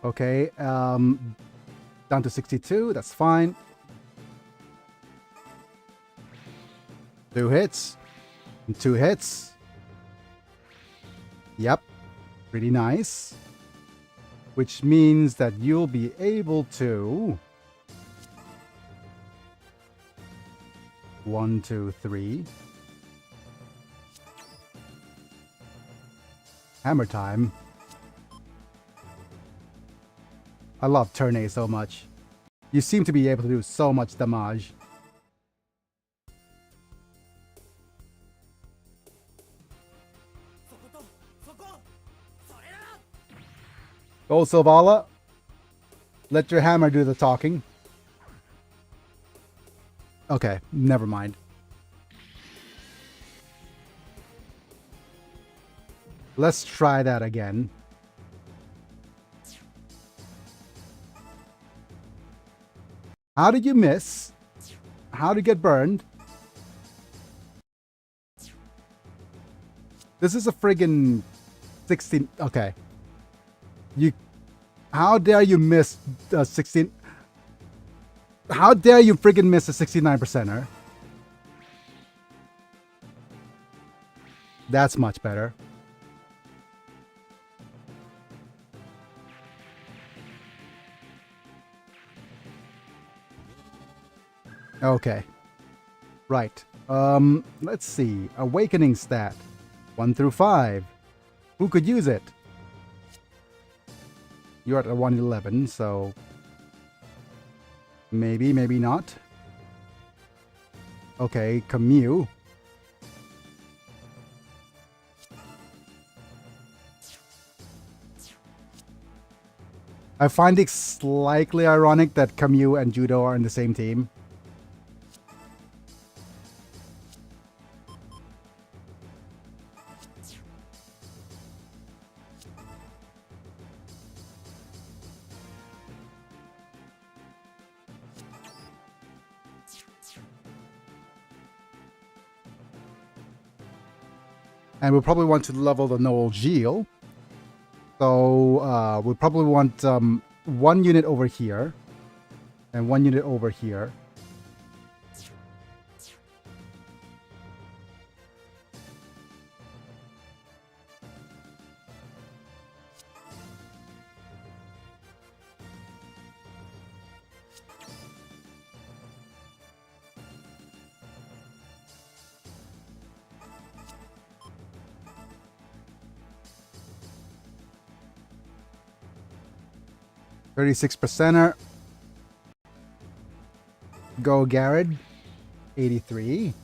Okay, down to 62, that's fine. 2 hits. And 2 hits. Yep. Pretty nice. Which means that you'll be able to... 1, 2, 3. Hammer time. I love turn A so much. You seem to be able to do so much damage. Go Silvala. Let your hammer do the talking. Okay, never mind. Let's try that again. How did you miss? How did you get burned? This is a friggin' 16... Okay. You... How dare you miss 16... How dare you friggin' miss a 69%er? That's much better. Okay. Right. Let's see. Awakening stat. 1 through 5. Who could use it? You're at a 111, so... Maybe, maybe not. Okay, Camus. I find it slightly ironic that Camus and Judo are in the same team. And we'll probably want to level the Noel Geel. So we probably want one unit over here and one unit over here. %er. Go Garrett. 83.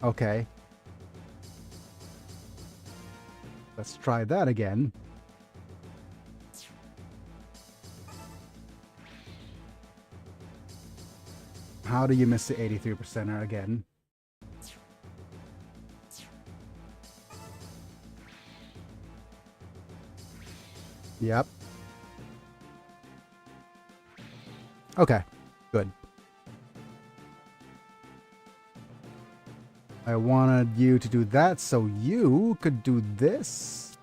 Okay. Let's try that again. How do you miss the 83%er again? Yep. Okay, good. I wanted you to do that so you could do this.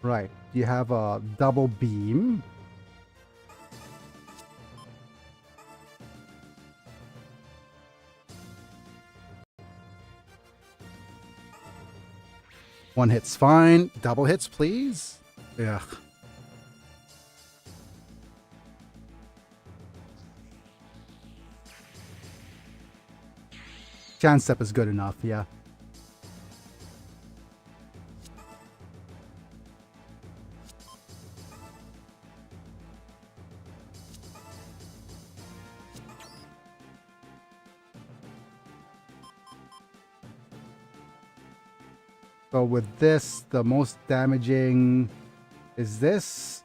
Right, you have a double beam. One hit's fine. Double hits, please. Ugh. Chance step is good enough, yeah. So with this, the most damaging is this,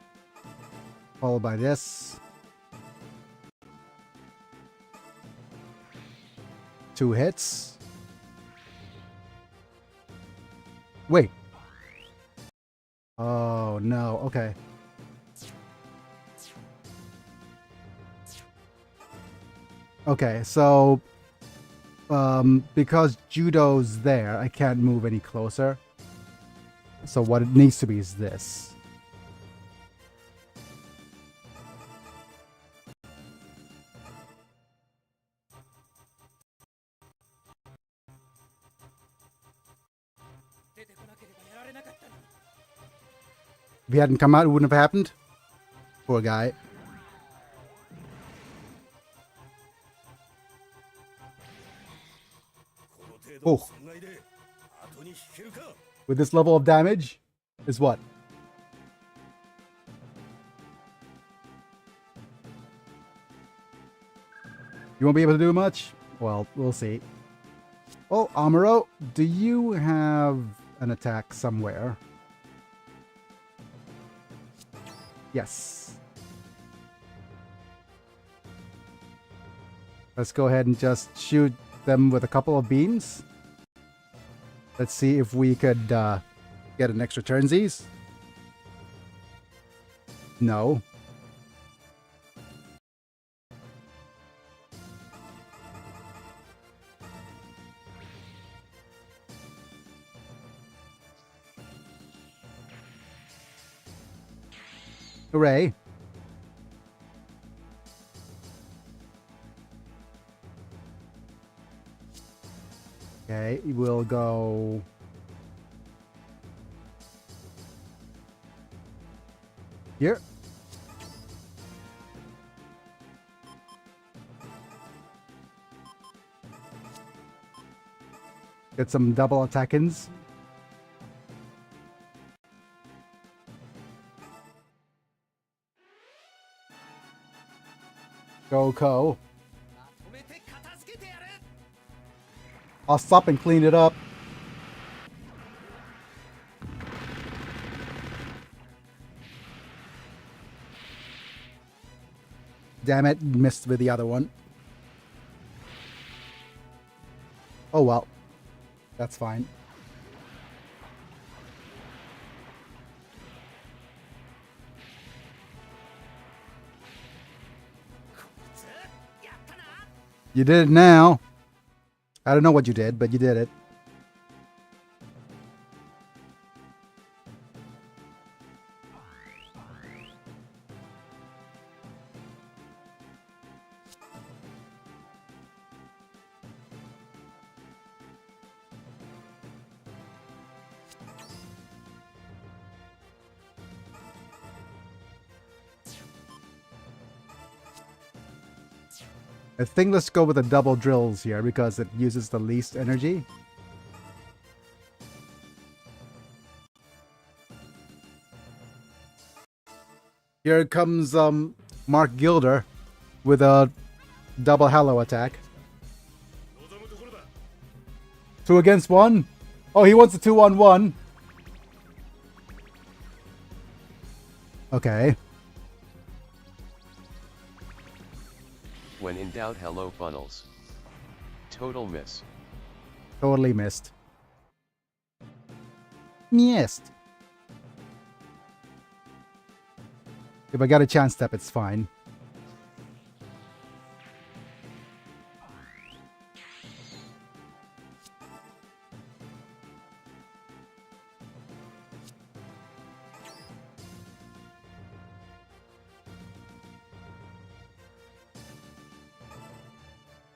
followed by this. 2 hits. Wait. Oh no, okay. Okay, so because Judo's there, I can't move any closer. So what it needs to be is this. If he hadn't come out, it wouldn't have happened. Poor guy. Oh. With this level of damage, is what? You won't be able to do much? Well, we'll see. Oh, Amuro, do you have an attack somewhere? Yes. Let's go ahead and just shoot them with a couple of beams. Let's see if we could get an extra turnsies. No. Hooray. Okay, we'll go here. Get some double attack-ins. Go, Ko. I'll stop and clean it up. Damn it, missed with the other one. Oh well. That's fine. You did it now. I don't know what you did, but you did it. I think let's go with the double drills here because it uses the least energy. Here comes Mark Gilder with a double Hallow attack. 2 against 1. Oh, he wants a 2-on-1. Okay. When in doubt, hello funnels. Total miss. Totally missed. Missed. If I got a chance step, it's fine.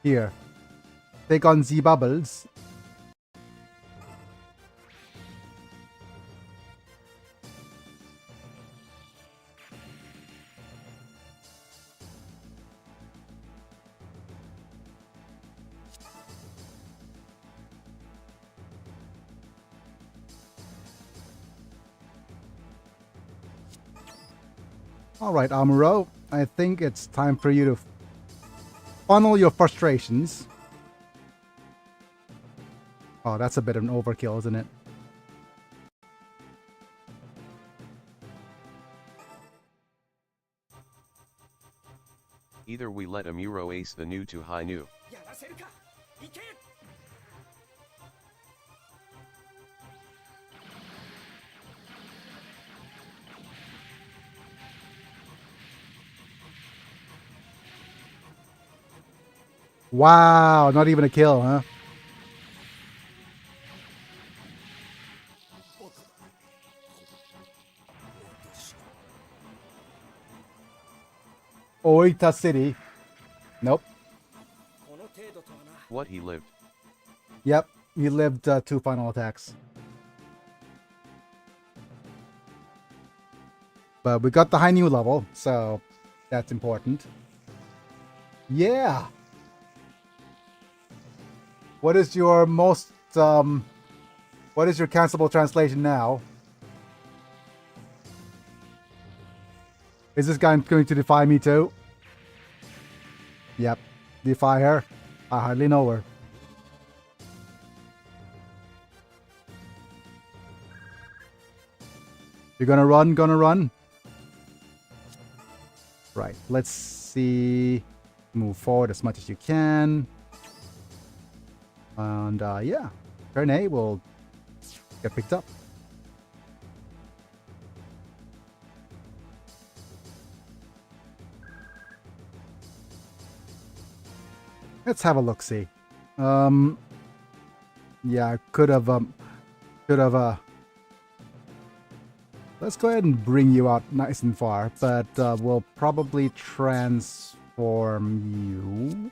Here. Take on Z Bubbles. Alright, Amuro. I think it's time for you to funnel your frustrations. Oh, that's a bit of an overkill, isn't it? Either we let Amuro ace the new to high new. Wow, not even a kill, huh? Oita City. Nope. What, he lived? Yep, he lived 2 final attacks. But we got the high new level, so that's important. Yeah! What is your most, what is your cancelable translation now? Is this guy going to defy me too? Yep, defy her. I hardly know her. You're gonna run, Right, let's see. Move forward as much as you can. And yeah, turn A will get picked up. Let's have a look-see. Yeah, I could have, let's go ahead and bring you out nice and far, but we'll probably transform you.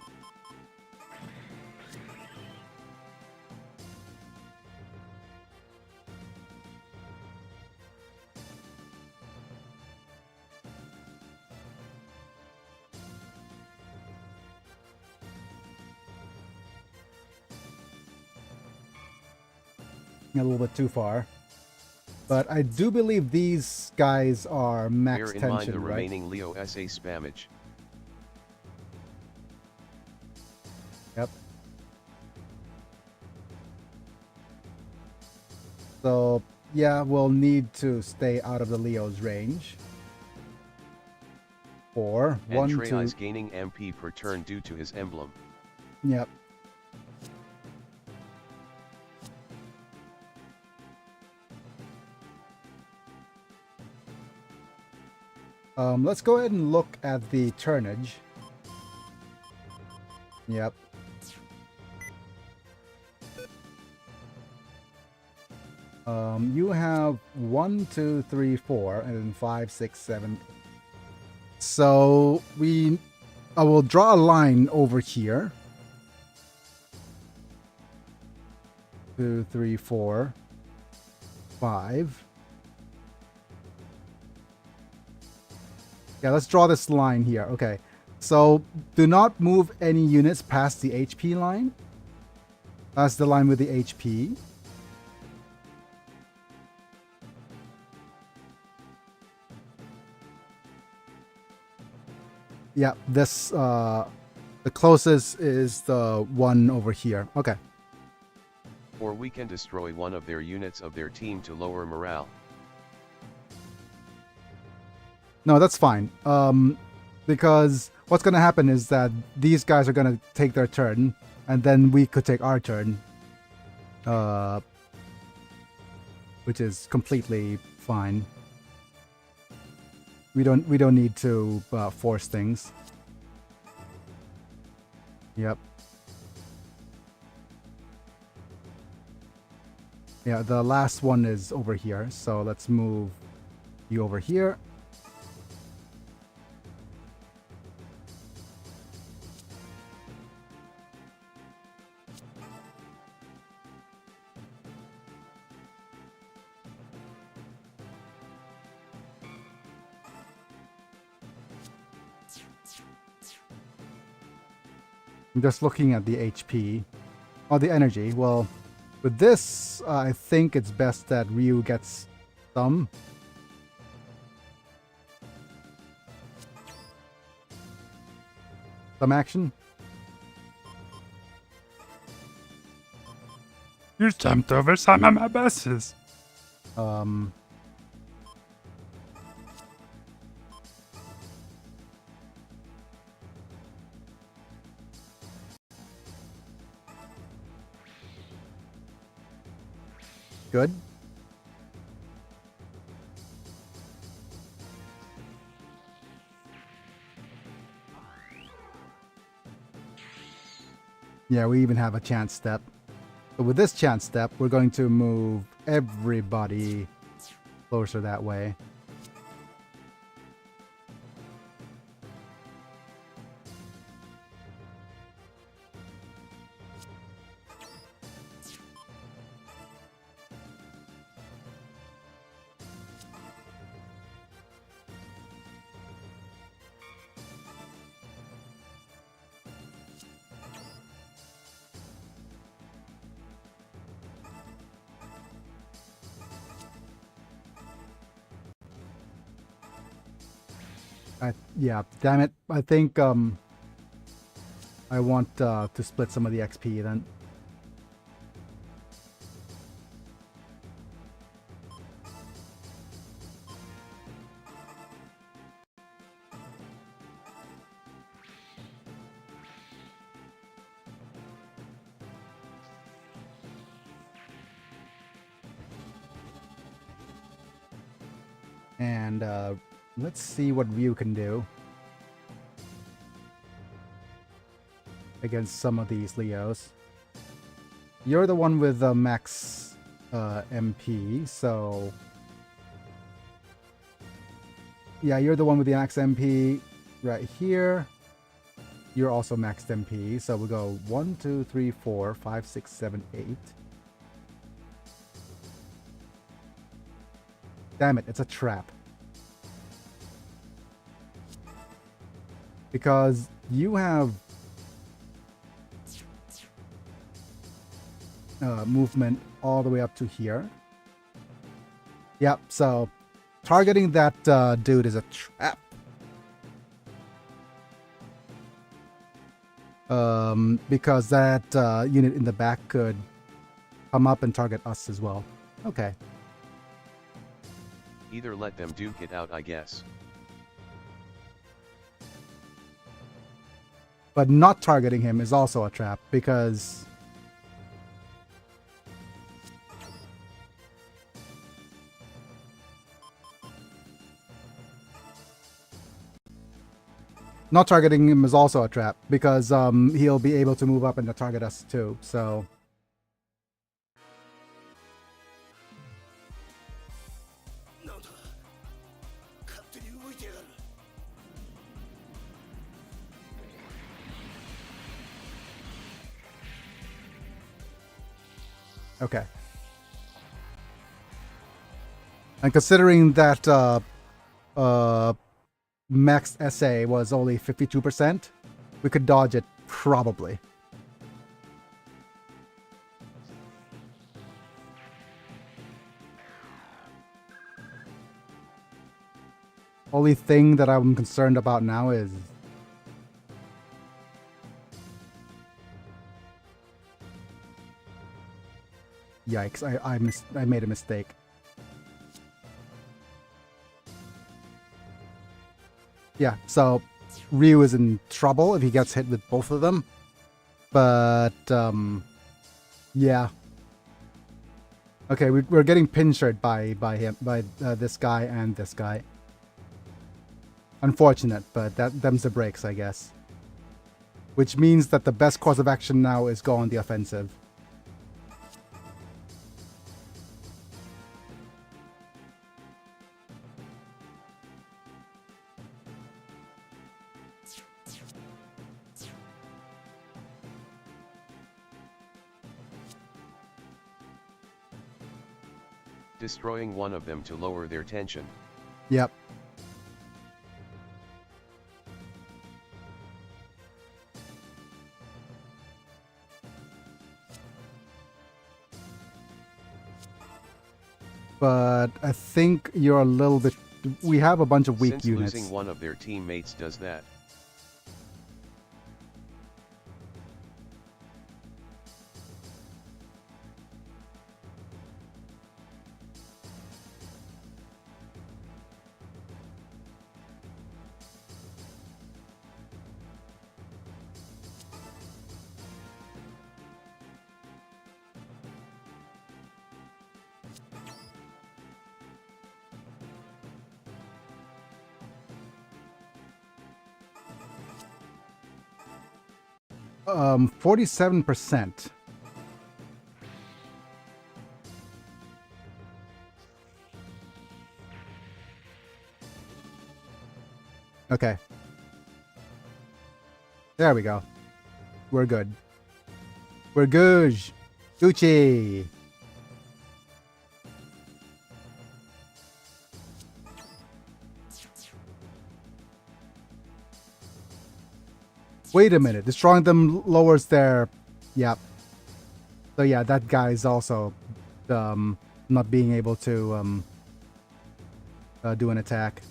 A little bit too far, but I do believe these guys are max Bear in tension, mind the right? remaining Leo SA spammage. Yep. So yeah, we'll need to stay out of the Leo's range. 4, 1, 2. Trey is gaining MP per turn due to his emblem. Yep. Let's go ahead and look at the turnage. Yep. You have 1, 2, 3, 4, and then 5, 6, 7. So I will draw a line over here. 2, 3, 4, 5. Yeah, let's draw this line here. Okay. So do not move any units past the HP line. That's the line with the HP. Yeah, this the closest is the one over here. Okay. Or we can destroy one of their units of their team to lower morale. No, that's fine. Because what's gonna happen is that these guys are gonna take their turn, and then we could take our turn. Which is completely fine. We don't need to force things. Yep. Yeah, the last one is over here, so let's move you over here. I'm just looking at the HP. Oh, the energy. Well, with this, I think it's best that Ryu gets some. Some action. You jumped over some of my buses. Good. Yeah, we even have a chance step. But with this chance step, we're going to move everybody closer that way. Yeah, damn it. I think I want to split some of the XP then. And let's see what Ryu can do against some of these Leos. You're the one with max MP, so yeah, you're the one with the max MP right here. You're also maxed MP, so we'll go 1, 2, 3, 4, 5, 6, 7, 8. Damn it, it's a trap. Because you have movement all the way up to here. Yep, so targeting that dude is a trap. Because that unit in the back could come up and target us as well. Okay. Either let them duke it out, I guess. But not targeting him is also a trap, because not targeting him is also a trap, because he'll be able to move up and target us too, so Okay. And considering that max SA was only 52%, we could dodge it probably. Only thing that I'm concerned about now is yikes, I made a mistake. Yeah, so Ryu is in trouble if he gets hit with both of them. But yeah. Okay, we're getting pinchered by this guy and this guy. Unfortunate, but them's the breaks, I guess. Which means that the best course of action now is go on the offensive. Destroying one of them to lower their tension. Yep. But I think you're a little bit... We have a bunch of weak Since units. Losing one of their teammates does that. Um, 47%. Okay. There we go. We're good. We're good. Gucci. Wait a minute. Destroying them lowers their... Yep. So yeah, that guy is also not being able to do an attack.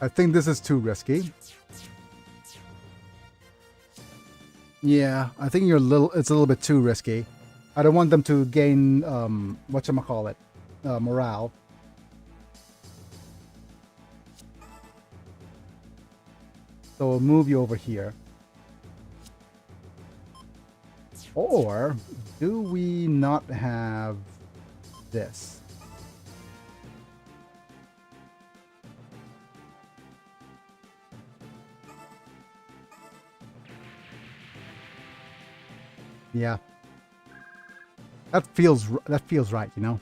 I think this is too risky. Yeah, I think it's a little bit too risky. I don't want them to gain whatchamacallit, morale. So we'll move you over here. Or do we not have this? Yeah. That feels right, you know?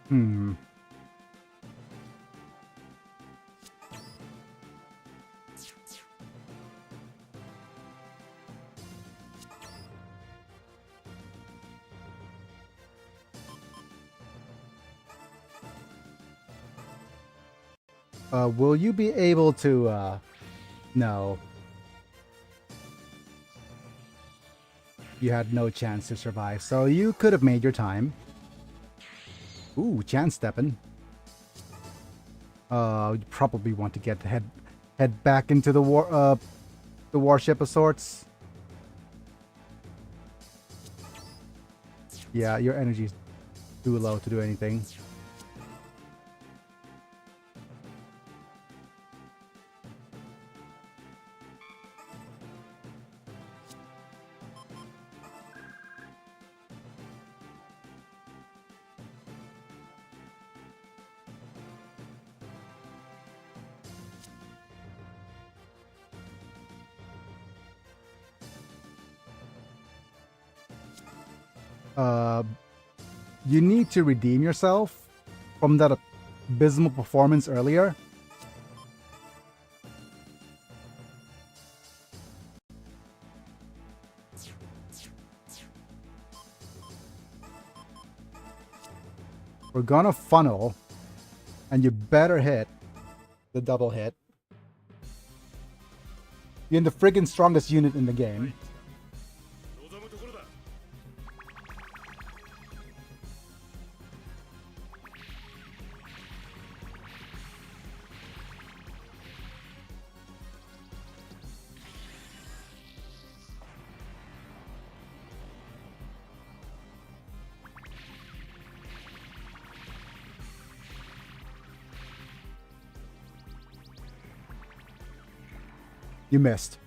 Hmm. Will you be able to, no. You had no chance to survive, so you could have made your time. Ooh, chance stepping. You probably want to head back into the warship of sorts. Yeah, your energy's too low to do anything. You need to redeem yourself from that abysmal performance earlier. We're gonna funnel, and you better hit the double hit. You're in the friggin' strongest unit in the game. You missed.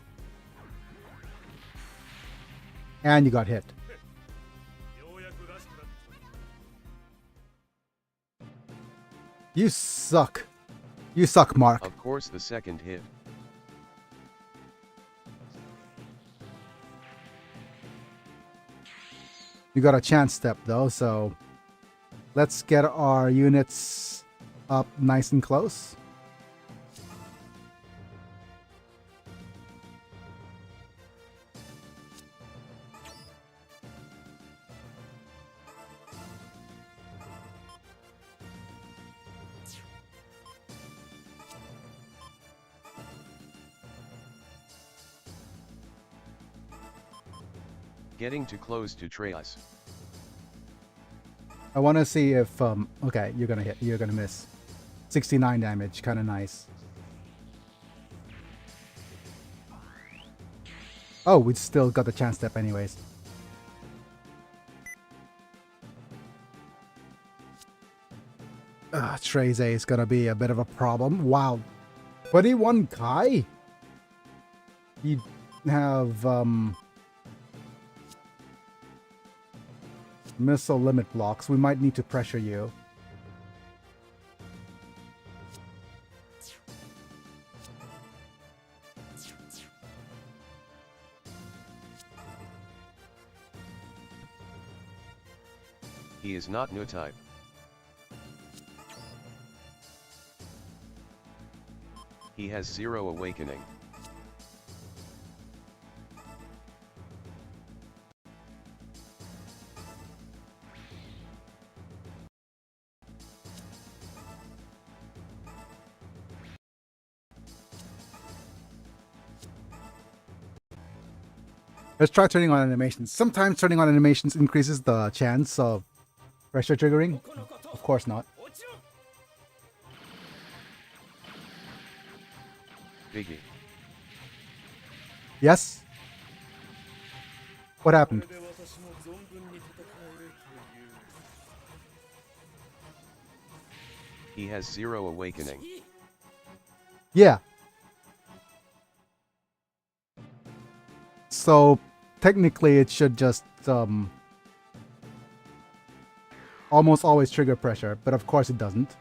And you got hit. You suck. You suck, Mark. Of course, the second hit. You got a chance step though, so let's get our units up nice and close. Getting too close to Treyas. I want to see if okay, you're gonna hit. You're gonna miss. 69 damage, kind of nice. Oh, we still got the chance step anyways. Treze is gonna be a bit of a problem. Wow, 21 Kai. You have missile limit blocks. We might need to pressure you. He is not new type. He has 0 awakening. Let's try turning on animations. Sometimes turning on animations increases the chance of pressure triggering. Of course not. Biggy. Yes? What happened? He has 0 awakening. Yeah. So technically it should just almost always trigger pressure, but of course it doesn't.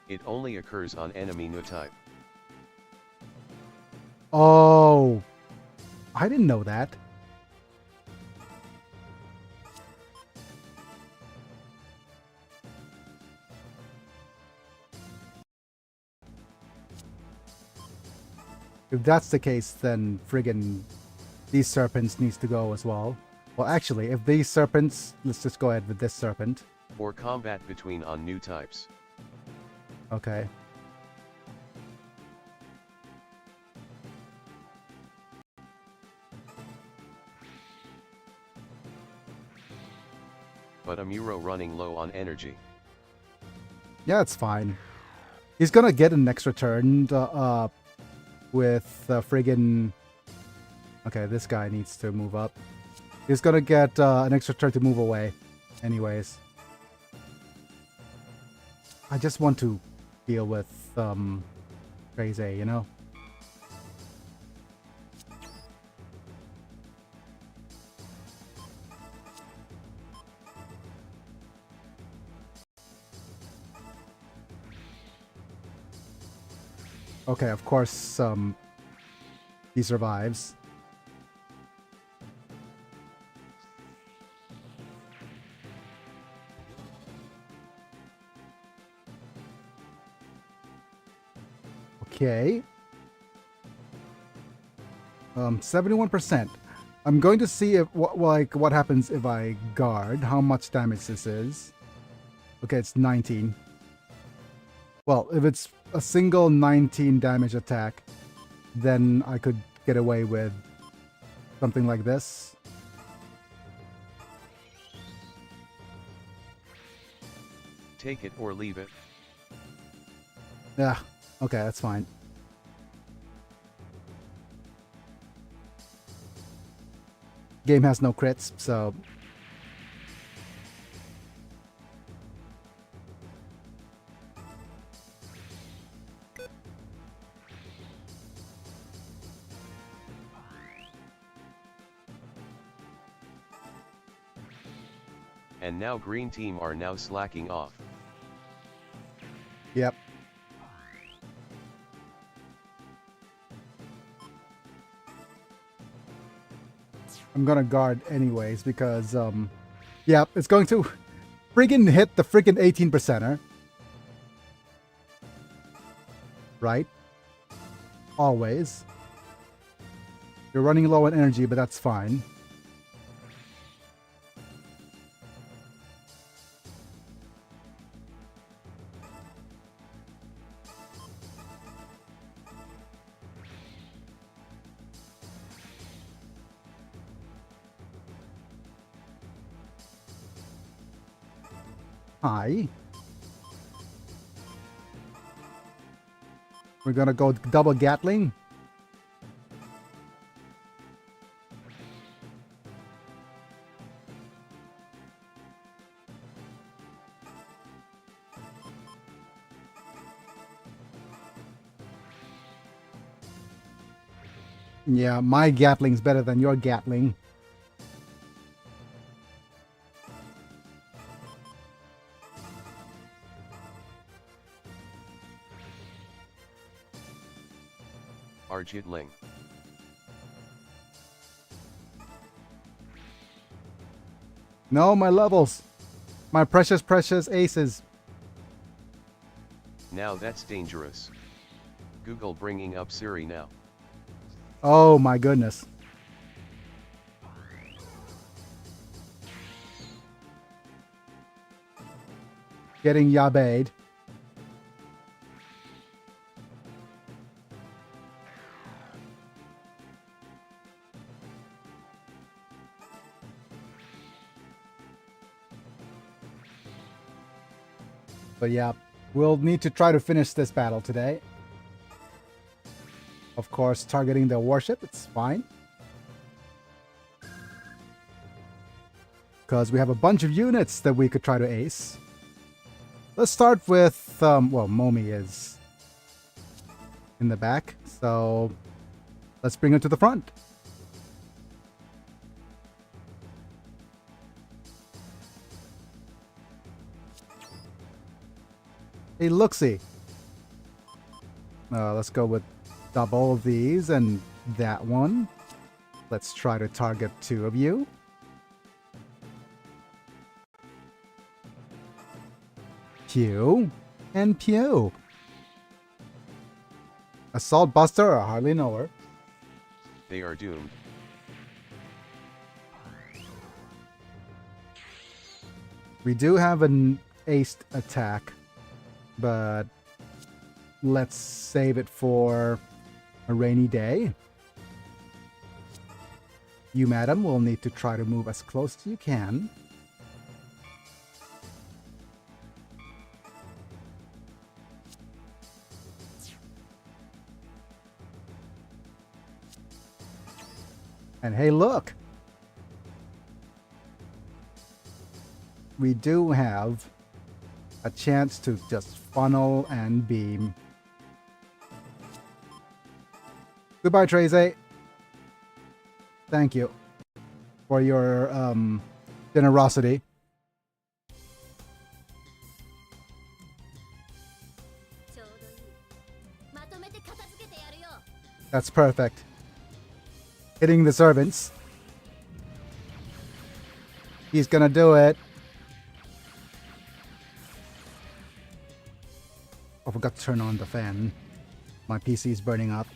It only occurs on enemy new type. Oh, I didn't know that. If that's the case, then friggin' these serpents needs to go as well. Well, actually, if these serpents, let's just go ahead with this serpent. For combat between on new types. Okay. But Amuro running low on energy. Yeah, it's fine. He's gonna get an extra turn with friggin... Okay, this guy needs to move up. He's gonna get an extra turn to move away. Anyways. I just want to deal with Phase A, you know? Okay, of course, he survives. Okay. 71%. I'm going to see if what happens if I guard, how much damage this is. Okay, it's 19. Well, if it's a single 19 damage attack, then I could get away with something like this. Take it or leave it. Yeah, okay, that's fine. Game has no crits, so... And now green team are now slacking off. Yep. I'm gonna guard anyways because, yeah, it's going to friggin' hit the friggin' 18%er. Right? Always. You're running low on energy, but that's fine. Hi. We're gonna go double Gatling. Yeah, my Gatling's better than your Gatling. Arjitling. No, my levels. My precious, precious aces. Now that's dangerous. Google bringing up Siri now. Oh my goodness. Getting yabayed. But yeah, we'll need to try to finish this battle today. Of course, targeting the warship, it's fine. Because we have a bunch of units that we could try to ace. Let's start with, well, Momi is in the back, so let's bring her to the front. Hey, look-see. Let's go with double these and that one. Let's try to target two of you. Pew and pew. Assault Buster, I hardly know her. They are doomed. We do have an aced attack, but let's save it for a rainy day. You, madam, will need to try to move as close as you can. And hey, look! We do have a chance to just funnel and beam. Goodbye, Tracy. Thank you for your generosity. That's perfect. Hitting the servants. He's gonna do it. I forgot to turn on the fan. My PC is burning up.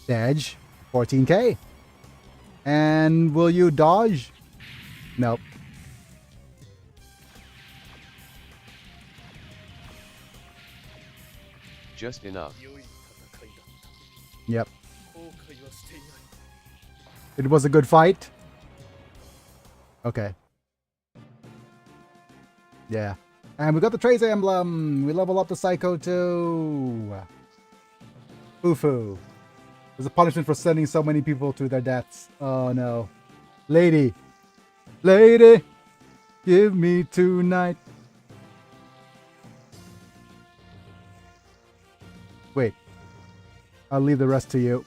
Dodge. 14k. And will you dodge? Nope. Just enough. Yep. It was a good fight. Okay. Yeah. And we got the Trace emblem. We level up the Psycho too. Foo-foo. There's a punishment for sending so many people to their deaths. Oh no. Lady. Lady. Give me tonight. Wait. I'll leave the rest to you.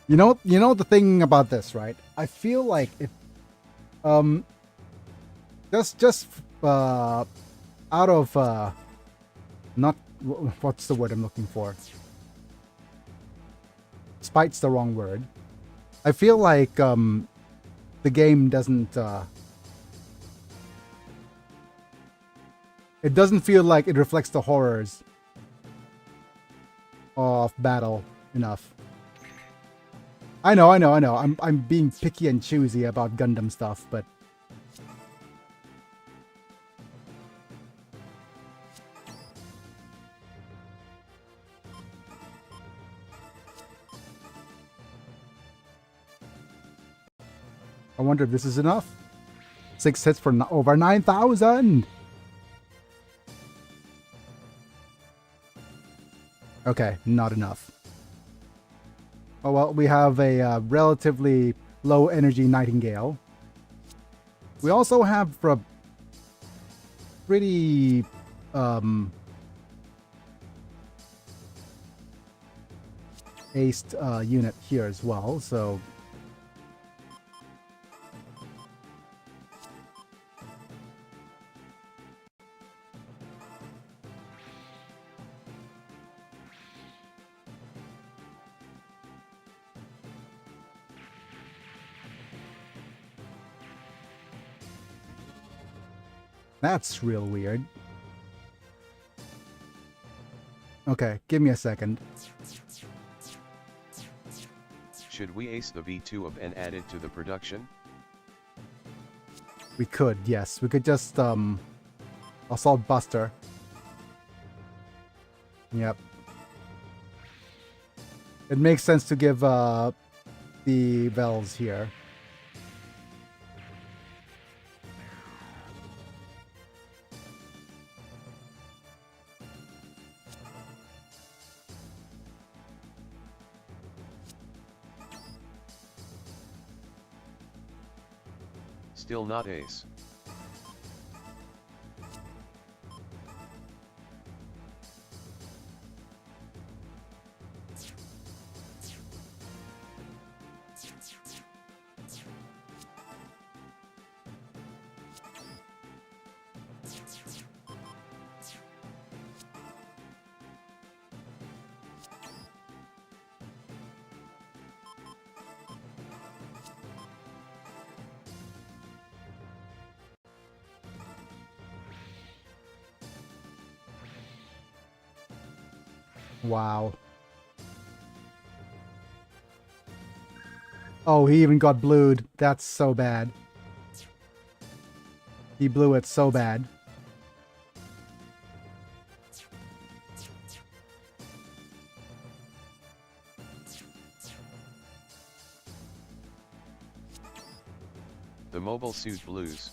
You know the thing about this, right? I feel like it just out of not what's the word I'm looking for? Spite's the wrong word. I feel like the game doesn't it doesn't feel like it reflects the horrors of battle enough. I know. I'm being picky and choosy about Gundam stuff, but I wonder if this is enough. 6 hits for over 9,000. Okay, not enough. Oh well, we have a relatively low energy Nightingale. We also have a pretty aced unit here as well, so that's real weird. Okay, give me a second. Should we ace the V2 of and add it to the production? We could, yes. We could just Assault Buster. Yep. It makes sense to give the bells here. Still not ace. Wow. Oh, he even got blued. That's so bad. He blew it so bad. The Mobile Suit Blues.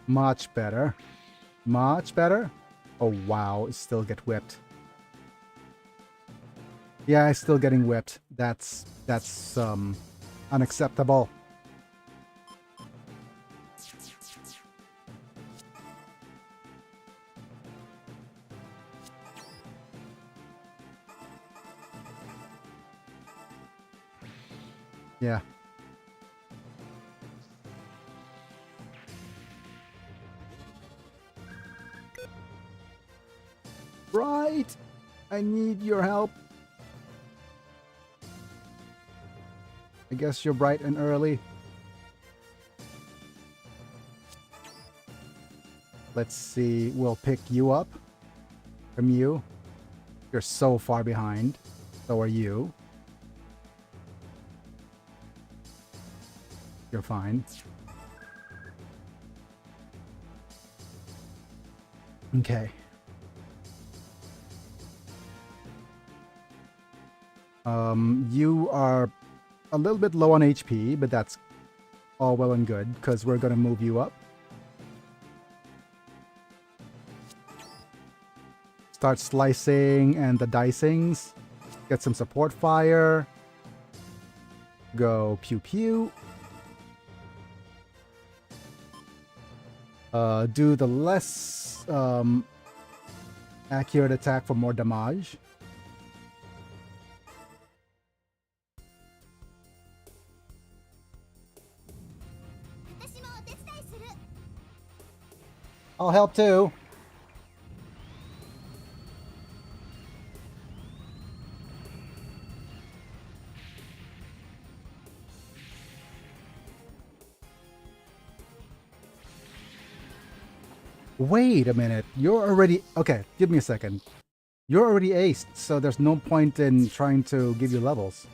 Much better. Much better. Oh, wow. I still get whipped. Yeah, I'm still getting whipped. That's unacceptable. Yeah. Right. I need your help. I guess you're bright and early. Let's see. We'll pick you up from you. You're so far behind. So are you. You're fine. Okay. You are a little bit low on HP, but that's all well and good, because we're gonna move you up. Start slicing and the dicings. Get some support fire. Go pew pew. Do the less accurate attack for more damage. I'll help too. Wait a minute. You're already... Okay, give me a second. You're already aced, so there's no point in trying to give you levels.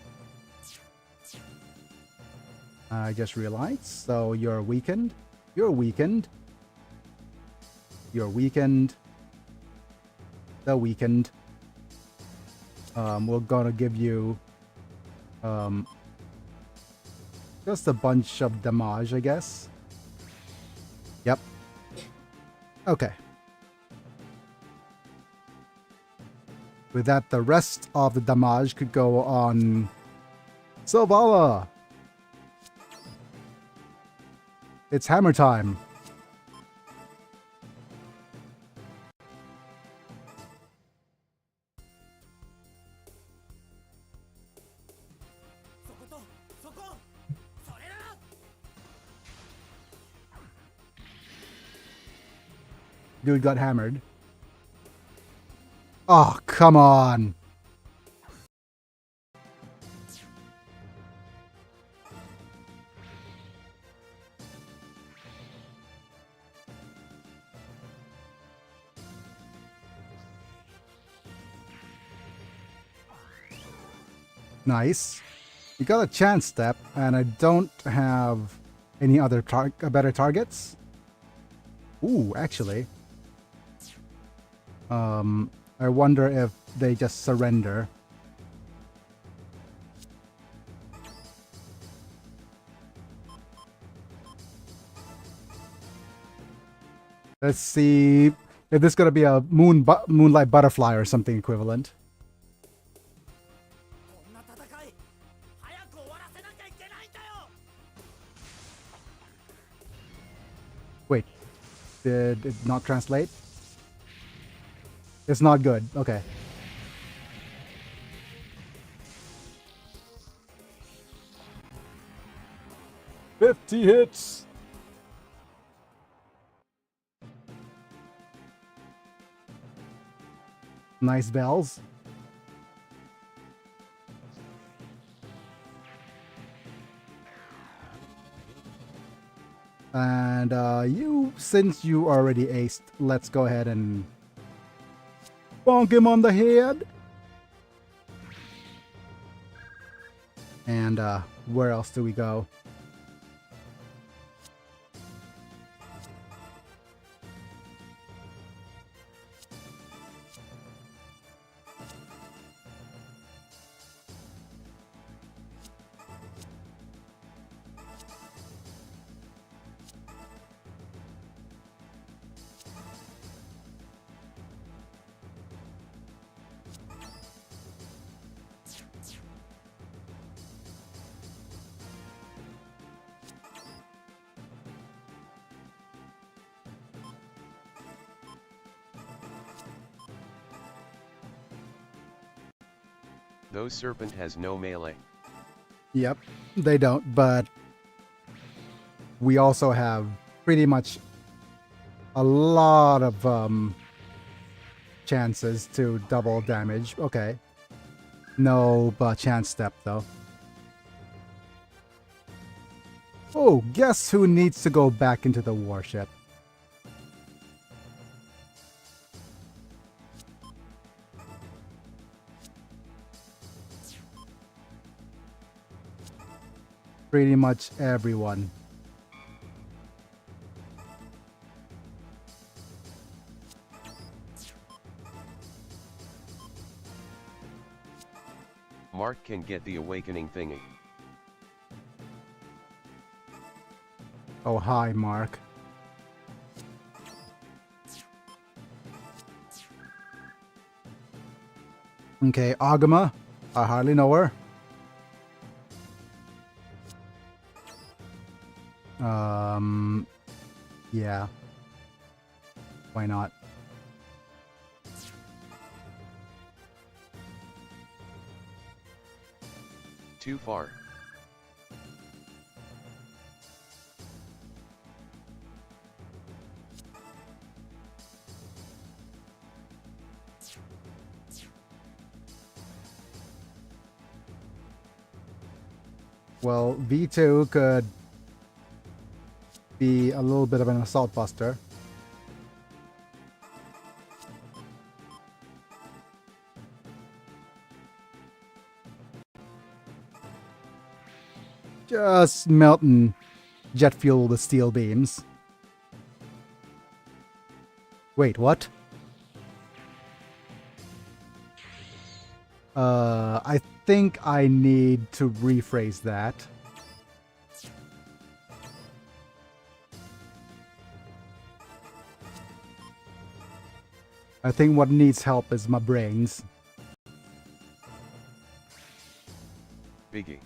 I just realized. So you're weakened. You're weakened. You're weakened. The weakened. We're gonna give you just a bunch of damage, I guess. Yep. Okay. With that, the rest of the damage could go on Silvala. It's hammer time. Dude got hammered. Oh, come on. Nice. You got a chance step, and I don't have any other better targets. Ooh, actually. I wonder if they just surrender. Let's see if this is gonna be a moonlight butterfly or something equivalent. Wait, did it not translate? It's not good. Okay. "50 hits. Nice bells. And since you already aced, let's go ahead and bonk him on the head. And where else do we go? Those serpent has no melee. Yep, they don't, but we also have pretty much a lot of chances to double damage. Okay. No chance step though. Oh, guess who needs to go back into the warship? Pretty much everyone. Mark can get the awakening thingy. Oh, hi, Mark. Okay, Agama. I hardly know her. Yeah. Why not? Too far. Well, V2 could be a little bit of an assault buster. Just melting jet fuel with steel beams. Wait, what? I think I need to rephrase that. I think what needs help is my brains. Biggy.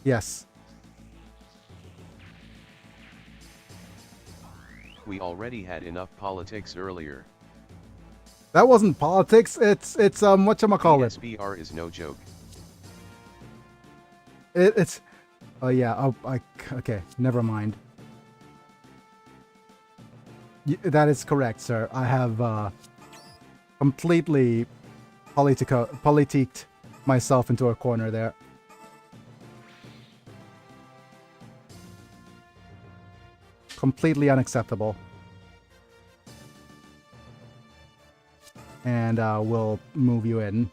Yes. We already had enough politics earlier. That wasn't politics. It's whatchamacallit. SBR is no joke. It's oh yeah. Oh, okay. Never mind. That is correct, sir. I have completely politiqued myself into a corner there. Completely unacceptable. And we'll move you in.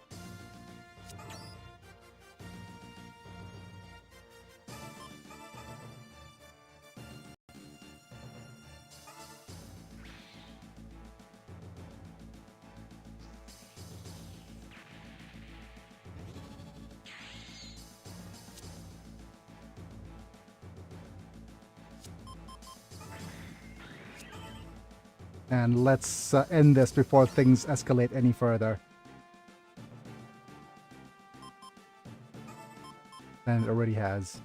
And let's end this before things escalate any further. And it already has.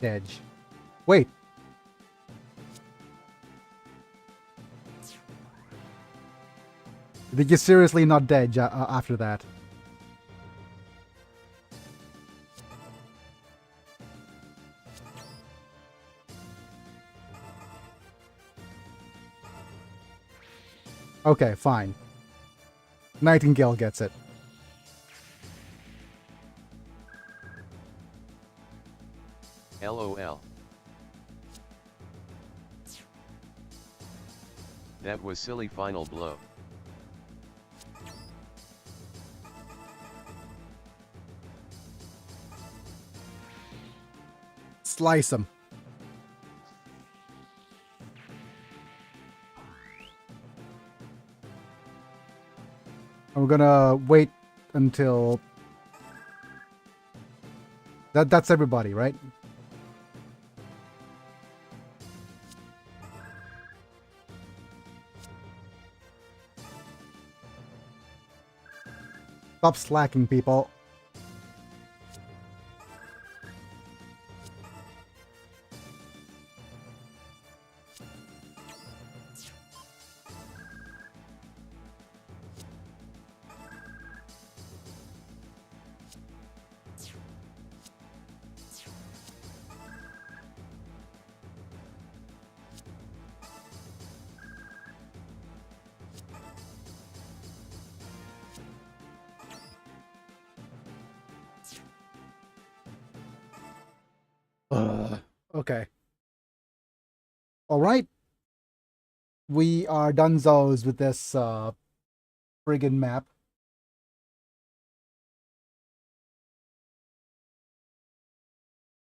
Edge. Wait. Did you seriously not dead after that? Okay, fine. Nightingale gets it. LOL. That was silly final blow. Slice him. We're gonna wait until that's everybody, right? Stop slacking, people. Okay. All right. We are donezos with this friggin' map.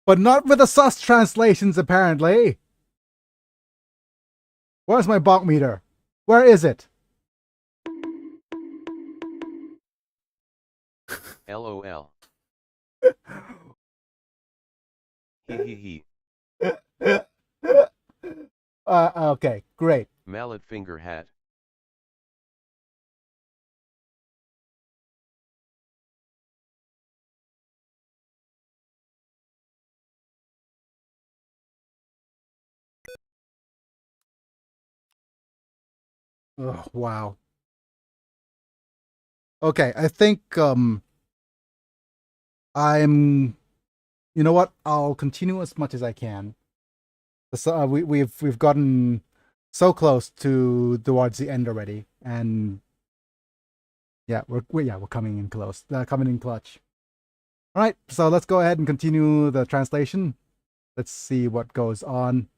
But not with the sus translations, apparently. Where's my bonk meter? Where is it? LOL. Hee. Okay, great. Mallet finger hat. Oh, wow. Okay, I think you know what? I'll continue as much as I can. So, we've gotten so close towards the end already, and yeah, we're coming in close. Coming in clutch. All right, so let's go ahead and continue the translation. Let's see what goes on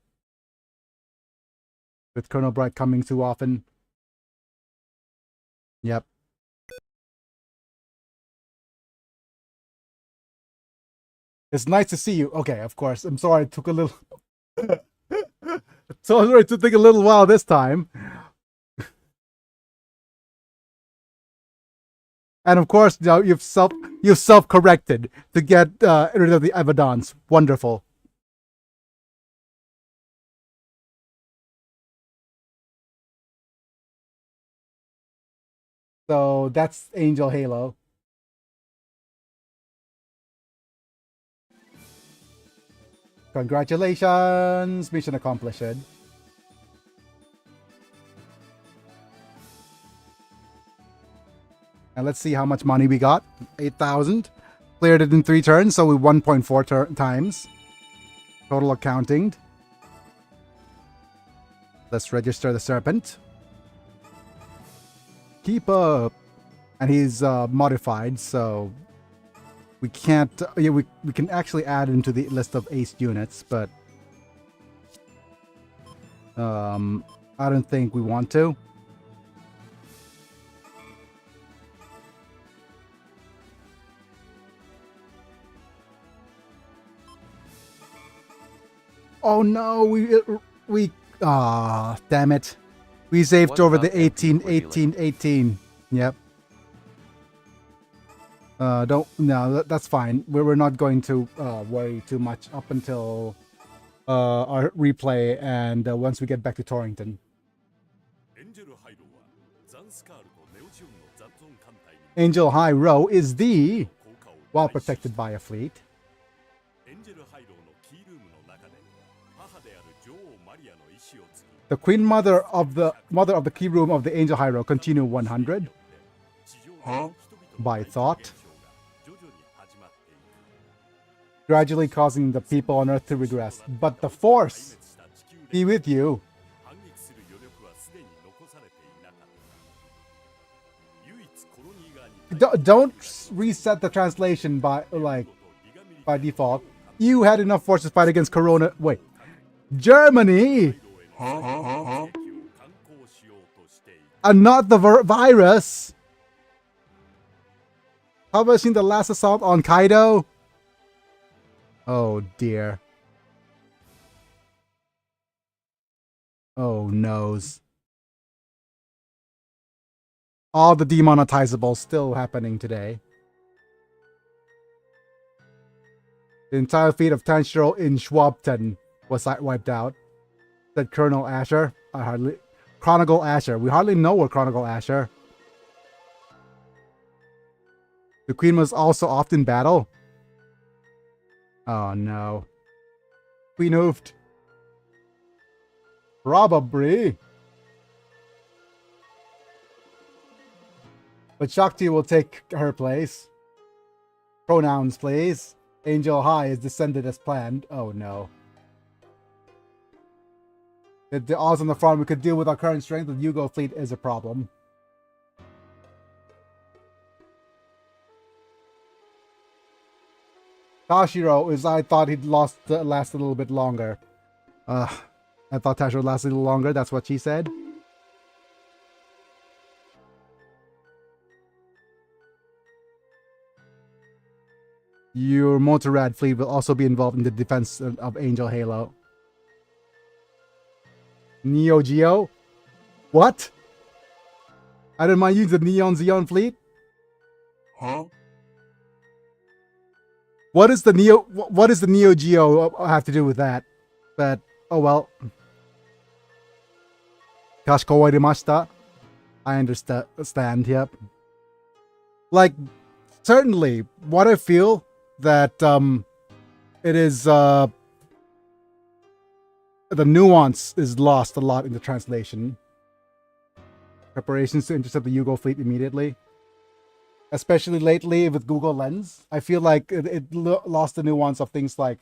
with Colonel Bright coming too often. Yep. It's nice to see you. Okay, of course. I'm sorry it took a little sorry it took a little while this time. And of course, you know, you've self-corrected to get rid of the evidence. Wonderful. So that's Angel Halo. Congratulations! Mission accomplished. And let's see how much money we got. 8,000. Cleared it in 3 turns, so we 1.4 times. Total accounting. Let's register the serpent. Keep up. And he's modified, so we can't. Yeah, we can actually add into the list of ace units, but I don't think we want to. Oh no, we damn it. We saved What over about the 18, MP 18, 18. Yep. That's fine. We're not going to worry too much up until our replay and once we get back to Torrington. Angel High Row is the well protected by a fleet. The Queen Mother of the key room of the Angel High Row continue 100. Huh? By thought. Gradually causing the people on Earth to regress. But the Force be with you. Don't reset the translation by default. You had enough forces to fight against Corona. Wait. Germany? And not the virus? How about seen the last assault on Kaido? Oh dear. Oh noes. All the demonetizables still happening today. The entire fleet of Tanjiro in Schwabten was wiped out. Said Colonel Asher. Chronicle Asher. We hardly know where Chronicle Asher. The Queen was also oft in battle. Oh no. Queen hoofed. Probably. But Shakti will take her place. Pronouns, please. Angel High is descended as planned. Oh no. The odds on the front we could deal with our current strength with Yugo fleet is a problem. Tashiro is I thought he'd last a little bit longer. I thought Tashiro lasted a little longer, that's what she said. Your Motorrad fleet will also be involved in the defense of Angel Halo. Neo Geo? What? I don't mind using the Neon Xeon fleet? Huh? What does the Neo Geo have to do with that? But oh well. Kashiko warimashita. I understand, yep. Like certainly what I feel that it is the nuance is lost a lot in the translation. Preparations to intercept the Yugo fleet immediately. Especially lately with Google Lens. I feel like it lost the nuance of things like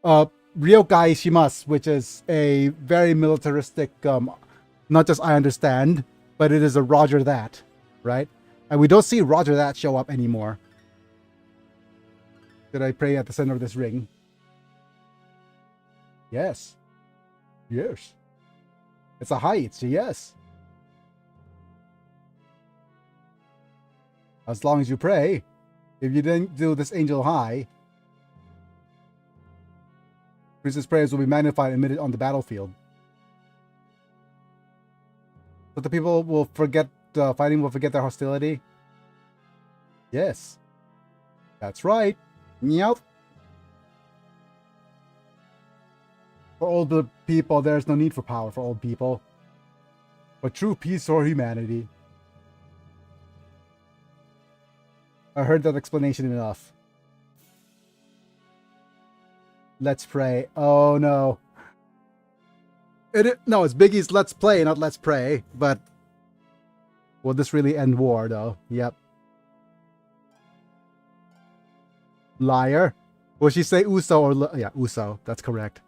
Ryokai Shimasu, which is a very militaristic, not just I understand, but it is a roger that, right? And we don't see roger that show up anymore. Did I pray at the center of this ring? Yes. Yes. It's a height, so yes. As long as you pray. If you didn't do this angel high, Priestess prayers will be magnified and emitted on the battlefield. But the people will forget, fighting will forget their hostility. Yes. That's right. Meow. For older people, there is no need for power for old people. But true peace or humanity. I heard that explanation enough. Let's pray. Oh no. No, it's Biggie's Let's Play, not Let's Pray. But will this really end war, though? Yep. Liar. Will she say Uso or... Yeah, Uso. That's correct.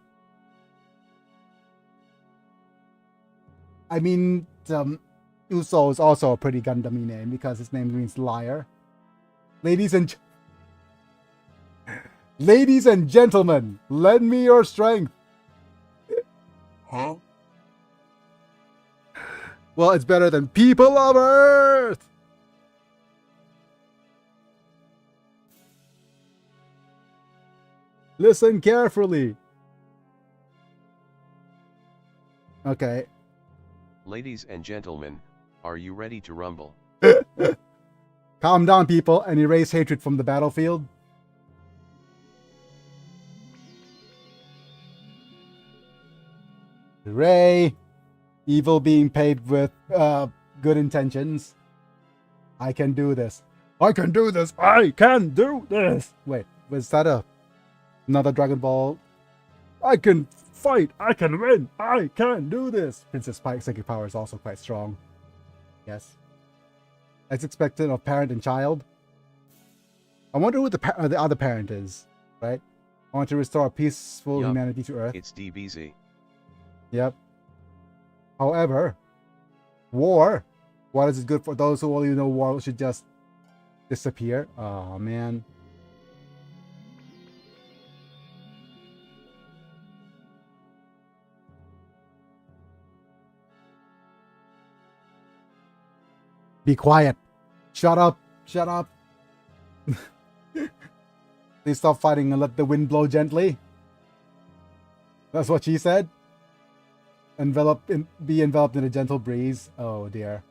I mean, Uso is also a pretty Gundam-y name because his name means liar. Ladies and gentlemen, lend me your strength. Huh? Well, it's better than people of Earth. Listen carefully. Okay. Ladies and gentlemen, are you ready to rumble? Calm down, people, and erase hatred from the battlefield. Hooray! Evil being paid with good intentions. I can do this. I can do this. I can do this. Wait, was that another Dragon Ball? I can fight. I can win. I can do this. Princess Pike's psychic power is also quite strong. Yes. As expected of parent and child. I wonder who the other parent is, right? I want to restore peaceful humanity to Earth. It's DBZ. Yep. However, war. What is it good for? Those who only know war should just disappear. Oh man. Be quiet. Shut up. Shut up. Please stop fighting and let the wind blow gently. That's what she said. Be enveloped in a gentle breeze. Oh dear.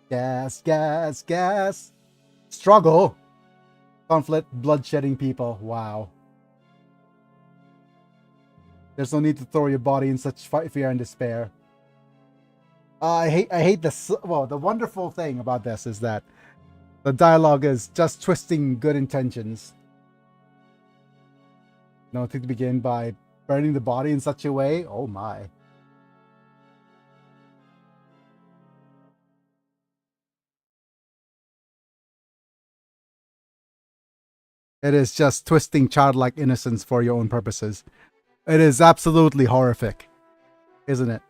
Gas, gas, gas. Struggle. Conflict, bloodshedding people. Wow. There's no need to throw your body in such fear and despair. I hate this. Well, the wonderful thing about this is that the dialogue is just twisting good intentions. No, to begin by burning the body in such a way. Oh my. It is just twisting childlike innocence for your own purposes. It is absolutely horrific, isn't it?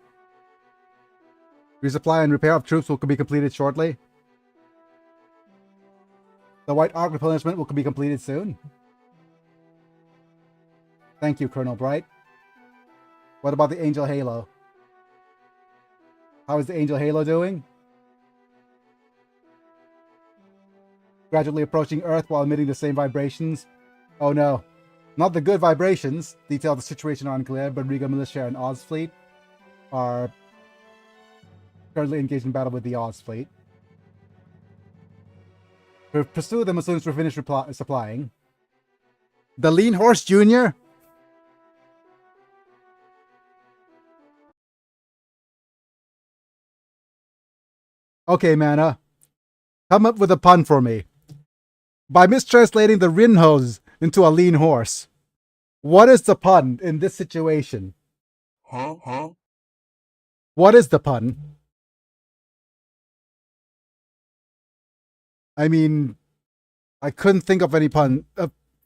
Resupply and repair of troops will be completed shortly. The White Arc replenishment will be completed soon. Thank you, Colonel Bright. What about the Angel Halo? How is the Angel Halo doing? Gradually approaching Earth while emitting the same vibrations. Oh no. Not the good vibrations. Detail of the situation are unclear, but Riga Militia and Oz Fleet are currently engaged in battle with the Oz Fleet. We'll pursue them as soon as we're finished supplying. The Lean Horse Jr.? Okay, Mana. Come up with a pun for me. By mistranslating the Rinhos into a lean horse. What is the pun in this situation? Huh? What is the pun? I mean, I couldn't think of any pun.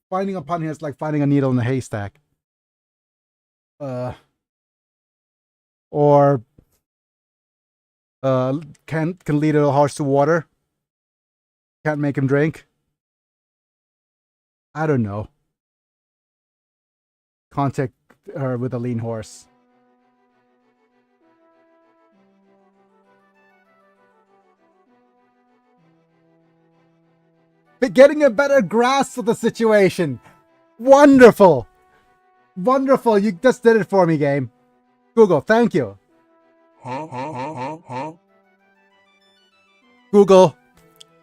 Finding a pun here is like finding a needle in a haystack. Or can lead a horse to water. Can't make him drink. I don't know. Contact her with a lean horse. But getting a better grasp of the situation. Wonderful. Wonderful. You just did it for me, game. Google, thank you. Huh? Google,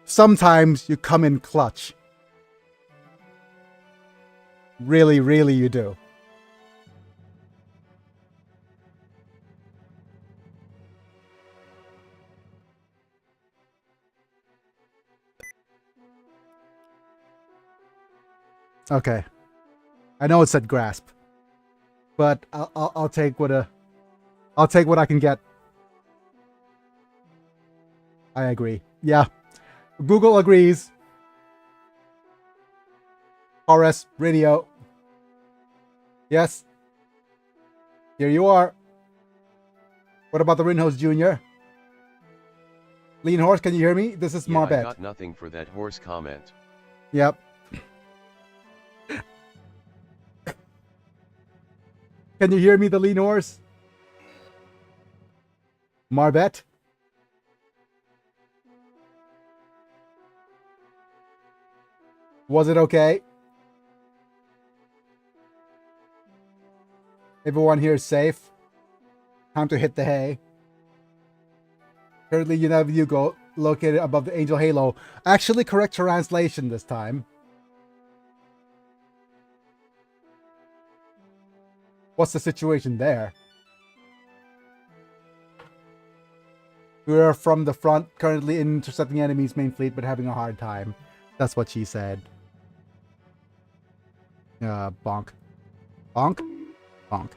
sometimes you come in clutch. Really, really you do. Okay. I know it said grasp. But I'll take what I can get. I agree. Yeah. Google agrees. Horace, radio. Yes. Here you are. What about the Rinhos Jr.? Lean Horse, can you hear me? This is Marbet. I got nothing for that horse comment. Yep. Can you hear me, the Lean Horse? Marbet? Was it okay? Everyone here is safe. Time to hit the hay. Currently, Hugo, located above the Angel Halo. Actually, correct translation this time. What's the situation there? We are from the front, currently intercepting enemy's main fleet, but having a hard time. That's what she said. Bonk. Bonk? Bonk.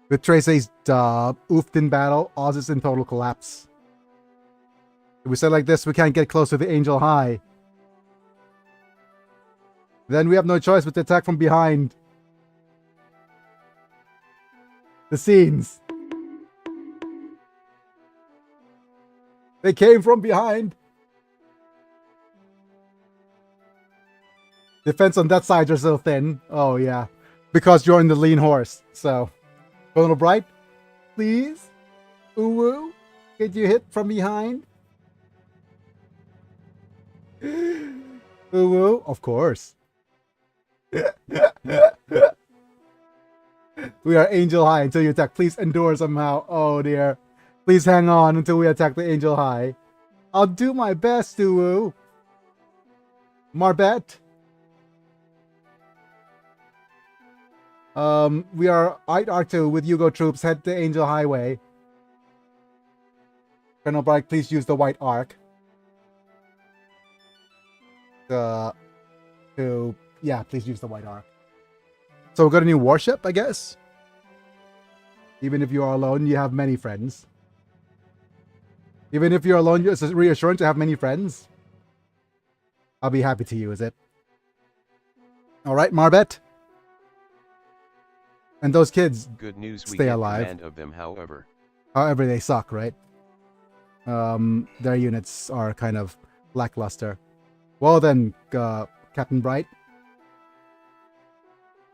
With Tracy's oofed in battle, Oz is in total collapse. If we say like this, we can't get close to the Angel High. Then we have no choice but to attack from behind. The scenes. They came from behind. Defense on that side are so thin. Oh, yeah. Because you're in the Lean Horse. So, Colonel Bright, please? Ooh, get you hit from behind? Ooh, of course. We are Angel High until you attack. Please endure somehow. Oh dear. Please hang on until we attack the Angel High. I'll do my best, Uwu. Marbet. We are R2 with Yugo troops. Head to Angel Highway. Colonel Bright, please use the white arc. Yeah, please use the white arc. So we got a new warship, I guess. Even if you are alone, you have many friends. Even if you're alone, it's reassuring to have many friends. I'll be happy to use it. Alright, Marbet. And those kids, good news, we stay get alive. command of them, however. However, they suck, right? Their units are kind of lackluster. Well then, Captain Bright.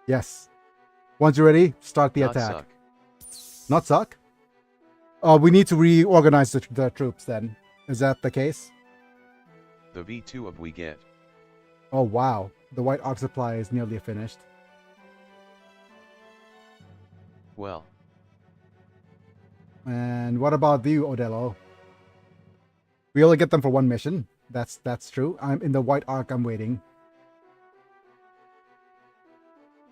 Yes. Once you're ready, start the Not attack. suck. Not suck? We need to reorganize the troops then. Is that the case? The V2 of we get. Oh wow. The white arc supply is nearly finished. Well. And what about you, Odello? We only get them for one mission. That's true. I'm in the white arc. I'm waiting.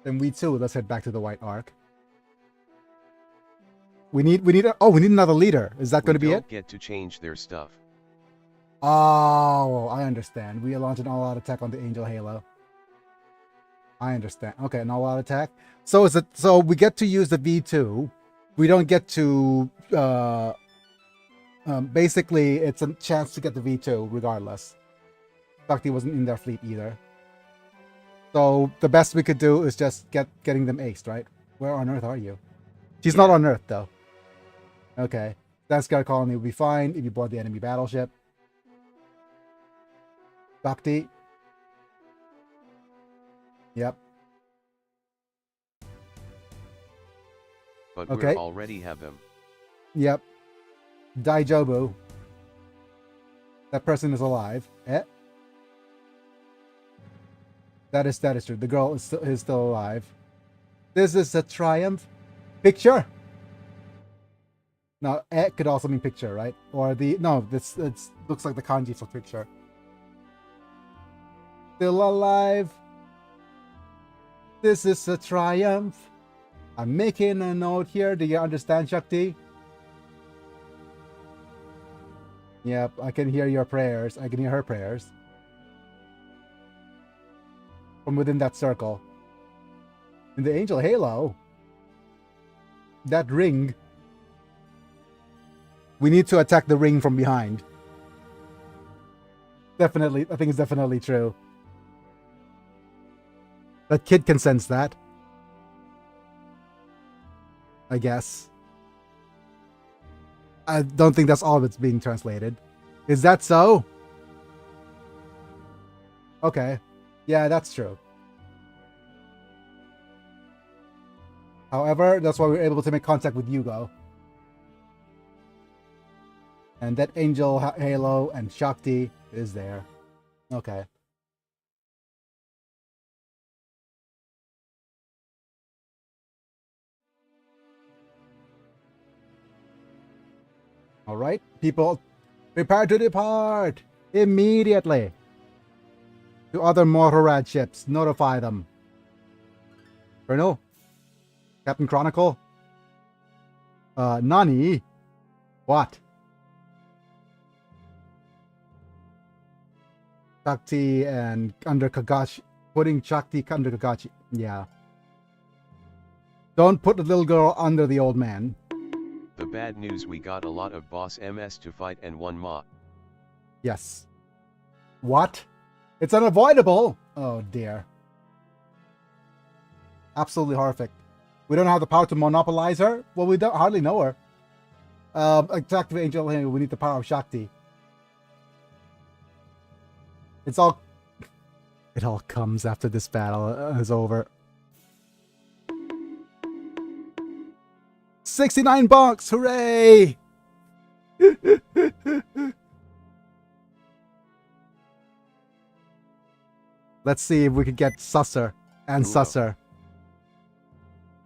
Then we too. Let's head back to the white arc. We need another leader. Is that going to be it? We don't get to change their stuff. Oh, I understand. We are launching all-out attack on the Angel Halo. I understand. Okay, an all-out attack. So is it? So we get to use the V2. We don't get to. Basically, it's a chance to get the V2 regardless. Shakti wasn't in their fleet either. So the best we could do is just getting them aced, right? Where on Earth are you? She's not on Earth though. Okay, that Scar colony will be fine if you board the enemy battleship. Shakti. Yep. But Okay. we already have them. Yep. Daijobu. That person is alive. Eh? That is true. The girl is still alive. This is a triumph. Picture. Now, it could also mean picture, right? Or this looks like the kanji for picture. Still alive. This is a triumph. I'm making a note here. Do you understand, Shakti? Yep, I can hear your prayers. I can hear her prayers. From within that circle. In the Angel Halo, that ring, we need to attack the ring from behind. Definitely, I think it's definitely true. That kid can sense that. I guess. I don't think that's all that's being translated. Is that so? Okay. Yeah, that's true. However, that's why we were able to make contact with Yugo. And that Angel Halo and Shakti is there. Okay. Alright, people, prepare to depart immediately. To other Motorrad ships, notify them. Colonel? Captain Chronicle? Nani? What? Shakti and under Kagashi. Putting Shakti under Kagashi. Yeah. Don't put the little girl under the old man. The bad news, we got a lot of boss MS to fight and one Ma. Yes. What? It's unavoidable! Oh dear. Absolutely horrific. We don't have the power to monopolize her? Well, we don't hardly know her. Attack the Angel, we need the power of Shakti. It all comes after this battle is over. 69 bonks! Hooray! Let's see if we could get susser and Ooh. susser.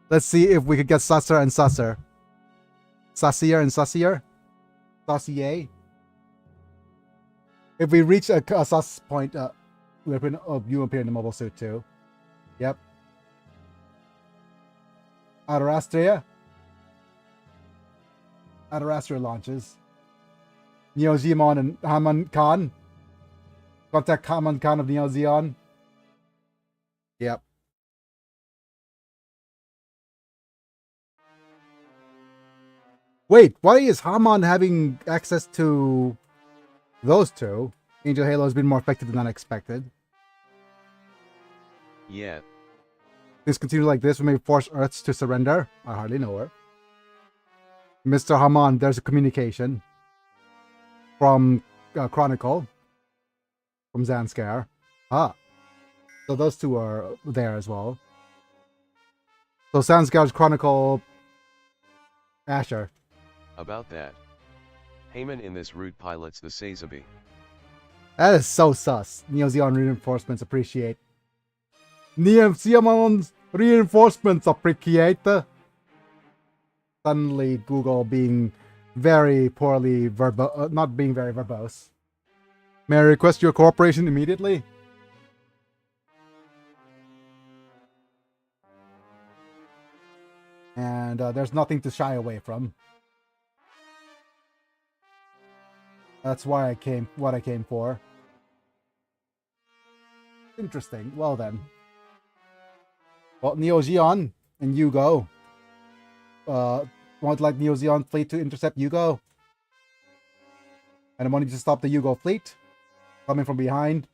Let's see if we could get susser and susser. Sussier and sussier. Saucier. If we reach a sus point, you appear in the mobile suit too. Yep. Adarastria. Adarastria launches. Neo Zeon and Haman Khan. Contact Haman Khan of Neo Zeon. Yep. Wait, why is Haman having access to those two? Angel Halo has been more effective than unexpected. Yeah. Things continue like this, we may force Earths to surrender. I hardly know her. Mr. Haman, there's a communication from Chronicle, from Zanskar. Ah. So those two are there as well. So Zanskar's Chronicle Asher. About that. Heyman in this route pilots the Sazabi. That is so sus. Neo Zeon reinforcements appreciate. Neo Zeon's reinforcements appreciate. Suddenly Google being very poorly not being very verbose. May I request your cooperation immediately? And there's nothing to shy away from. That's why what I came for. Interesting. Well then. Well, Neo Zeon and Yugo. Want like Neo Zeon fleet to intercept Yugo. And I wanted to stop the Yugo fleet. Coming from behind.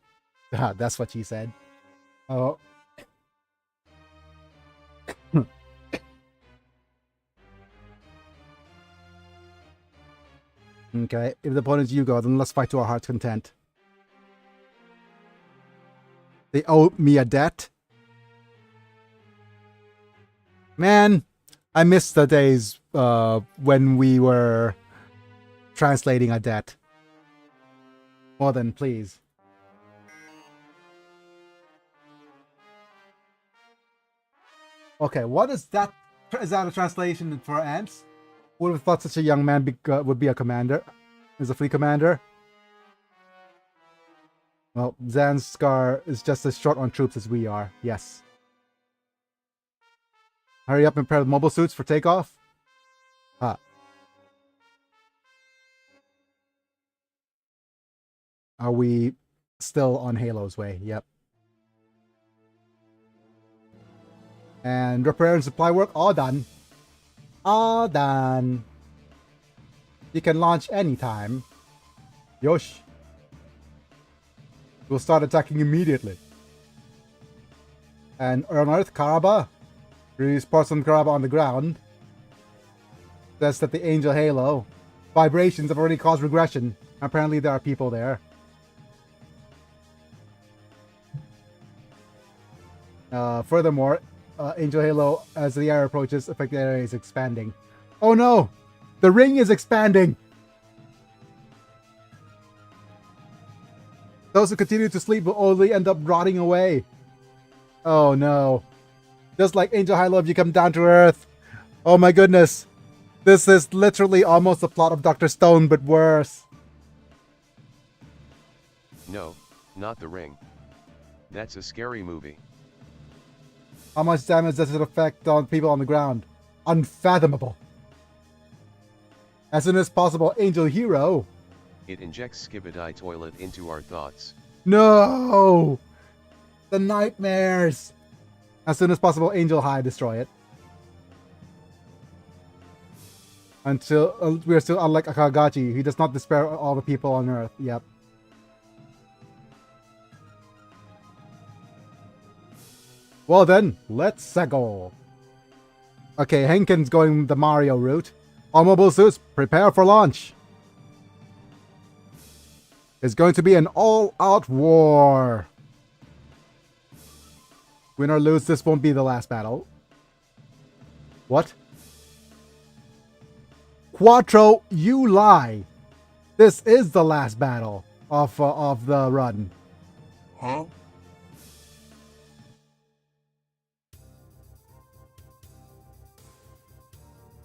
That's what she said. Oh. Okay, if the opponent is Yugo, then let's fight to our heart's content. They owe me a debt. Man, I miss the days when we were translating a debt. Well then, please. Okay, what is that? Is that a translation for ants? Would have thought such a young man would be a commander. Is a fleet commander. Well, Zanskar is just as short on troops as we are. Yes. Hurry up and prepare the mobile suits for takeoff. Ah. Are we still on Halo's way? Yep. And repair and supply work all done. All done. You can launch anytime. Yosh. We'll start attacking immediately. And on Earth, Karaba. Release parts on Karaba on the ground. Says that the Angel Halo vibrations have already caused regression. Apparently there are people there. Furthermore, Angel Halo, as the air approaches, affected area is expanding. Oh no! The ring is expanding! Those who continue to sleep will only end up rotting away. Oh no. Just like Angel Halo, if you come down to Earth. Oh my goodness. This is literally almost the plot of Dr. Stone, but worse. No, not the ring. That's a scary movie. How much damage does it affect on people on the ground? Unfathomable. As soon as possible, Angel Hero. It injects Skibidi toilet into our thoughts. No! The nightmares! As soon as possible, Angel High, destroy it. Until we are still unlike Akagachi, he does not despair all the people on Earth. Yep. Well then, let's go. Okay, Henken's going the Mario route. All mobile suits, prepare for launch. It's going to be an all-out war. Win or lose, this won't be the last battle. What? Quattro, you lie. This is the last battle of the run. Huh?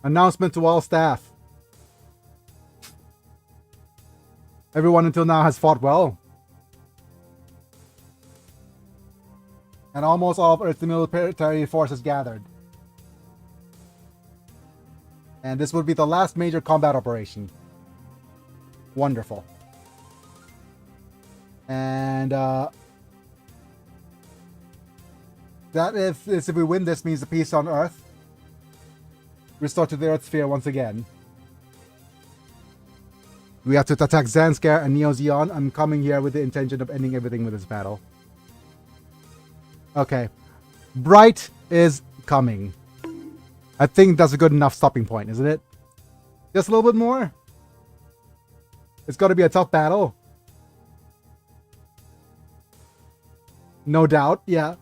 Announcement to all staff. Everyone until now has fought well. And almost all of Earth's military forces gathered. And this would be the last major combat operation. Wonderful. And that if we win this means the peace on Earth. Restore to the Earth sphere once again. We have to attack Zanskar and Neo Zeon. I'm coming here with the intention of ending everything with this battle. Okay. Bright is coming. I think that's a good enough stopping point, isn't it? Just a little bit more. It's got to be a tough battle. No doubt, yeah.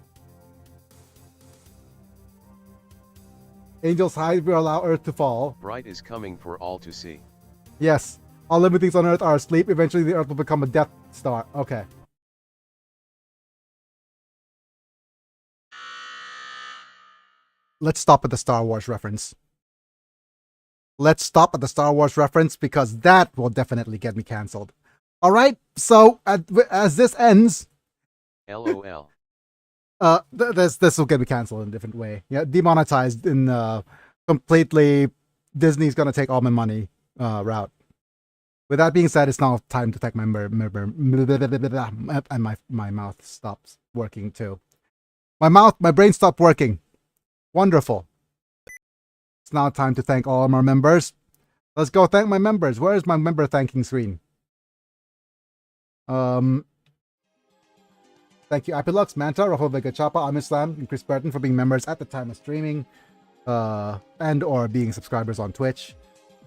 Angel's Hide will allow Earth to fall. Bright is coming for all to see. Yes. All living things on Earth are asleep. Eventually the Earth will become a Death Star. Okay. Let's stop at the Star Wars reference. Let's stop at the Star Wars reference because that will definitely get me cancelled. Alright, so as this ends... LOL. This will get me cancelled in a different way. Yeah, demonetized in completely Disney's gonna take all my money route. With that being said, it's now time to thank my and my mouth stops working too. My brain stopped working. Wonderful. It's now time to thank all of our members. Let's go thank my members. Where is my member thanking screen? Thank you, Apilux, Manta, Rafael Vega Chapa, Amislam, and Chris Burton for being members at the time of streaming, and or being subscribers on Twitch.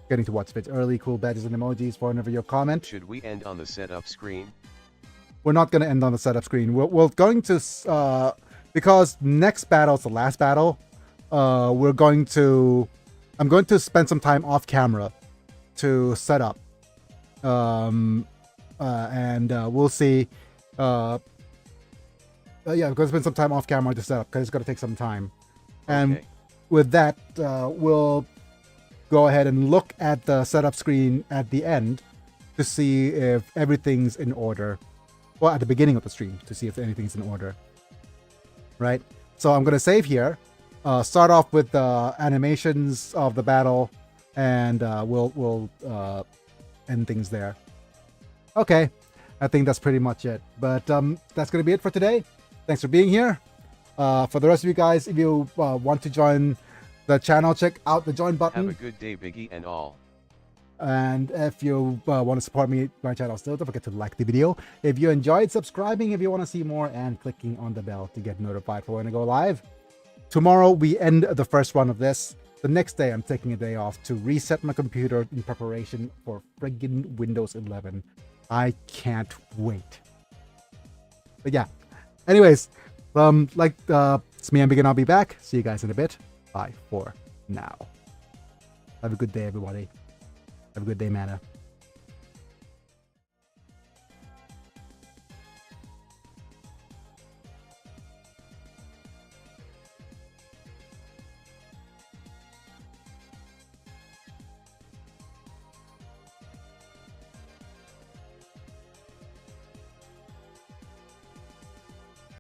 Getting to watch vids early, cool badges and emojis for whenever your comment. Should we end on the setup screen? We're not going to end on the setup screen. We're going to, because next battle is the last battle, I'm going to spend some time off camera to set up. And we'll see. Yeah, I'm going to spend some time off camera to set up because it's going to take some time. And Okay. with that, we'll go ahead and look at the setup screen at the end to see if everything's in order. Well, at the beginning of the stream to see if anything's in order. Right? So I'm going to save here. Start off with the animations of the battle, and we'll end things there. Okay, I think that's pretty much it. But that's going to be it for today. Thanks for being here. For the rest of you guys, if you want to join the channel, check out the join button. Have a good day, Biggie and all. And if you want to support me, my channel still, don't forget to like the video. If you enjoyed, subscribing if you want to see more, and clicking on the bell to get notified for when I go live. Tomorrow we end the first run of this. The next day I'm taking a day off to reset my computer in preparation for friggin' Windows 11. I can't wait. But yeah. Anyways, it's me and Big, and I'll be back. See you guys in a bit. Bye for now. Have a good day, everybody. Have a good day, Mana.